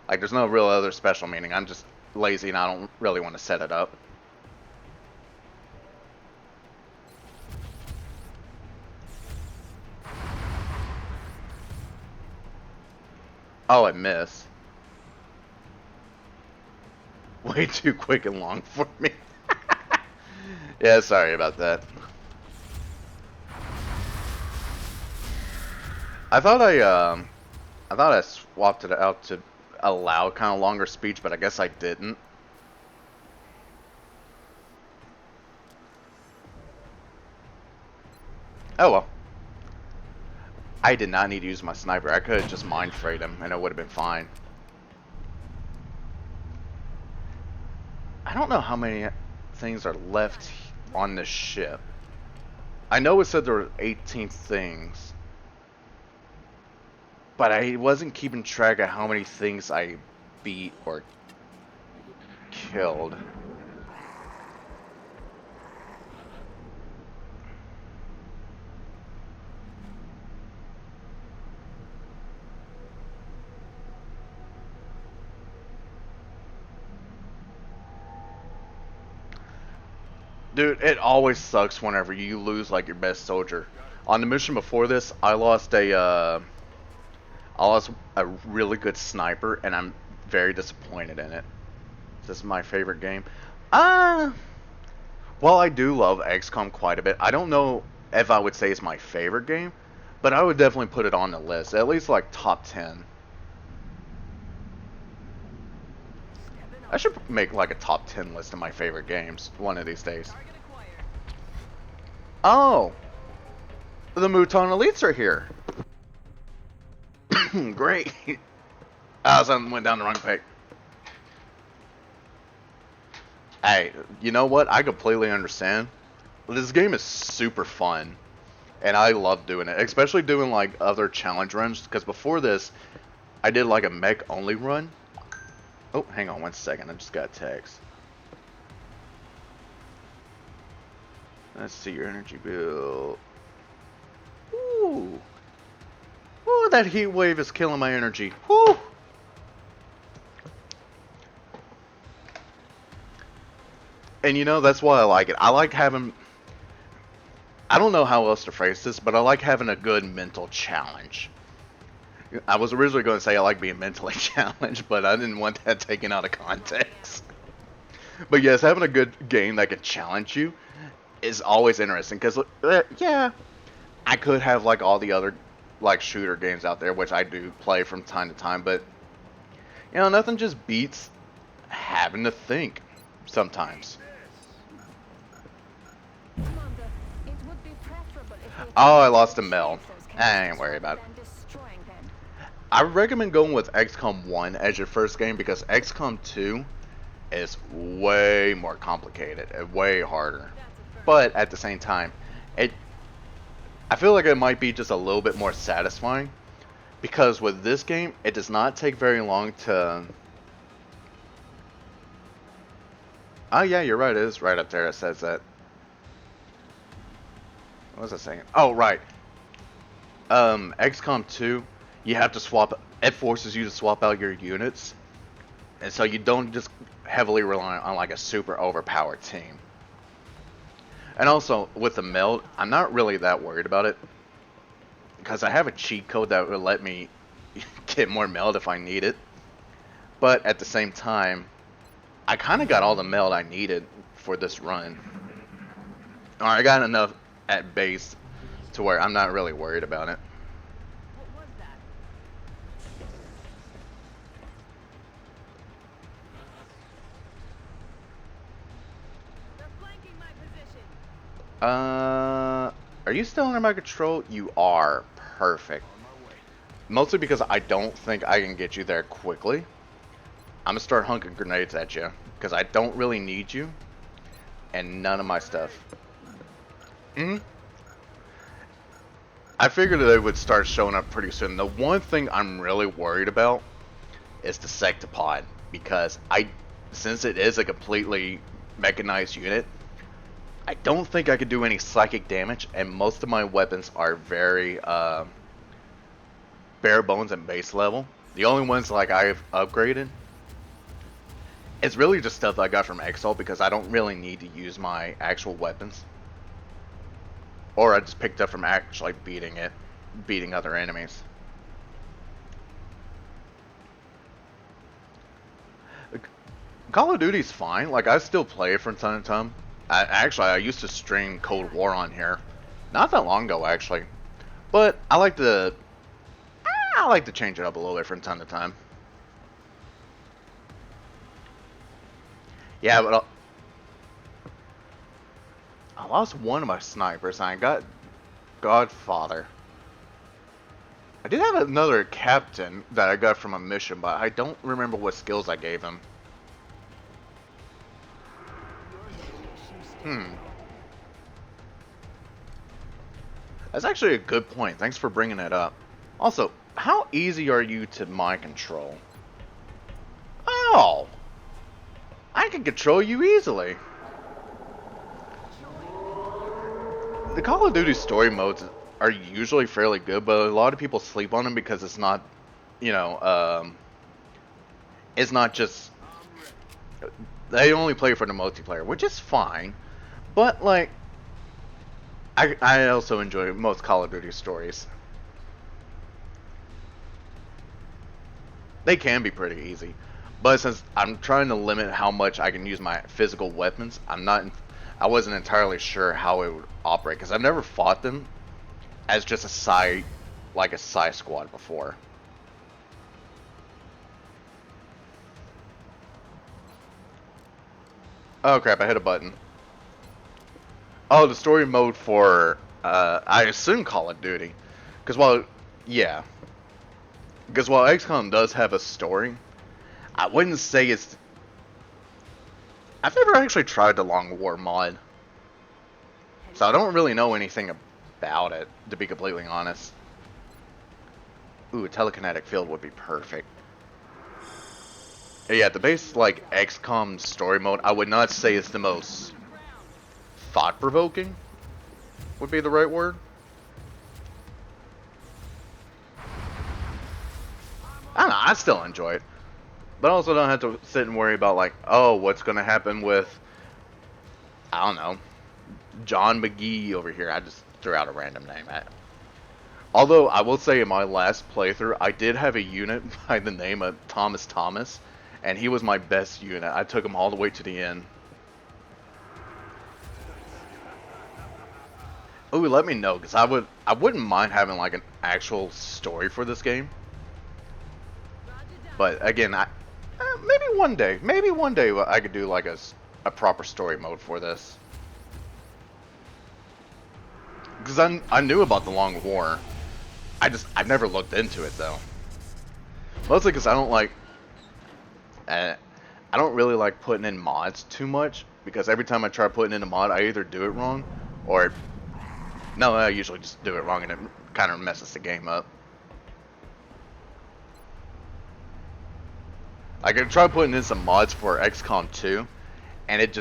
Like, there's no real other special meaning. I'm just lazy and I don't really want to set it up. Oh, I missed. Way too quick and long for me. Yeah, sorry about that. I thought I swapped it out to allow kind of longer speech, but I guess I didn't. Oh well. I did not need to use my sniper. I could have just mind frayed him and it would have been fine. I don't know how many things are left on this ship. I know it said there were 18 things, but I wasn't keeping track of how many things I beat or killed. Dude, it always sucks whenever you lose like your best soldier. On the mission before this, I lost a really good sniper, and I'm very disappointed in it. This is my favorite game. Well, I do love XCOM quite a bit. I don't know if I would say it's my favorite game, but I would definitely put it on the list, at least like top 10. I should make like a top 10 list of my favorite games one of these days. Oh, the Mouton Elites are here. Great. Something went down the wrong pick. Hey, you know what? I completely understand. This game is super fun, and I love doing it, especially doing like other challenge runs. Because before this, I did like a mech only run. Oh, hang on 1 second. I just got a text. Let's see your energy bill. Ooh. Ooh, that heat wave is killing my energy. Woo! And you know, that's why I like it. I like having... I don't know how else to phrase this, but I like having a good mental challenge. I was originally going to say I like being mentally challenged, but I didn't want that taken out of context. But yes, having a good game that can challenge you is always interesting, because yeah, I could have like all the other like shooter games out there, which I do play from time to time, but you know, nothing just beats having to think sometimes. Oh, I lost a Mel. I ain't worried about it. I recommend going with XCOM 1 as your first game, because XCOM 2 is way more complicated and way harder. But at the same time, I feel like it might be just a little bit more satisfying, because with this game, it does not take very long to... Oh yeah, you're right, it is right up there, it says that. What was I saying? Oh, right. XCOM 2, you have to swap, it forces you to swap out your units, and so you don't just heavily rely on like a super overpowered team. And also, with the meld, I'm not really that worried about it, because I have a cheat code that will let me get more meld if I need it. But at the same time, I kind of got all the meld I needed for this run. Or I got enough at base to where I'm not really worried about it. What was that? They're flanking my position. Are you still under my control? You are. Perfect. Mostly because I don't think I can get you there quickly. I'm gonna start hunking grenades at you, because I don't really need you, and none of my stuff. I figured they would start showing up pretty soon. The one thing I'm really worried about is the Sectopod, because since it is a completely mechanized unit, I don't think I could do any psychic damage, and most of my weapons are very bare bones and base level. The only ones like I've upgraded, it's really just stuff I got from Exalt, because I don't really need to use my actual weapons. Or I just picked up from actually beating other enemies. Call of Duty's fine. Like, I still play it from time to time. I used to stream Cold War on here, not that long ago actually. But I like to change it up a little bit from time to time. Yeah, but I lost one of my snipers, and I got Godfather. I did have another captain that I got from a mission, but I don't remember what skills I gave him. That's actually a good point. Thanks for bringing it up. Also, how easy are you to mind control? Oh! I can control you easily. The Call of Duty story modes are usually fairly good, but a lot of people sleep on them because it's not, you know, it's not just, they only play for the multiplayer, which is fine, but like, I also enjoy most Call of Duty stories. They can be pretty easy, but since I'm trying to limit how much I can use my physical weapons, I wasn't entirely sure how it would operate, because I've never fought them as just a side squad before. Oh crap, I hit a button. Oh, the story mode for, I assume Call of Duty. Because while XCOM does have a story, I wouldn't say it's... I've never actually tried the Long War mod. So I don't really know anything about it, to be completely honest. Ooh, a telekinetic field would be perfect. Yeah, the base, like, XCOM story mode, I would not say it's the most thought-provoking, would be the right word. I don't know, I still enjoy it. But I also don't have to sit and worry about, like, oh, what's going to happen with, I don't know, John McGee over here. I just threw out a random name. Although, I will say in my last playthrough, I did have a unit by the name of Thomas, and he was my best unit. I took him all the way to the end. Ooh, let me know, because I wouldn't mind having like an actual story for this game. But again, maybe one day I could do like a proper story mode for this. Because I knew about the Long War. I've never looked into it though. Mostly because I don't really like putting in mods too much, because every time I try putting in a mod, I either do it wrong, or no, I usually just do it wrong and it kind of messes the game up. I could try putting in some mods for XCOM 2, and it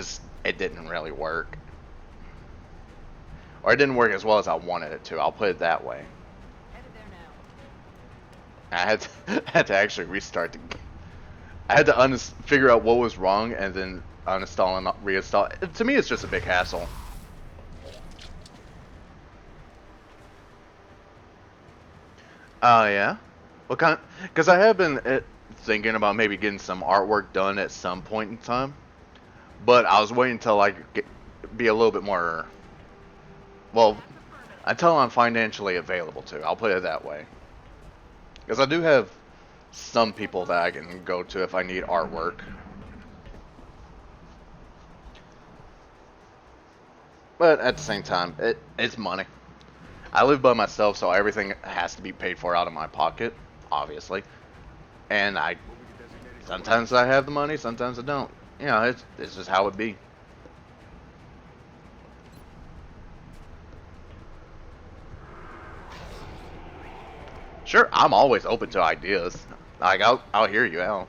didn't really work. Or it didn't work as well as I wanted it to, I'll put it that way. I had to actually restart the game. I had to figure out what was wrong and then uninstall and reinstall. To me, it's just a big hassle. Oh, yeah? What kind? Because I have been thinking about maybe getting some artwork done at some point in time. But I was waiting until I could be a little bit more... Well, until I'm financially available to. I'll put it that way. Because I do have some people that I can go to if I need artwork. But at the same time, it's money. I live by myself, so everything has to be paid for out of my pocket, obviously. And sometimes I have the money, sometimes I don't. You know, it's just how it be. Sure, I'm always open to ideas. Like, I'll hear you out.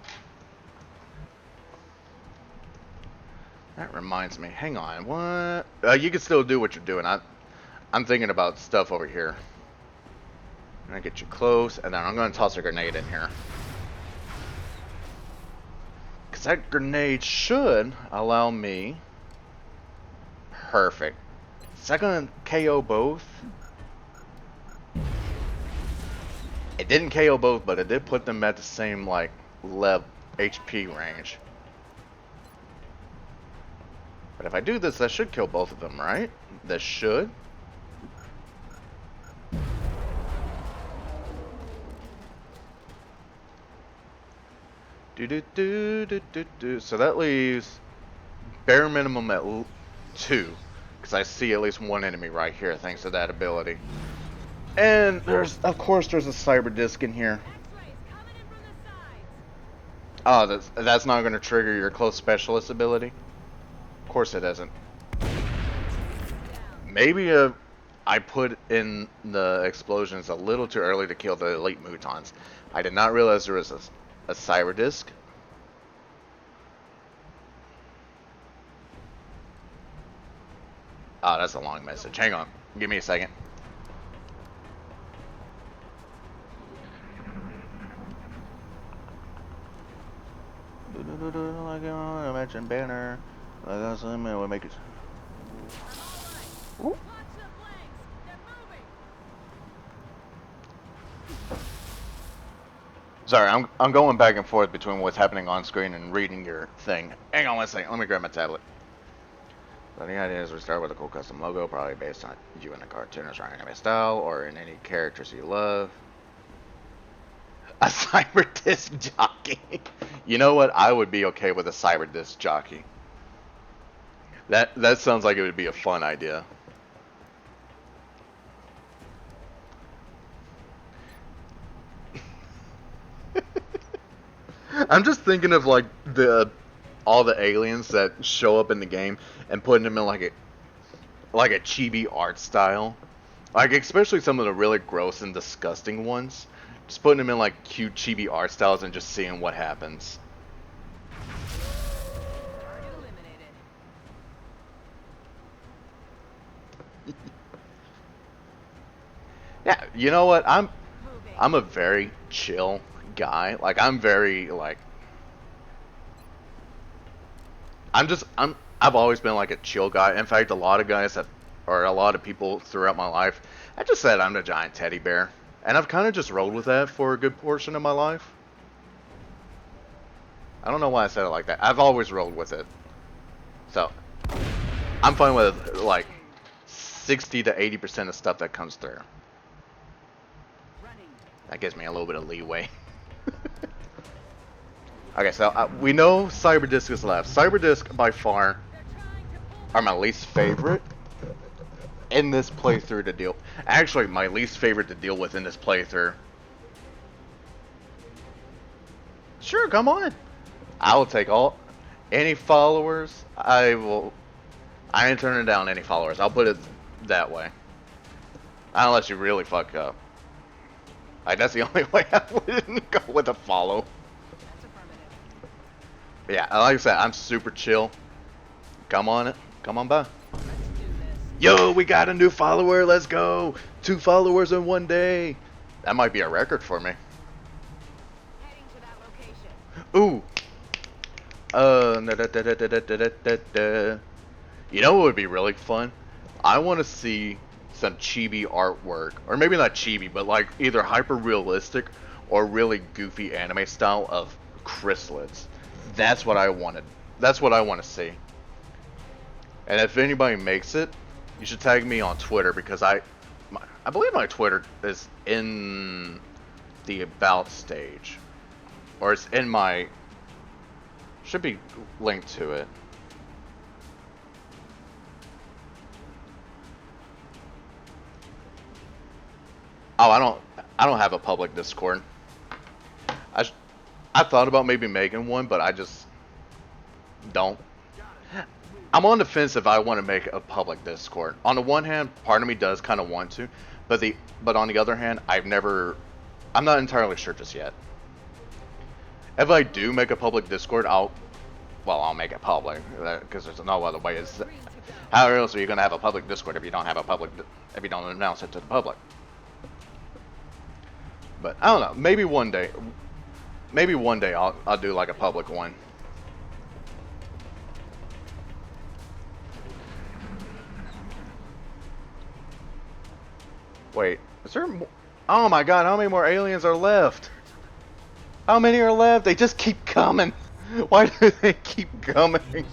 That reminds me, hang on, what? You can still do what you're doing. I'm thinking about stuff over here. I'm gonna get you close, and then I'm gonna toss a grenade in here. Because that grenade should allow me... Perfect. Is that gonna KO both? It didn't KO both, but it did put them at the same, like, HP range. But if I do this, that should kill both of them, right? This should. So that leaves bare minimum at 2, because I see at least one enemy right here thanks to that ability. And there's, of course, there's a cyber disc in here. Oh, that's not going to trigger your close specialist ability? Of course it isn't. Maybe I put in the explosions a little too early to kill the elite mutons. I did not realize there was a cyber disc. Oh, that's a long message. Hang on. Give me a second. Like I mentioned, banner. We'll make it. Ooh. Sorry, I'm going back and forth between what's happening on screen and reading your thing. Hang on one second. Let me grab my tablet. So the idea is we start with a cool custom logo, probably based on you in a cartoonish or anime style, or in any characters you love. A cyber disc jockey. You know what? I would be okay with a cyber disc jockey. That sounds like it would be a fun idea. I'm just thinking of like all the aliens that show up in the game and putting them in like a chibi art style. Like especially some of the really gross and disgusting ones. Just putting them in like cute chibi art styles and just seeing what happens. Yeah, you know what? I'm a very chill guy. Like I'm very like I've always been like a chill guy. In fact, a lot of guys or a lot of people throughout my life, I just said I'm a giant teddy bear. And I've kind of just rolled with that for a good portion of my life. I don't know why I said it like that. I've always rolled with it. So, I'm fine with like 60 to 80% of stuff that comes through. That gives me a little bit of leeway. Okay, so we know Cyberdisc is left. Cyberdisc, by far, are my least favorite in this playthrough to deal. Actually, my least favorite to deal with in this playthrough. Sure, come on. I will take any followers. I ain't turning down any followers. I'll put it that way. Unless you really fuck up. Like, that's the only way I wouldn't go with a follow. Yeah, like I said, I'm super chill. Come on it. Come on by. Yo, we got a new follower. Let's go. 2 followers in one day. That might be a record for me. Ooh. You know what would be really fun? I want to see some chibi artwork, or maybe not chibi, but like either hyper realistic or really goofy anime style of chrysalids. That's what I wanted. That's what I want to see. And if anybody makes it, you should tag me on Twitter, because I believe my Twitter is in the about stage, or it's in my, should be linked to it. Oh, I don't have a public Discord. I thought about maybe making one, but I just don't. I'm on the fence if I want to make a public Discord. On the one hand, part of me does kind of want to, but on the other hand, I'm not entirely sure just yet. If I do make a public Discord, I'll make it public, because there's no other way. How else are you going to have a public Discord if you don't announce it to the public? But I don't know. Maybe one day I'll do like a public one. Wait, is there more? Oh my god, how many more aliens are left? How many are left? They just keep coming. Why do they keep coming?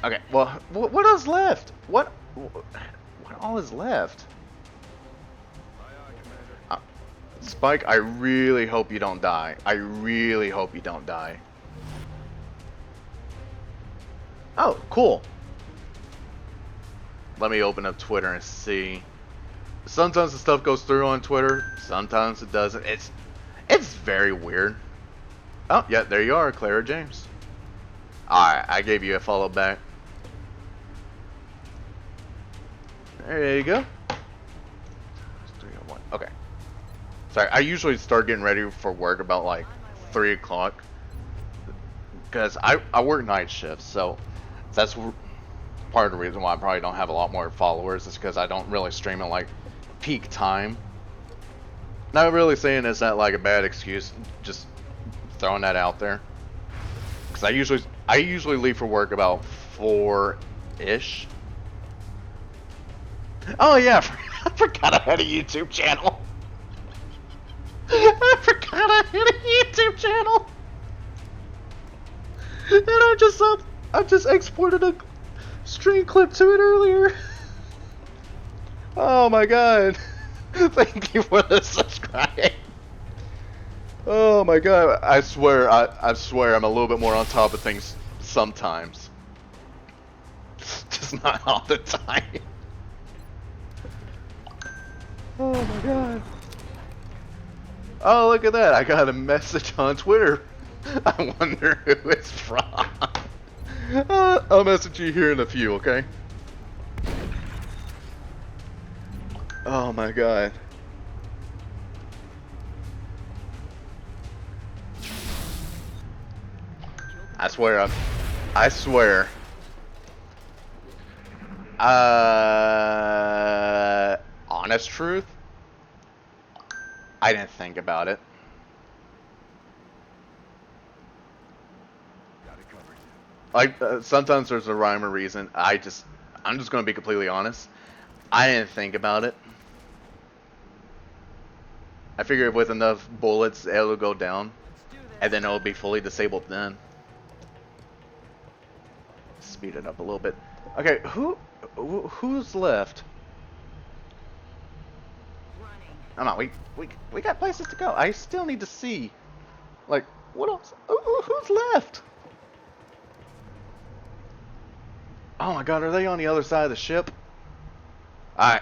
Okay, well, what else left? What all is left? Spike, I really hope you don't die. I really hope you don't die. Oh, cool. Let me open up Twitter and see. Sometimes the stuff goes through on Twitter. Sometimes it doesn't. It's very weird. Oh, yeah, there you are, Clara James. Alright, I gave you a follow back. There you go. 3:01. Okay. Sorry, I usually start getting ready for work about like 3 o'clock. Because I work night shifts, so that's part of the reason why I probably don't have a lot more followers. Is because I don't really stream at like peak time. Not really saying it's not like a bad excuse, just throwing that out there. Because I usually leave for work about 4-ish. Oh yeah, I forgot I had a YouTube channel. I forgot I had a YouTube channel. And I just exported a stream clip to it earlier. Oh my god. Thank you for the subscribe. Oh my god, I swear I'm a little bit more on top of things sometimes. Just not all the time. Oh my god. Oh, look at that. I got a message on Twitter. I wonder who it's from. I'll message you here in a few, okay? Oh my god. I swear. Honest truth? I didn't think about it. Like, sometimes there's a rhyme or reason. I'm just gonna be completely honest. I didn't think about it. I figured with enough bullets, it'll go down. And then it'll be fully disabled then. Speed it up a little bit. Okay, who's left? Come on, we got places to go. I still need to see. Like, what else? Who's left? Oh my god, are they on the other side of the ship? Alright.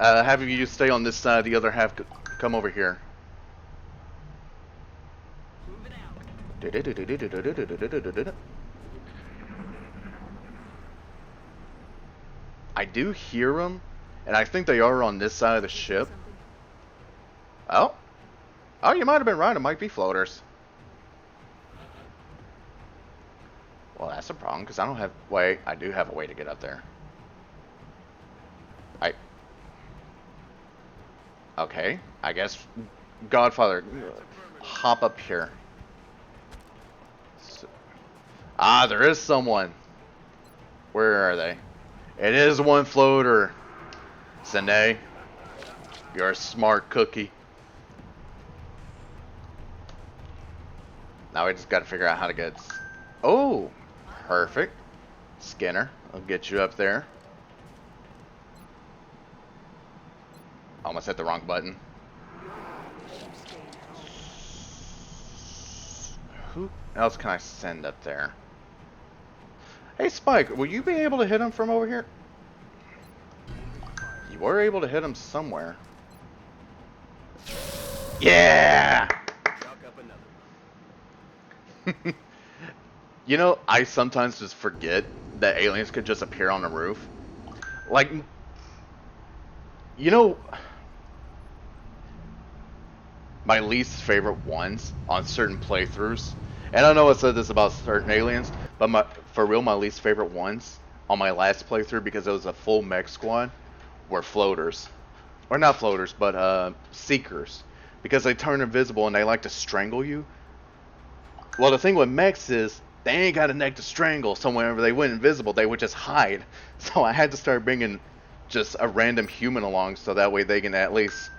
Half of you stay on this side, the other half come over here. I do hear them, and I think they are on this side of the ship. Oh. Oh, you might have been right. It might be floaters. Well, that's a problem, because I don't have... Wait, I do have a way to get up there. Okay, I guess... Godfather, hop up here. So, there is someone. Where are they? It is one floater. Sine, you're a smart cookie. Now we just got to figure out how to get... Oh, perfect. Skinner, I'll get you up there. Almost hit the wrong button. Who else can I send up there? Hey Spike, will you be able to hit him from over here? You were able to hit him somewhere. Yeah! You know, I sometimes just forget that aliens could just appear on the roof. Like, you know, my least favorite ones on certain playthroughs, and I know I said this about certain aliens, but for real, my least favorite ones on my last playthrough, because it was a full mech squad, were floaters. Or not floaters, but seekers. Because they turn invisible and they like to strangle you. Well, the thing with mechs is, they ain't got a neck to strangle, so whenever they went invisible, they would just hide. So I had to start bringing just a random human along, so that way they can at least...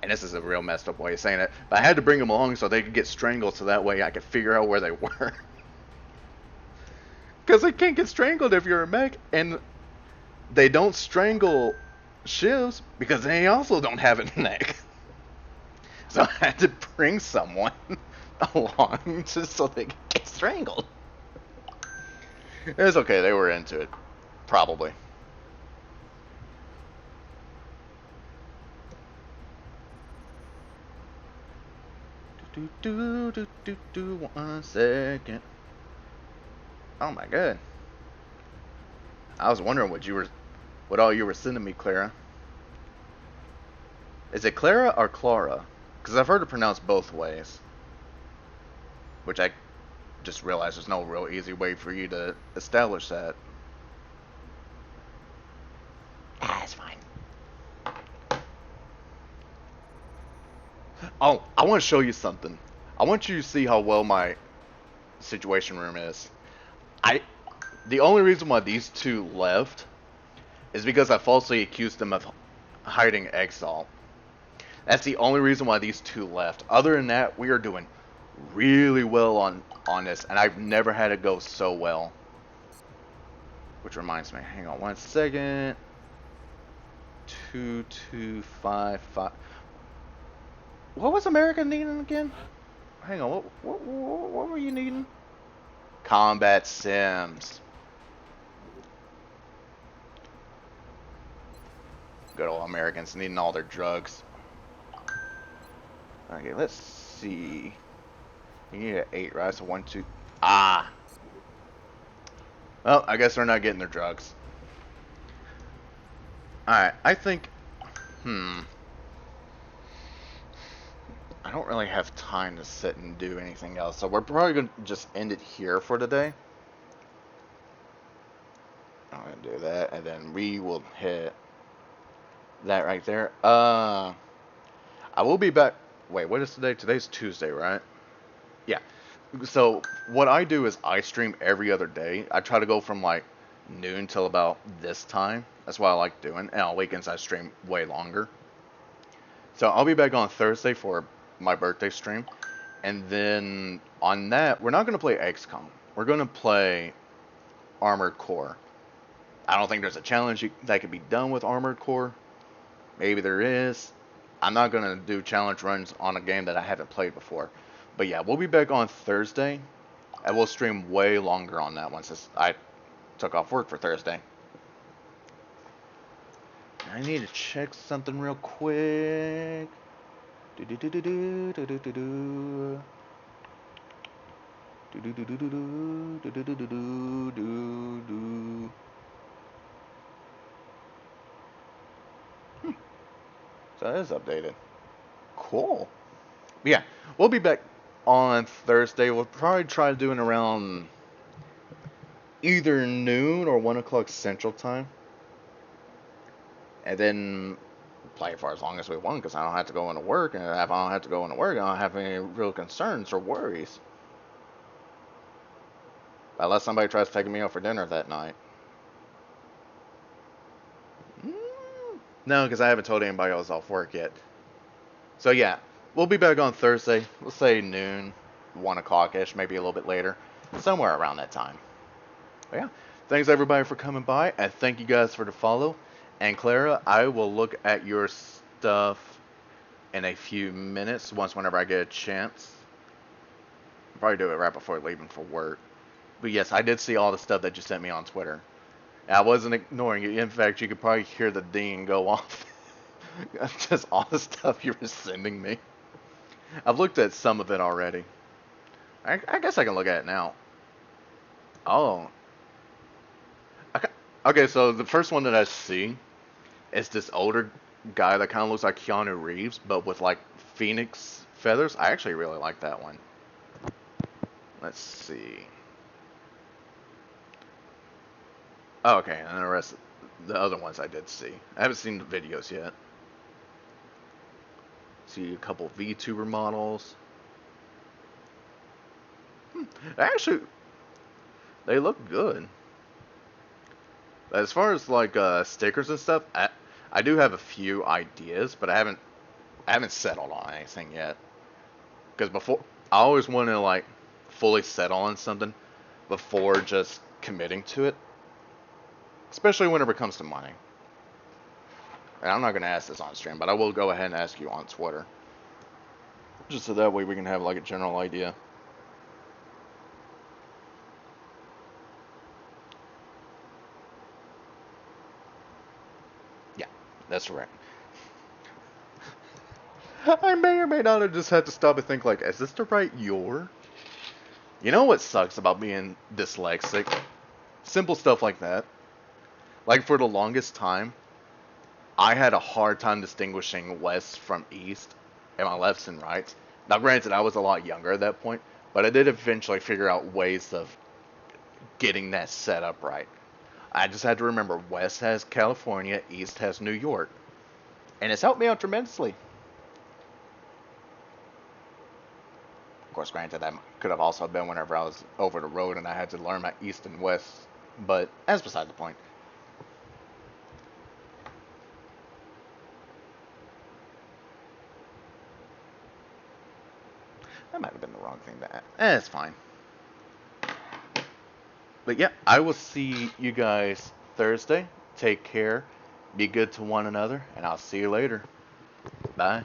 And this is a real messed up way of saying it, but I had to bring them along so they could get strangled, so that way I could figure out where they were. Because they can't get strangled if you're a mech, and they don't strangle shivs because they also don't have a neck. So I had to bring someone along just so they could get strangled. It's okay, they were into it. Probably. One second. Oh my god. I was wondering what all you were sending me, Clara. Is it Clara or Clara? Because I've heard it pronounced both ways. Which I just realized there's no real easy way for you to establish that. Ah, it's fine. Oh, I want to show you something. I want you to see how well my situation room is. The only reason why these two left is because I falsely accused them of hiding Exalt. That's the only reason why these two left. Other than that, we are doing really well on this, and I've never had it go so well. Which reminds me, hang on one second. 2255. What was America needing again? Hang on, what were you needing? Combat Sims. Good old Americans needing all their drugs. Okay, let's see. You need an 8, right? So 1, 2. Ah! Well, I guess they're not getting their drugs. Alright, I think... I don't really have time to sit and do anything else, so we're probably going to just end it here for today. I'm going to do that, and then we will hit that right there. I will be back... Wait, what is today? Today's Tuesday, right? Yeah. So, what I do is I stream every other day. I try to go from, like, noon till about this time. That's what I like doing. And on weekends, I stream way longer. So, I'll be back on Thursday for my birthday stream. And then, on that, we're not going to play XCOM. We're going to play Armored Core. I don't think there's a challenge that could be done with Armored Core. Maybe there is. I'm not going to do challenge runs on a game that I haven't played before. But yeah, we'll be back on Thursday. And we'll stream way longer on that one since I took off work for Thursday. I need to check something real quick. So that is updated. Cool. But yeah, we'll be back on Thursday. We'll probably try doing around either noon or 1 o'clock Central Time. And then play for as long as we want because I don't have to go into work. And if I don't have to go into work, I don't have any real concerns or worries. Unless somebody tries taking me out for dinner that night. No, because I haven't told anybody I was off work yet. So yeah, we'll be back on Thursday. We'll say noon, 1 o'clock-ish, maybe a little bit later. Somewhere around that time. But yeah, thanks everybody for coming by, and thank you guys for the follow. And Clara, I will look at your stuff in a few minutes, whenever I get a chance. I'll probably do it right before leaving for work. But yes, I did see all the stuff that you sent me on Twitter. I wasn't ignoring it. In fact, you could probably hear the ding go off. Just all the stuff you were sending me. I've looked at some of it already. I guess I can look at it now. Oh. Okay, so the first one that I see is this older guy that kind of looks like Keanu Reeves, but with like phoenix feathers. I actually really like that one. Let's see. Oh, okay, and the other ones I did see. I haven't seen the videos yet. See a couple VTuber models. Actually, they look good. As far as like stickers and stuff, I do have a few ideas, but I haven't settled on anything yet. Because before, I always want to like fully settle on something before just committing to it. Especially whenever it comes to money. And I'm not going to ask this on stream, but I will go ahead and ask you on Twitter. Just so that way we can have like a general idea. That's right. I may or may not have just had to stop and think like, is this the right your? You know what sucks about being dyslexic? Simple stuff like that. Like for the longest time, I had a hard time distinguishing west from east and my lefts and rights. Now granted, I was a lot younger at that point, but I did eventually figure out ways of getting that set up right. I just had to remember west has California, east has New York. And it's helped me out tremendously. Of course, granted, that could have also been whenever I was over the road and I had to learn my east and west. But that's beside the point. That might have been the wrong thing to add. It's fine. But yeah, I will see you guys Thursday. Take care. Be good to one another. And I'll see you later. Bye.